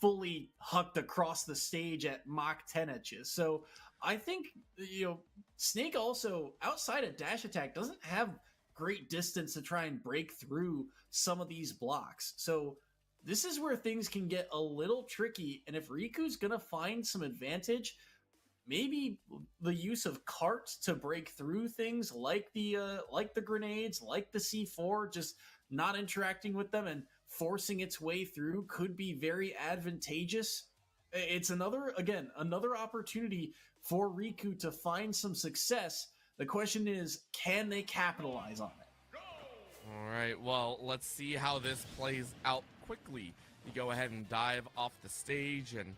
fully hucked across the stage at Mach 10 inches. So I think, Snake also, outside of dash attack, doesn't have great distance to try and break through some of these blocks. So this is where things can get a little tricky. And if Riku's going to find some advantage, maybe the use of carts to break through things like the grenades, like the C4, just not interacting with them and forcing its way through could be very advantageous. It's another opportunity for Riku to find some success. The question is, can they capitalize on it? All right, well, let's see how this plays out quickly. You go ahead and dive off the stage, and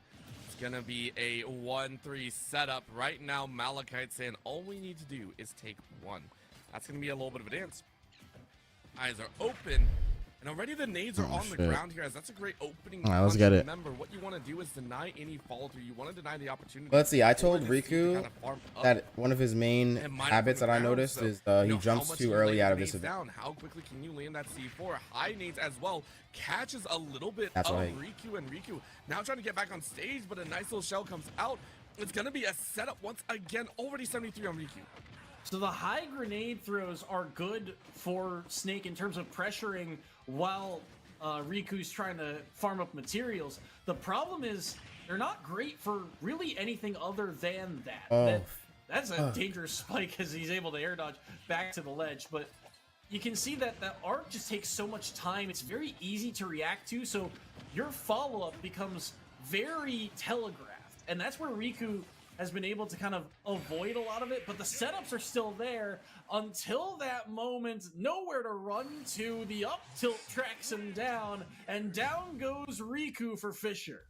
it's going to be a 1-3 setup. Right now, Malachite saying all we need to do is take one. That's going to be a little bit of a dance. Eyes are open, and already the nades are on the ground here, as that's a great opening. All right, let's get it. Remember, what you want to do is deny any follow-through. You want to deny the opportunity. Let's see, I told Riku that one of his main habits that I noticed is he jumps too early out of this event. How quickly can you land that C4? High nades as well. Catches a little bit That's of right. Riku, and Riku now trying to get back on stage, but a nice little shell comes out. It's going to be a setup once again. Already 73 on Riku. So the high grenade throws are good for Snake in terms of pressuring while Riku's trying to farm up materials. The problem is they're not great for really anything other than that. Oh. That's a dangerous spike as he's able to air dodge back to the ledge. But you can see that that arc just takes so much time. It's very easy to react to. So your follow-up becomes very telegraphed. And that's where Riku has been able to kind of avoid a lot of it, but the setups are still there until that moment. Nowhere to run to. The up tilt tracks him down, and down goes Riku for Fisher.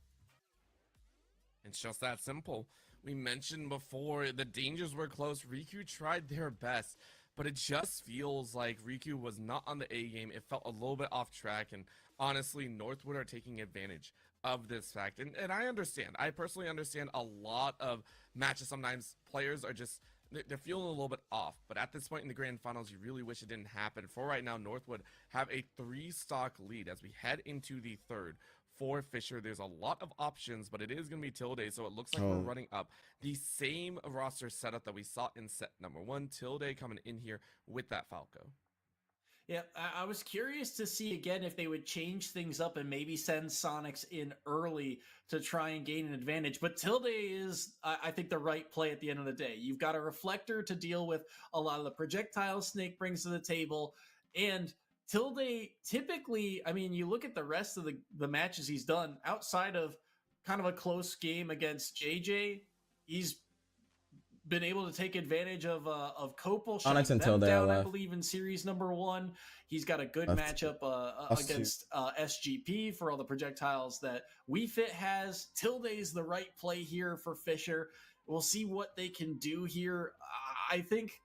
It's just that simple. We mentioned before the dangers were close. Riku tried their best, but it just feels like Riku was not on the A game. It felt a little bit off track, and honestly, Northwood are taking advantage of this fact. And I understand. I personally understand a lot of matches. Sometimes players are just, they're feeling a little bit off. But at this point in the grand finals, you really wish it didn't happen. For right now, Northwood have a 3-stock lead as we head into the third. For Fisher, there's a lot of options, but it is going to be Tilde, so it looks like we're running up the same roster setup that we saw in set number 1. Tilde coming in here with that Falco. Yeah, I was curious to see again if they would change things up and maybe send Sonix in early to try and gain an advantage. But Tilde is, I think, the right play at the end of the day. You've got a reflector to deal with a lot of the projectiles Snake brings to the table. And Tilde typically, I mean, you look at the rest of the matches he's done outside of kind of a close game against JJ, he's been able to take advantage of Copal, shutting them until down, I believe, in series number 1. He's got a good matchup against SGP for all the projectiles that We Fit has. Tilde's the right play here for Fisher. We'll see what they can do here. I think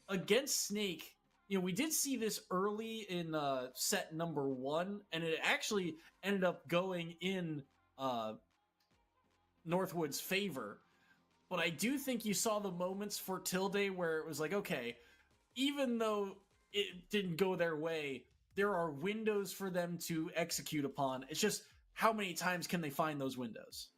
against Snake, we did see this early in set number 1, and it actually ended up going in Northwood's favor. But I do think you saw the moments for Tilde where it was like, okay, even though it didn't go their way, there are windows for them to execute upon. It's just how many times can they find those windows?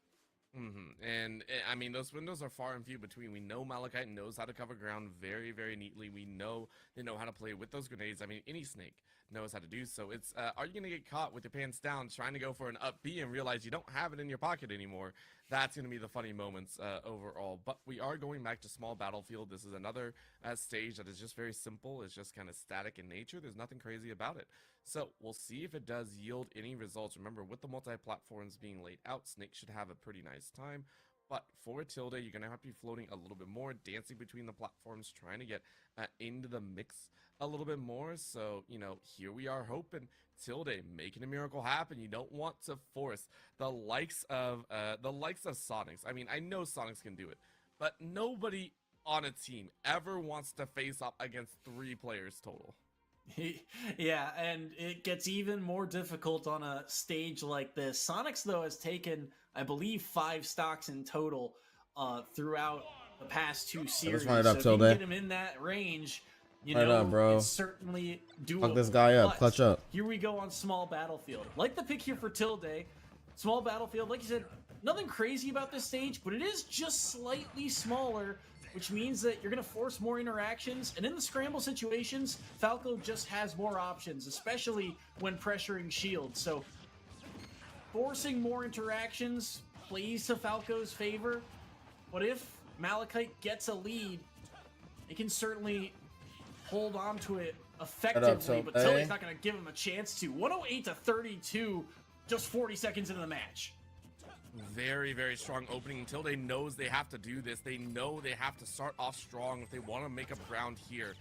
And I mean, those windows are far and few between. We know Malachite knows how to cover ground very, very neatly. We know they know how to play with those grenades. I mean, any Snake knows how to do so. It's are you gonna get caught with your pants down trying to go for an up B and realize you don't have it in your pocket anymore? That's gonna be the funny moments overall. But we are going back to small battlefield. This is another stage that is just very simple. It's just kind of static in nature. There's nothing crazy about it. So we'll see if it does yield any results. Remember, with the multi-platforms being laid out, Snake should have a pretty nice time. But for Tilde, you're going to have to be floating a little bit more, dancing between the platforms, trying to get into the mix a little bit more. So, here we are hoping Tilde making a miracle happen. You don't want to force the likes of Sonix. I mean, I know Sonix can do it, but nobody on a team ever wants to face up against 3 players total? Yeah, and it gets even more difficult on a stage like this. Sonix, though, has taken, I believe, 5 stocks in total throughout the past 2 series. run it up, so if you can Tilde. get him in that range, you Run it know, up, bro. it's certainly doable. Fuck this guy up. But Clutch up. Here we go on small battlefield. Like the pick here for Tilde. Small battlefield, like you said, nothing crazy about this stage, but it is just slightly smaller, which means that you're going to force more interactions. And in the scramble situations, Falco just has more options, especially when pressuring shields. So forcing more interactions plays to Falco's favor. But if Malachite gets a lead, it can certainly hold on to it effectively. But Tilde's not going to give him a chance to. 108 to 32, just 40 seconds into the match. Very, very strong opening. Tilde knows they have to do this. They know they have to start off strong if they want to make up ground here.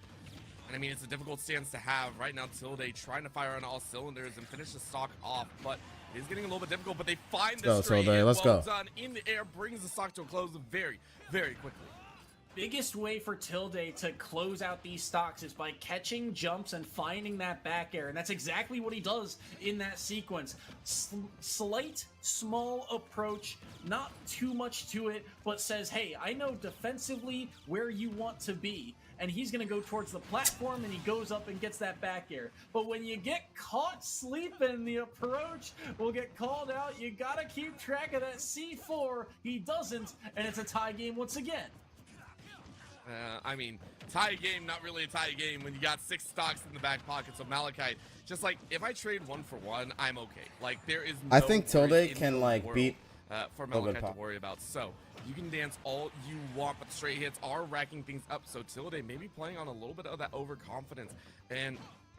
And I mean, it's a difficult stance to have. Right now, Tilde trying to fire on all cylinders and finish the stock off, but it is getting a little bit difficult, but they find the straight hit. Let's go. Done in the air, brings the stock to a close very, very quickly. Biggest way for Tilde to close out these stocks is by catching jumps and finding that back air, and that's exactly what he does in that sequence. Slight, small approach, not too much to it, but says, hey, I know defensively where you want to be, and he's going to go towards the platform, and he goes up and gets that back air. But when you get caught sleeping, the approach will get called out. You got to keep track of that C4. He doesn't, and it's a tie game once again. I mean, tie game, not really a tie game when you got 6 stocks in the back pocket. So Malachite, just like, if I trade 1 for 1, I'm okay. Like, there is no I think Tilde worries can in the like world, beat for Malachite to SoGoodPop. worry about. So you can dance all you want, but the straight hits are racking things up. So Tilde may be playing on a little bit of that overconfidence and,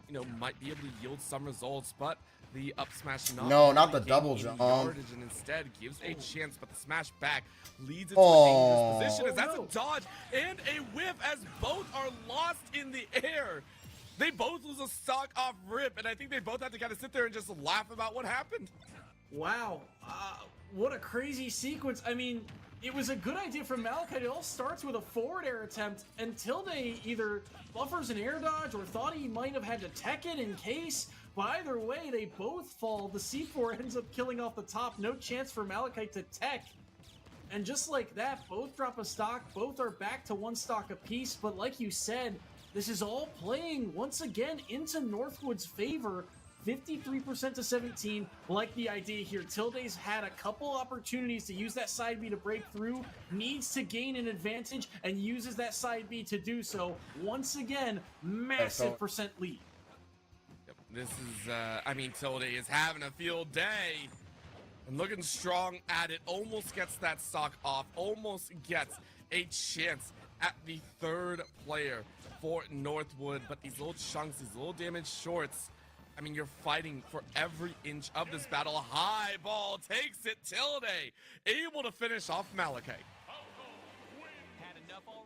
you know, might be able to yield some results, but the up smash not the double jump, jump. and instead gives a chance, but the smash back leads it to a dangerous position as that's a dodge and a whiff as both are lost in the air. They both lose a stock off rip, and I think they both have to kind of sit there and just laugh about what happened. Wow, what a crazy sequence. I mean, it was a good idea from Malachite. It all starts with a forward air attempt, and Tilde either buffers an air dodge or thought he might have had to tech it in case. But either way, they both fall. The C4 ends up killing off the top. No chance for Malachite to tech. And just like that, both drop a stock. Both are back to 1 stock apiece. But like you said, this is all playing once again into Northwood's favor. 53% to 17. Like the idea here. Tilde's had a couple opportunities to use that side B to break through. Needs to gain an advantage and uses that side B to do so. Once again, massive percent lead. This is, I mean, Tilde is having a field day and looking strong at it. Almost gets that stock off. Almost gets a chance at the 3rd player for Northwood. But these little chunks, these little damage shorts, I mean, you're fighting for every inch of this battle. High ball takes it. Tilde able to finish off Malachite.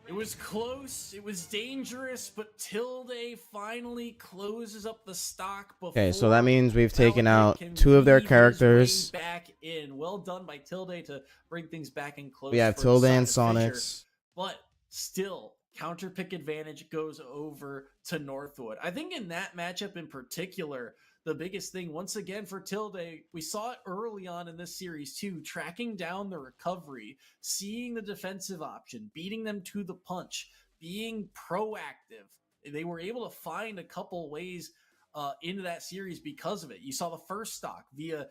It was close, it was dangerous, but Tilde finally closes up the stock before. Okay, so that means we've taken Malachite out can 2 of their weave his characters. way back in. Well done by Tilde to bring things back in close. We have for Tilde the and side of Fisher. Sonix. But still, counter pick advantage goes over to Northwood. I think in that matchup in particular, the biggest thing, once again, for Tilde, we saw it early on in this series too, tracking down the recovery, seeing the defensive option, beating them to the punch, being proactive. They were able to find a couple ways into that series because of it. You saw the first stock via,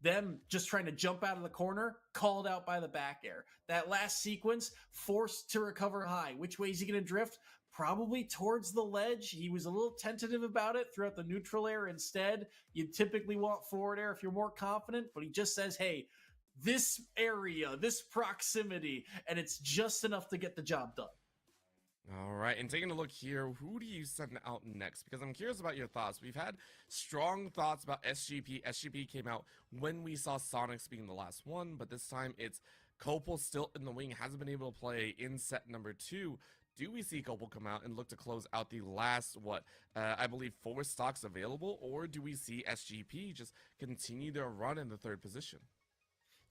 them just trying to jump out of the corner, called out by the back air. That last sequence, forced to recover high. Which way is he going to drift? Probably towards the ledge. He was a little tentative about it throughout the neutral air instead. You'd typically want forward air if you're more confident, but he just says, hey, this area, this proximity, and it's just enough to get the job done. All right, and taking a look here, who do you send out next? Because I'm curious about your thoughts. We've had strong thoughts about SGP. SGP came out when we saw Sonix being the last one, but this time it's Copal still in the wing, hasn't been able to play in set number 2. Do we see Copal come out and look to close out the last, I believe 4 stocks available? Or do we see SGP just continue their run in the 3rd position?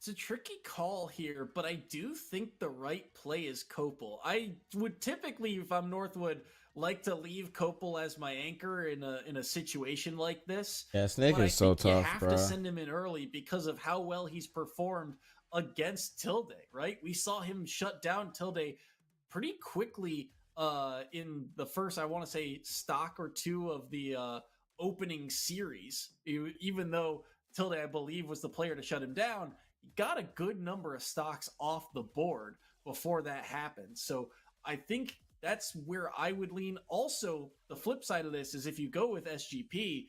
It's a tricky call here, but I do think the right play is Copal. I would typically, if I'm Northwood, like to leave Copal as my anchor in a situation like this. Yeah, Snake But I is so think you tough, have bro. to send him in early because of how well he's performed against Tilde, right? We saw him shut down Tilde pretty quickly in the first, I want to say, stock or two of the opening series. Even though Tilde, I believe, was the player to shut him down, he got a good number of stocks off the board before that happened. So I think that's where I would lean. Also, the flip side of this is if you go with SGP,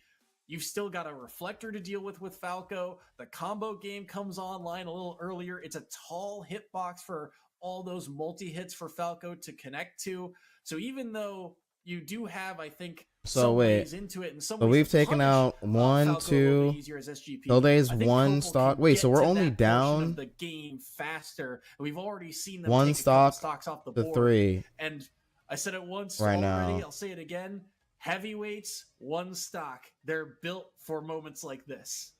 you've still got a reflector to deal with Falco. The combo game comes online a little earlier. It's a tall hitbox for all those multi-hits for Falco to connect to. So even though you do have, I think, So some wait, ways into it and some so ways we've to taken punish, out one, Falco a little bit two. easier as SGP. Tilde's I think one Copal stock. can Wait, get so we're to only that portion down of the game faster. We've already seen them one take a couple stock stocks off the to board. 3 And I said it once right already. now. I'll say it again. Heavyweights, one stock. They're built for moments like this.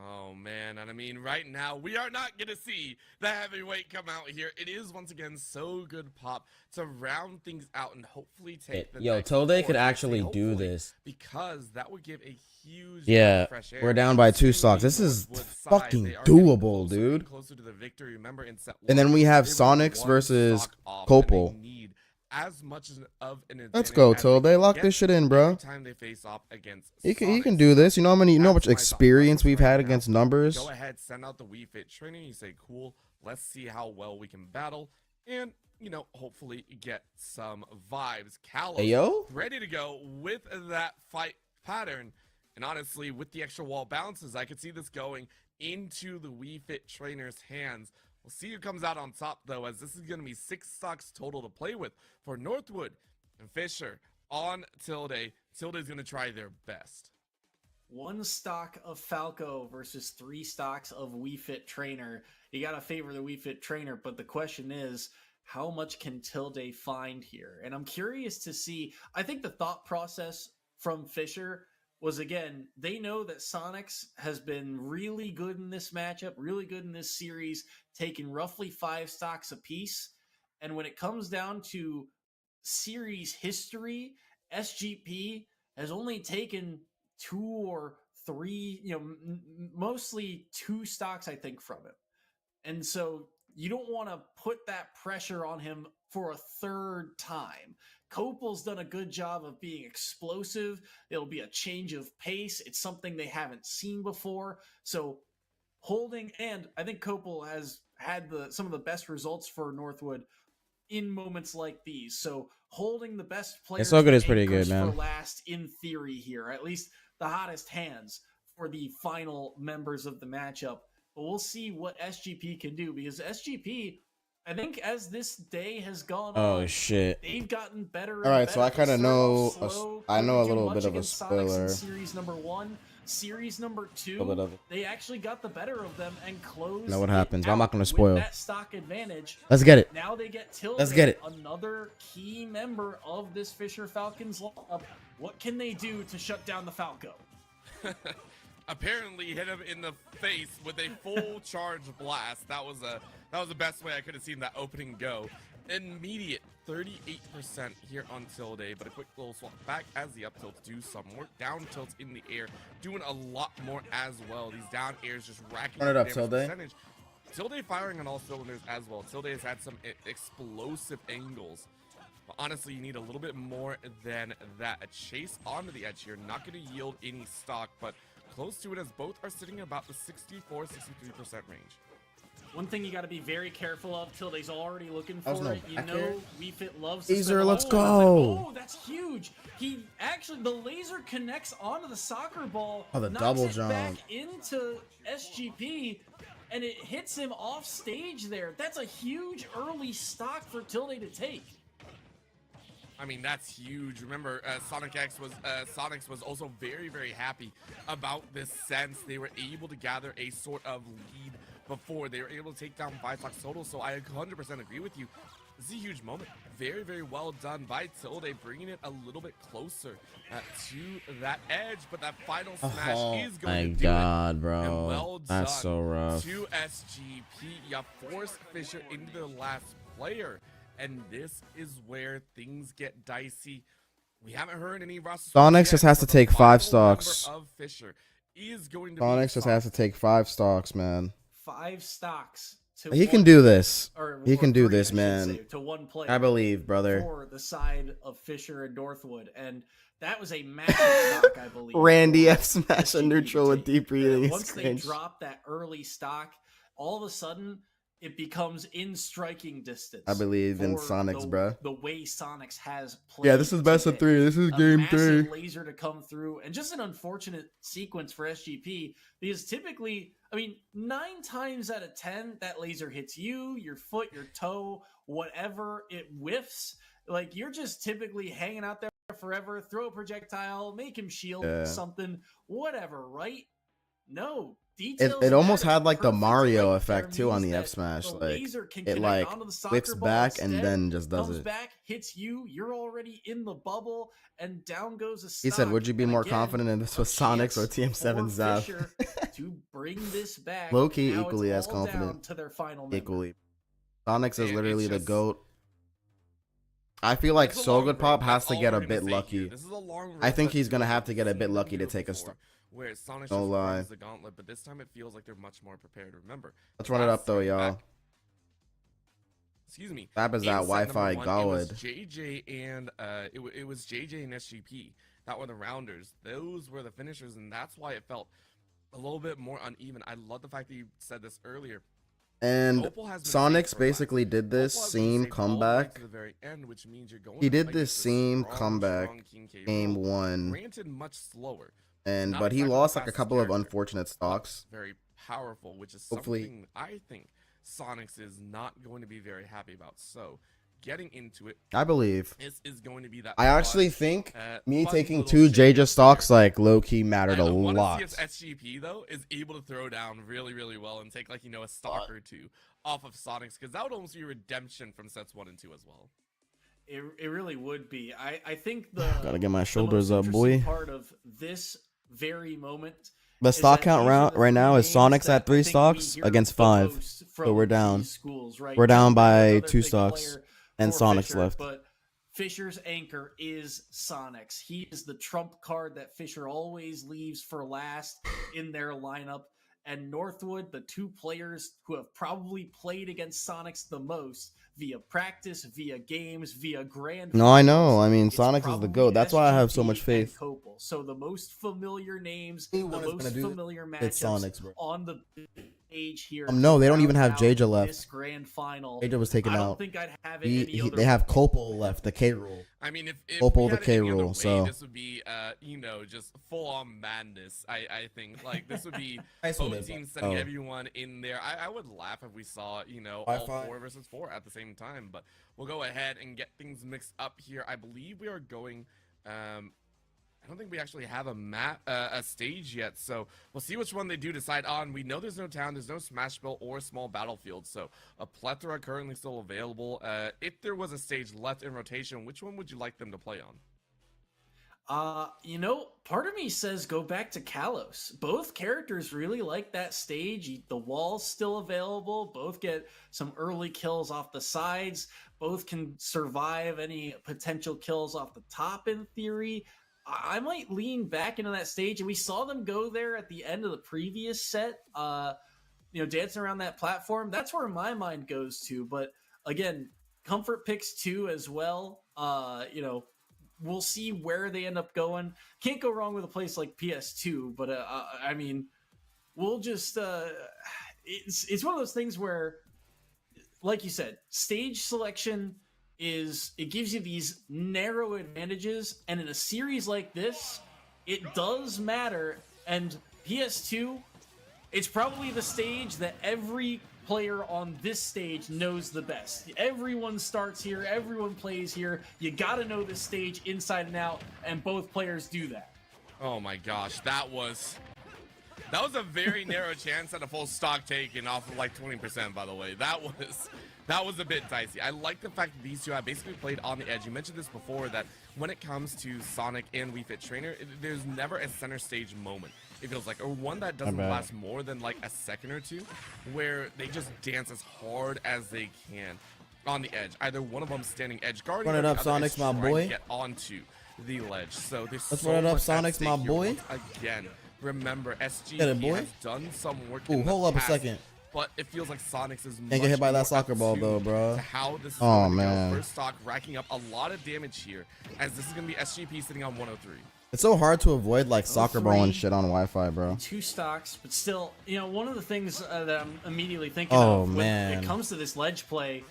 Oh man, and I mean right now we are not gonna see the heavyweight come out here. It is once again SoGoodPop to round things out and hopefully take the Yo, next Tilde four. could I say actually do hopefully, this. because that would give a huge Yeah, fresh air we're down by 2 to stocks. the This is Northwood side. fucking They are getting doable, closer and dude. closer to the victory. Remember in set And then one, we have they were Sonix one versus stock off, and they Copal. need as much of an Let's advantage go, as they Tilde. can Lock get this shit in, every bro. time they face off against He can Sonix. do this. You know how much That's my thought experience process we've right had now. against numbers. Go ahead, send out the Wii Fit training. You say, cool, let's see how well we can battle. And, you know, hopefully get some vibes. Kalos, Hey, yo. ready to go with that fight pattern. And honestly, with the extra wall bounces, I could see this going into the Wii Fit trainer's hands. We'll see who comes out on top, though, as this is going to be 6 stocks total to play with for Northwood and Fisher on Tilde. Tilde is going to try their best. 1 stock of Falco versus 3 stocks of Wii Fit Trainer. You got to favor the Wii Fit Trainer, but the question is, how much can Tilde find here? And I'm curious to see, I think the thought process from Fisher was, again, they know that Sonix has been really good in this matchup, really good in this series, taking roughly 5 stocks apiece. And when it comes down to series history, SGP has only taken 2 or 3, mostly 2 stocks, I think, from him. And so you don't want to put that pressure on him for a 3rd time. Copal's done a good job of being explosive. It'll be a change of pace. It's something they haven't seen before. So holding, and I think Copal has had some of the best results for Northwood in moments like these. So holding the best players So Good is and pretty good, anchors man. for last in theory here, at least the hottest hands for the final members of the matchup. But we'll see what SGP can do, because SGP, I think as this day has gone Oh on, shit. they've gotten better. All right, so I kind of know. I know a Couldn't do little much bit of a against Sonix in spoiler. Series number 1, series number A 2, little bit of it. they actually got the better of them and closed. Know what it happens, but I'm not out gonna with spoil. that stock advantage. Let's get it. Now they get Tilde, Let's get it. another key member of this Fisher Falcons lineup. What can they do to shut down the Falco? Apparently hit him in the face with a full charge blast. That was the best way I could have seen that opening go. Immediate 38% here on Tilde, but a quick little swap back as the up tilts do some work. Down tilts in the air, doing a lot more as well. These down airs just racking Turn it up, damage Tilde. percentage. Tilde firing on all cylinders as well. Tilde has had some explosive angles. But honestly, you need a little bit more than that. A chase onto the edge here, not going to yield any stock, but close to it, as both are sitting about the 64-63% range. One thing you got to be very careful of. Tilde's already looking That was for no it. You back know, air. Wii Fit loves to Laser, spin. let's Oh, go. oh, that's huge. He actually, the laser connects onto the soccer ball. Oh, the knocks double it jump. back into SGP, and it hits him off stage there. That's a huge early stock for Tilde to take. I mean, that's huge. Remember, Sonix was also very, very happy about this sense. They were able to gather a sort of lead before. They were able to take down 5 stocks total, so I 100% agree with you. This is a huge moment. Very, very well done by Tilde, bringing it a little bit closer to that edge. But that final smash is going to do it. bro. And well That's done so rough. to SGP. You force Fisher into the last player. And this is where things get dicey. We haven't heard any roster Sonix just has to but the take 5 final stocks. member of Fisher is going to Sonix just has to take 5 stocks, man. 5 stocks. To He can one- do this. or He can do 3, this, I should man. say, to one player. I believe, brother. For the side of Fisher and Northwood, and that was a massive stock, I believe. Randy for F smash a SGP neutral to with take. deep breathing. is Once they cringe. drop that early stock, all of a sudden it becomes in striking distance. I believe in for Sonix, bruh. The way Sonix has played. Yeah, this is best of today. 3. This is A game massive 3. laser to come through, and just an unfortunate sequence for SGP because typically, I mean, 9 times out of 10, that laser hits you, your foot, your toe, whatever, it whiffs. Like, you're just typically hanging out there forever, throw a projectile, make him shield something, whatever, right? No. Details It almost matter. had like the Perfect Mario right effect there too on means the F that smash. the Like laser can it connect like onto the soccer flips ball back and instead, then just does comes it. back, hits you, you're already in the bubble, and down goes a stock. He said, "Would you be And more again, confident in this a with Sonix or chance TM7 for Zap?" Fisher to bring this back. Low key, Now it's equally as all confident. down to their final member. Equally, Sonix is And literally it's the just- goat. I feel like It's a long SoGoodPop road. has That's to all get a we're gonna bit say lucky. here. This is a long road I think that he's gonna we've have to get a seen bit them lucky to do take a before, stock. Where Sonix No just lie. runs the gauntlet, but this time it feels like they're much more prepared. Remember, Let's run it up though, last y'all. back- Excuse me. Fab is that in set number Wi-Fi 1, god. It was JJ and it was JJ and SGP that were the rounders. Those were the finishers, and that's why it felt a little bit more uneven. I love the fact that you said this earlier. And Copal has been saved Sonix for last. basically did this Copal has been same saved all the way comeback. to the very end, which means you're going He up did this against a same strong, comeback strong King K. game Rool. 1, Granted, much slower. and Not but he exactly the lost like a fastest couple of character, unfortunate but stocks. very powerful, which is Hopefully- something I think Sonix is not going to be very happy about. So, getting into it, I believe. this is going to be that. I actually fun, think me fun taking little 2 shake JJ up stocks here. like low key mattered a I wanna lot. see if SGP though is able to throw down really, really well and take like a stock or 2 off of Sonix, because that would almost be redemption from sets 1 and 2 as well. It really would be. I think Gotta get my the shoulders most up, boy. interesting part of this very moment. The is stock that count these are the right now three is names Sonix that at I 3 think we stocks hear against the 5. most So from we're down. these schools, right? We're down Tilde, by another 2 big stocks. player And for Sonix Fisher, left. But Fisher's anchor is Sonix. He is the trump card that Fisher always leaves for last in their lineup. And Northwood, the 2 players who have probably played against Sonix the most via practice, via games, via grand. No, I know. finals, I mean, it's Sonix is the probably GOAT. That's why I have so much SGP faith. and Copal. So the most familiar names, Anyone the is gonna most do it, familiar it's matchups Sonix, bro. on the stage here. No, they don't even have round out Jeja left. This grand final. JJ was taken I don't out. think I'd have it any other They have way. Copal left, the K rule. I mean, if Opal we the had it K any other rule, way, so- this would be, just full on madness. I think like this would be Nice both one, teams sending oh. everyone in there. I would laugh if we saw all Wi-Fi. 4 versus 4 at the same time. But we'll go ahead and get things mixed up here. I believe we are going. I don't think we actually have a stage yet, so we'll see which one they do decide on. We know there's no town, there's no Smash Bill or small battlefield, so a plethora currently still available. If there was a stage left in rotation, which one would you like them to play on? Part of me says go back to Kalos. Both characters really like that stage. The wall's still available. Both get some early kills off the sides. Both can survive any potential kills off the top in theory. I might lean back into that stage, and we saw them go there at the end of the previous set. Dancing around that platform. That's where my mind goes to. But again, comfort picks 2 as well. We'll see where they end up going. Can't go wrong with a place like PS2, but we'll just it's one of those things where, like you said, stage selection it gives you these narrow advantages, and in a series like this, it does matter. And PS2, it's probably the stage that every player on this stage knows the best. Everyone starts here, everyone plays here. You gotta know this stage inside and out, and both players do that. Oh my gosh, that was a very narrow chance at a full stock taken off of like 20%, by the way. That was That was a bit dicey. I like the fact that these two have basically played on the edge. You mentioned this before, that when it comes to Sonic and Wii Fit Trainer, there's never a center stage moment, it feels like, or one that doesn't last more than like a second or two, where they just dance as hard as they can on the edge. Either one of them standing edge guarding, Run it or up, the other Sonix, is my trying boy. to get onto the ledge. So there's Let's so run it up, much at Sonix, stake my here. boy. Once again, remember, SGP Get it, boy. has done some work. Ooh, in the hold up a past, second. but it feels like Sonix is Can't get hit by that soccer ball though, bro. to how this is Oh, going to man. go. First stock racking up a lot of damage here, as this is going to be SGP sitting on 103. It's so hard to avoid like soccer ball and 3. shit on Wi-Fi, bro. 2 stocks, but still, you know, one of the things that I'm immediately thinking Oh, of when man. it comes to this ledge play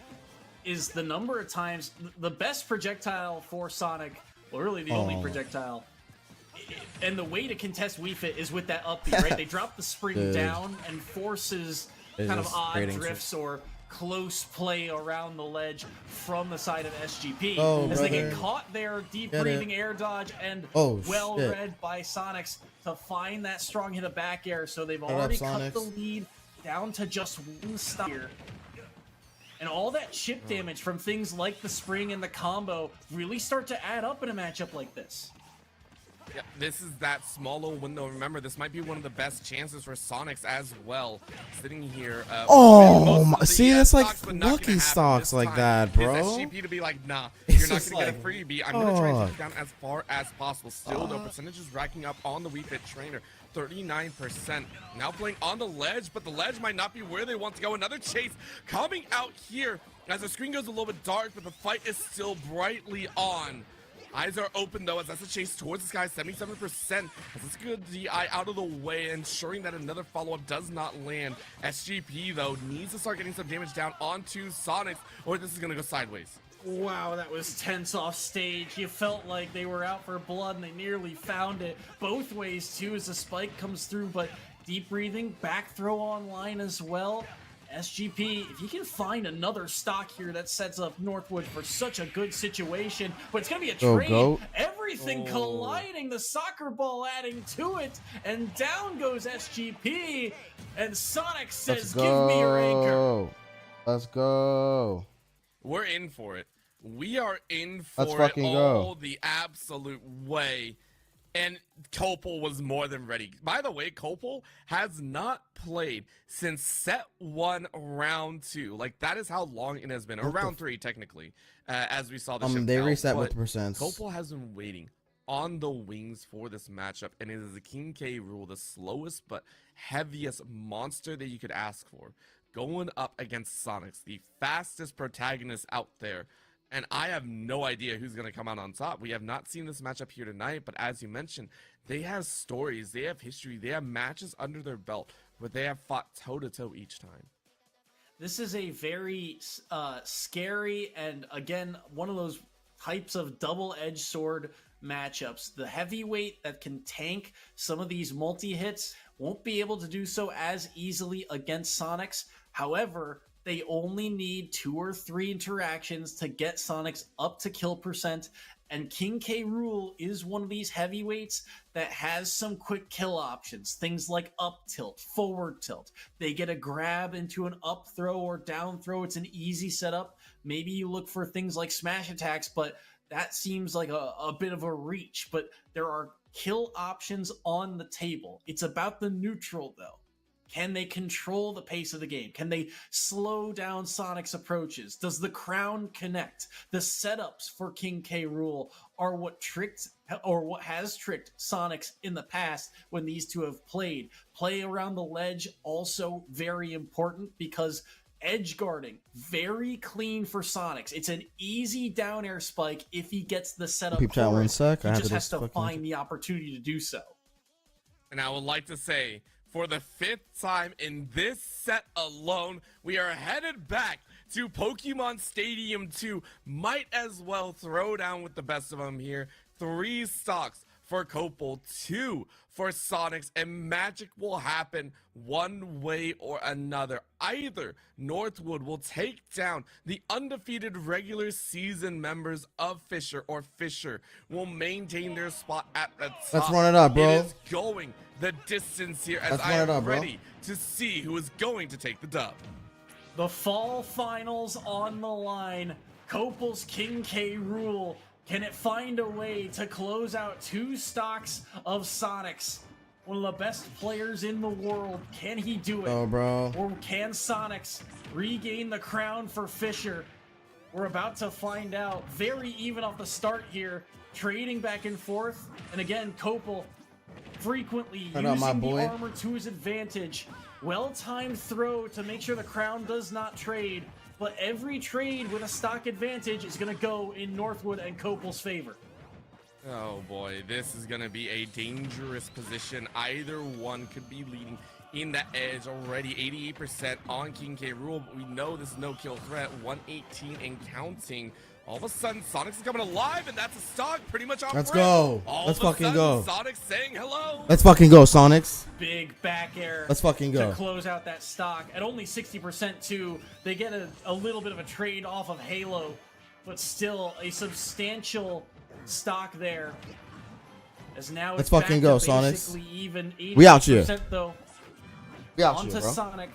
is the number of times the best projectile for Sonic, well, really the only Oh. projectile, and the way to contest Wii Fit is with that up B, right? They drop the spring Dude. down and forces It's kind of just odd creating drifts or close play around the ledge from the side of SGP. Oh, as they get brother. caught there, deep Get it. breathing air dodge, and Oh, well shit. read by Sonix to find that strong hit of back air. So they've up, already cut Sonix. the lead down to just 1 stock here. And all that chip damage from things like the spring and the combo really start to add up in a matchup like this. Yeah, this is that small little window. Remember, this might be one of the best chances for Sonix as well. Sitting here. Oh, with most my- of the, see, that's like stocks, but not gonna lucky happen stocks this like time, that, is bro. SGP to be like, nah, It's you're not just gonna get a like, freebie. I'm gonna try and fuck. take down as far as possible. Still, though, percentage is racking up on the Wii Fit Trainer. 39%. Now playing on the ledge, but the ledge might not be where they want to go. Another chase coming out here as the screen goes a little bit dark, but the fight is still brightly on. Eyes are open though, as that's a chase towards the sky, 77%. As it's good DI out of the way, ensuring that another follow-up does not land. SGP though needs to start getting some damage down onto Sonix, or this is gonna go sideways. Wow, that was tense off stage. You felt like they were out for blood and they nearly found it. Both ways too as the spike comes through, but deep breathing, back throw online as well. SGP, if you can find another stock here, that sets up Northwood for such a good situation. But it's going to be a Go, trade. goat. Everything colliding, the soccer ball adding to it. And down goes SGP. And Sonic Let's says, give me your anchor. go. Let's go. We're in for it. We are in Let's for it fucking all go. the absolute way. And Copal was more than ready. By the way, Copal has not played since set 1, round 2. Like, that is how long it has been. Or round 3, technically, as we saw the shift They out. reset But with the percents. Copal has been waiting on the wings for this matchup, and it is the King K rule, the slowest but heaviest monster that you could ask for, going up against Sonix, the fastest protagonist out there. And I have no idea who's going to come out on top. We have not seen this matchup here tonight, but as you mentioned, they have stories, they have history, they have matches under their belt where they have fought toe-to-toe each time. This is a very scary and, again, one of those types of double-edged sword matchups. The heavyweight that can tank some of these multi-hits won't be able to do so as easily against Sonix. However, they only need 2 or 3 interactions to get Sonix up to kill percent. And King K. Rool is one of these heavyweights that has some quick kill options. Things like up tilt, forward tilt. They get a grab into an up throw or down throw. It's an easy setup. Maybe you look for things like smash attacks, but that seems like a bit of a reach. But there are kill options on the table. It's about the neutral, though. Can they control the pace of the game? Can they slow down Sonic's approaches? Does the crown connect? The setups for King K. Rool are what tricked, or what has tricked Sonix in the past when these two have played. Play around the ledge, also very important, because edge guarding, very clean for Sonix. It's an easy down air spike if he gets the setup Peep chat for 1 it. sec. He I have just to has just to fucking- find the opportunity to do so. And I would like to say, for the 5th time in this set alone, we are headed back to Pokemon Stadium 2. Might as well throw down with the best of them here. 3 stocks for Copal, 2 for Sonix, and magic will happen one way or another. Either Northwood will take down the undefeated regular season members of Fisher, or Fisher will maintain their spot at the top. Let's run it up, bro. It is going the distance here, as Let's I run am it up, bro. ready to see who is going to take the dub. The fall finals on the line. Copal's King K rule. Can it find a way to close out 2 stocks of Sonix? One of the best players in the world. Can he do it? Oh, bro. Or can Sonix regain the crown for Fisher? We're about to find out. Very even off the start here. Trading back and forth. And again, Copal frequently Hold on, my using the boy. armor to his advantage. Well-timed throw to make sure the crown does not trade. But every trade with a stock advantage is going to go in Northwood and Copal's favor. Oh boy, this is gonna be a dangerous position. Either one could be leading in that edge already. 88% on King K rule, but we know this is no kill threat. 118 and counting. All of a sudden, Sonix is coming alive, and that's a stock pretty much off. Let's go. All Let's of a fucking sudden, go. Sonix saying hello. Let's fucking go, Sonix. Big back air. Let's fucking go. To close out that stock. At only 60% too, they get a little bit of a trade off of Halo, but still a substantial stock there. As now Let's it's back fucking to go, Sonix. basically even. We out here. 80% though. We out Onto here, bro. Sonic.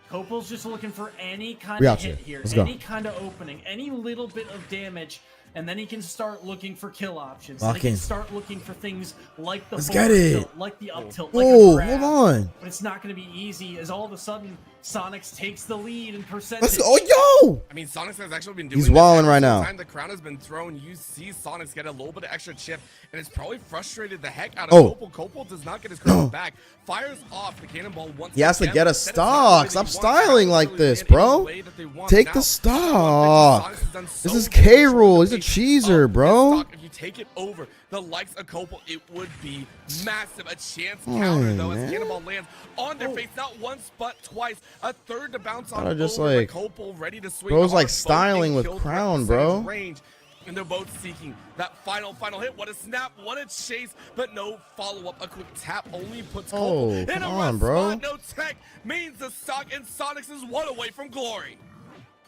Copal's just looking for any kind We of out hit here. here, Let's go. any kind of opening, any little bit of damage, and then he can start looking for kill options. Then he Fucking- can start looking for things like the Let's forward get it. tilt, like the up tilt, like Oh, a grab. hold on. But it's not going to be easy as all of a sudden Sonix takes the lead in percentage. Let's go. Oh, yo. I mean, Sonix has actually been doing He's this wilding every right single now. time the crown has been thrown, you see Sonix get a little bit of extra chip, and it's probably frustrated the heck out of Oh. Copal. Copal does not get his crown back. Fires off the cannonball once He has to again. get a That is not the stock. way Stop that he wants styling to like really this, land in bro. the way that they want. Take Now, the I stock. don't think Sonix has done This so is good K controlling rule. the He's a pace cheeser, of this bro. stock. If you take it over the likes of Copal, it would be massive. A chance counter, though, as man. cannonball lands on their face, not once but twice. A third to bounce on Gotta just, over, like- but Copal ready to swing Bro's, the like, hard, both styling in with kill threat Crown, bro. percentage range. And they're both seeking that final hit. What a snap, what a chase, but no follow-up. A quick tap only puts Copal Oh, in a come rough on, bro. spot. No tech means the stock, and Sonix is one away from glory.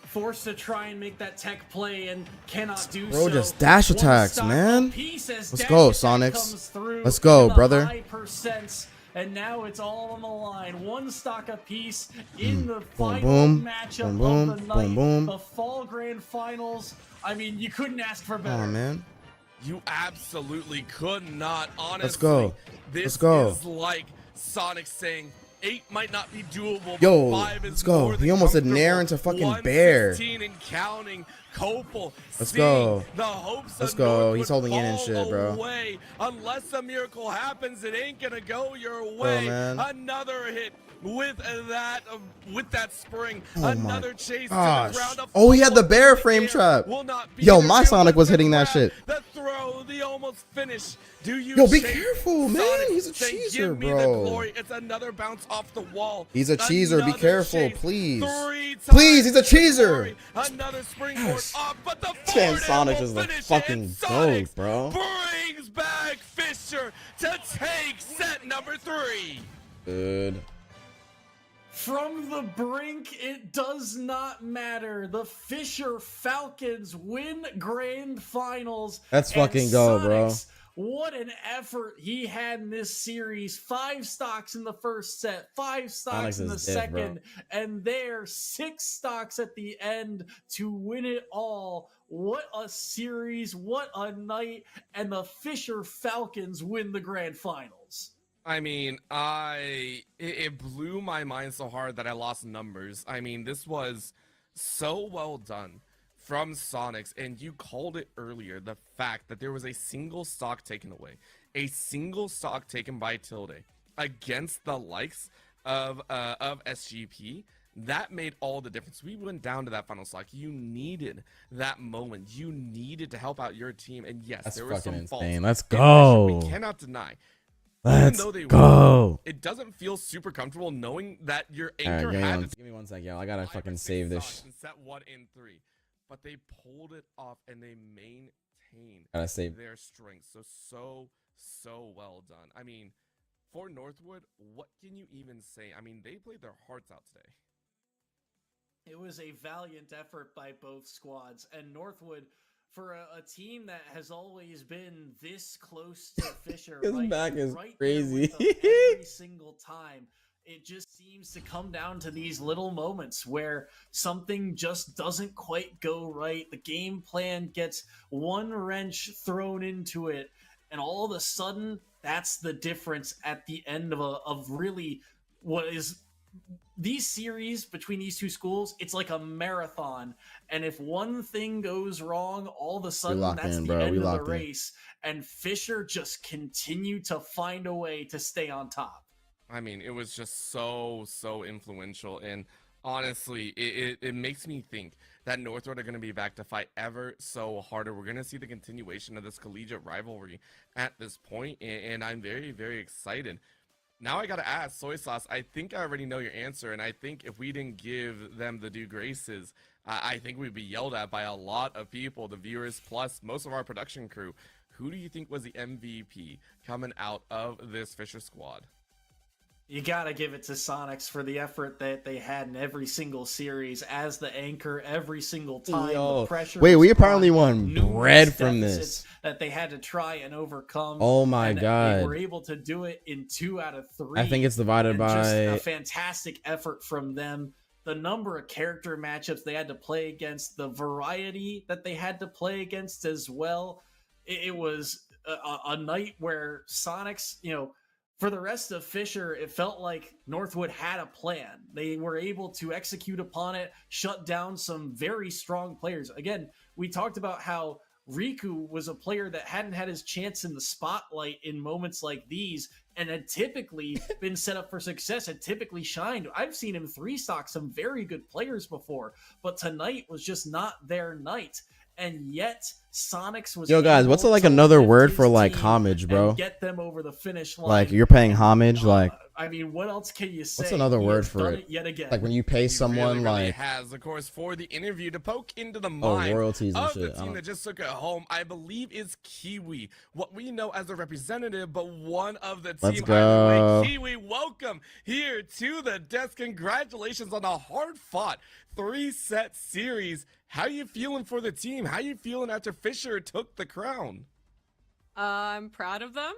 Forced to try and make that tech play and cannot do Bro, so. just dash One attacks, stock man. apiece as Let's dash go, attack Sonix. comes through Let's go, in the brother. high percents, and now it's all on the line. One stock apiece in the final boom, matchup boom, of the boom, night. boom. The fall grand finals. I mean, you couldn't ask for better. Oh, man. You absolutely could not, honestly. Let's go. This Let's go. is like Sonix saying 8 might not be doable, Yo, but 5 is let's go. more than He almost did comfortable. Nair into fucking bear. 116 and counting. Copal Let's seeing go. The hopes Let's of go. Northwood He's holding in and fall shit, bro. away. Unless a miracle happens, it ain't gonna go your way. man. Another hit with that spring. Oh my Another chase gosh. to the ground. A Oh, he had the follow-up bear in the frame air trap. will not be Yo, there. my It Sonic was the hitting that grab, shit. The throw, the almost finish. Do you Yo, be chase careful, man. Sonic? He's a Say, cheeser, give me bro. the glory. It's another bounce off the wall. He's a cheeser. Be Another careful, chase. please. 3 times Please, he's a for the cheeser. glory. Another springboard Yes. up, but the Man, forward Sonix elbow is the finish, fucking and Sonix goat, bro. brings back Fisher to take set number 3. Good. From the brink, it does not matter. The Fisher Falcons win grand finals. Let's and fucking go, bro. Sonix, what an effort he had in this series. 5 stocks in the first set, 5 stocks Sonix in the is dead, bro. second, and there 6 stocks at the end to win it all. What a series, what a night, and the Fisher Falcons win the grand finals. I mean, it blew my mind so hard that I lost numbers. I mean, this was so well done from Sonix, and you called it earlier, the fact that there was a single stock taken away, a single stock taken by Tilde against the likes of SGP. That made all the difference. We went down to that final stock. You needed that moment. You needed to help out your team, and yes, That's there was some fucking faults. insane. Let's Intermission, go. We cannot deny. Let's Even though they go. won, it doesn't feel super comfortable knowing that your All right, anchor give had me one second, y'all. I gotta 5 or fucking 6 save this. stocks in set 1 and 3, but they pulled it off and they maintained Gotta save. their strength. So well done. I mean, for Northwood, what can you even say? I mean, they played their hearts out today. It was a valiant effort by both squads, and Northwood, for a team that has always been this close to Fisher, His back is there crazy. with them every single time. It just seems to come down to these little moments where something just doesn't quite go right. The game plan gets one wrench thrown into it, and all of a sudden, that's the difference at the end of really what is these series between these two schools. It's like a marathon, and if one thing goes wrong, all of a sudden that's the end of the race, and Fisher just continued to find a way to stay on top. I mean, it was just so influential, and honestly, it makes me think that Northwood are going to be back to fight ever so harder. We're going to see the continuation of this collegiate rivalry at this point, and I'm very excited. Now I got to ask, Soy Sauce, I think I already know your answer, and I think if we didn't give them the due graces, I think we'd be yelled at by a lot of people, the viewers, plus most of our production crew. Who do you think was the MVP coming out of this Fisher squad? You gotta give it to Sonix for the effort that they had in every single series as the anchor every single time. Yo. The pressure. Wait, we was apparently on, won bread from deficits this. that they had to try and overcome. Oh my and God. They were able to do it in 2 out of 3. I think it's divided by just a fantastic effort from them. The number of character matchups they had to play against, the variety that they had to play against as well. It was a night where Sonix, for the rest of Fisher, it felt like Northwood had a plan. They were able to execute upon it, shut down some very strong players. Again, we talked about how Riku was a player that hadn't had his chance in the spotlight in moments like these and had typically been set up for success, had typically shined. I've seen him 3-stock some very good players before, but tonight was just not their night. And yet Sonix was. Yo, guys, what's like another word for like homage, bro? Get them over the finish line. Like you're paying homage, like. I mean, what else can you say? What's another He word has for done it? Yet again. Like when you pay someone, really like has, of course, for the interview to poke into the mind royalties and of shit. the team that just took it home, I believe is Kiwi, what we know as a representative, but one of the team. Let's go. Kiwi, welcome here to the desk. Congratulations on a hard-fought 3-set series. How you feeling for the team? How you feeling after Fisher took the crown? I'm proud of them.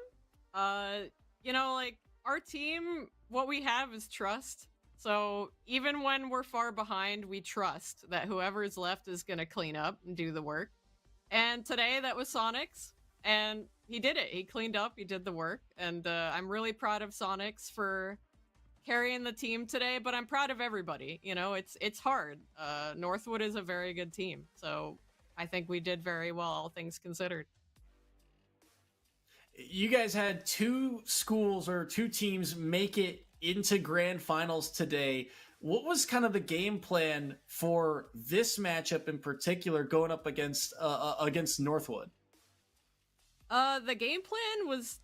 Our team, what we have is trust. So even when we're far behind, we trust that whoever is left is going to clean up and do the work. And today that was Sonix, and he did it. He cleaned up, he did the work, and I'm really proud of Sonix for carrying the team today, but I'm proud of everybody. It's hard. Northwood is a very good team, so I think we did very well, all things considered. You guys had 2 schools or 2 teams make it into grand finals today. What was kind of the game plan for this matchup in particular going up against Northwood? The game plan was,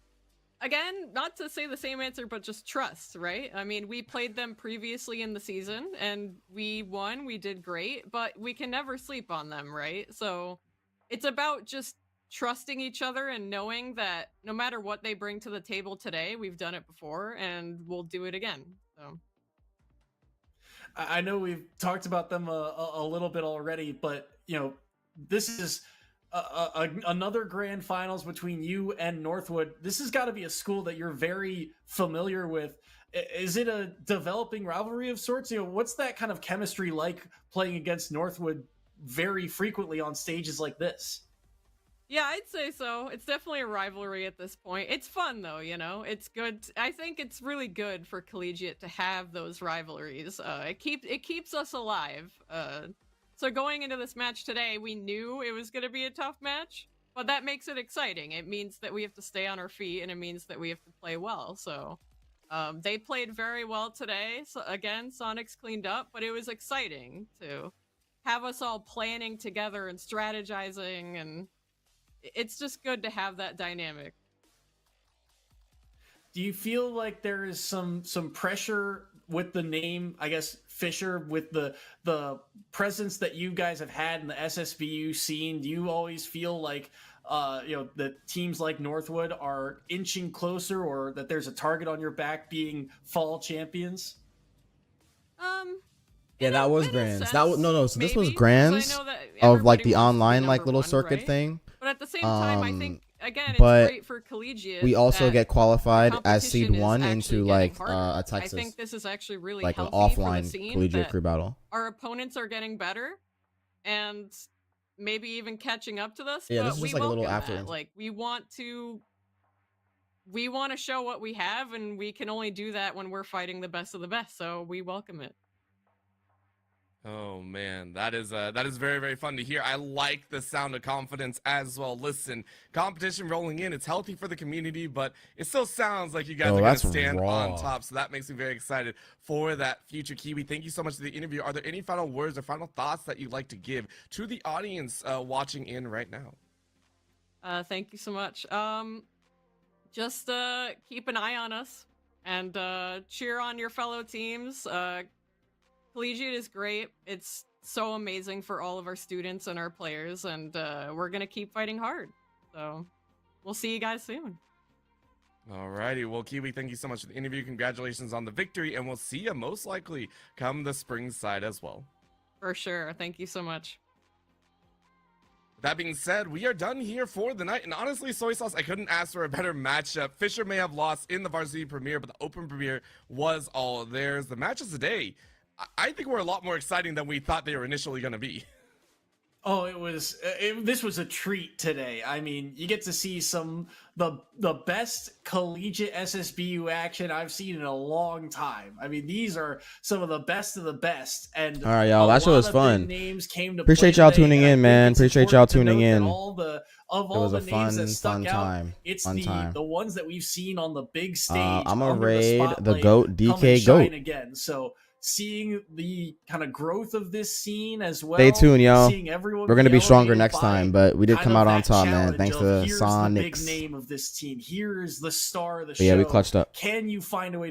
again, not to say the same answer, but just trust, right? I mean, we played them previously in the season and we won, we did great, but we can never sleep on them, right? So it's about just trusting each other and knowing that no matter what they bring to the table today, we've done it before and we'll do it again. So I know we've talked about them a little bit already, but this is another grand finals between you and Northwood. This has got to be a school that you're very familiar with. Is it a developing rivalry of sorts? What's that kind of chemistry like playing against Northwood very frequently on stages like this? Yeah, I'd say so. It's definitely a rivalry at this point. It's fun, though, It's good. I think it's really good for collegiate to have those rivalries. It keeps us alive. So going into this match today, we knew it was going to be a tough match, but that makes it exciting. It means that we have to stay on our feet, and it means that we have to play well. So they played very well today. So again, Sonix cleaned up, but it was exciting to have us all planning together and strategizing, and it's just good to have that dynamic. Do you feel like there is some pressure with the name, I guess, Fisher, with the presence that you guys have had in the SSVU scene? Do you always feel like that teams like Northwood are inching closer, or that there's a target on your back being fall champions? Yeah, that was Grands. That was no. So this was maybe, Grands of like the online like little circuit thing. But at the same time, I think again, it's but great for collegiate. we also that get qualified as seed competition is 1 actually into getting like harder. a I Texas, think this is actually really like an healthy for the offline scene collegiate that crew battle. our opponents are getting better and maybe even catching up to us. Yeah, but this is we just like a little welcome after. that. Like we want to show what we have, and we can only do that when we're fighting the best of the best. So we welcome it. Oh man, that is very, very fun to hear. I like the sound of confidence as well. Listen, competition rolling in, it's healthy for the community, but it still sounds like you guys are gonna stand on top. So that makes me very excited for that future. Kiwi, thank you so much for the interview. Are there any final words or final thoughts that you'd like to give to the audience watching in right now? Thank you so much. Just keep an eye on us and cheer on your fellow teams. Collegiate is great. It's so amazing for all of our students and our players, and we're gonna keep fighting hard. So we'll see you guys soon. Alrighty, well, Kiwi, thank you so much for the interview. Congratulations on the victory, and we'll see you most likely come the spring side as well. For sure. Thank you so much. That being said, we are done here for the night, and honestly, Soy Sauce, I couldn't ask for a better matchup. Fisher may have lost in the varsity premiere, but the open premiere was all theirs. The matches today, I think were a lot more exciting than we thought they were initially going to be. Oh, this was a treat today. I mean, you get to see the best collegiate SSBU action I've seen in a long time. I mean, these are some of the best of the best. And all right, y'all, that show was fun. Names came to appreciate y'all tuning in, man. Appreciate y'all tuning in. It was a fun time. It's fun time. The ones that we've seen on the big stage. I'm gonna raid the GOAT DK GOAT again. So seeing the kind of growth of this scene as well. Stay tuned, y'all. We're gonna be stronger elevated next by time, but we did come out on top, man. Thanks to here's the big Sonix. name of this team. Here's the star of the But show. yeah, we clutched up. Can you find a way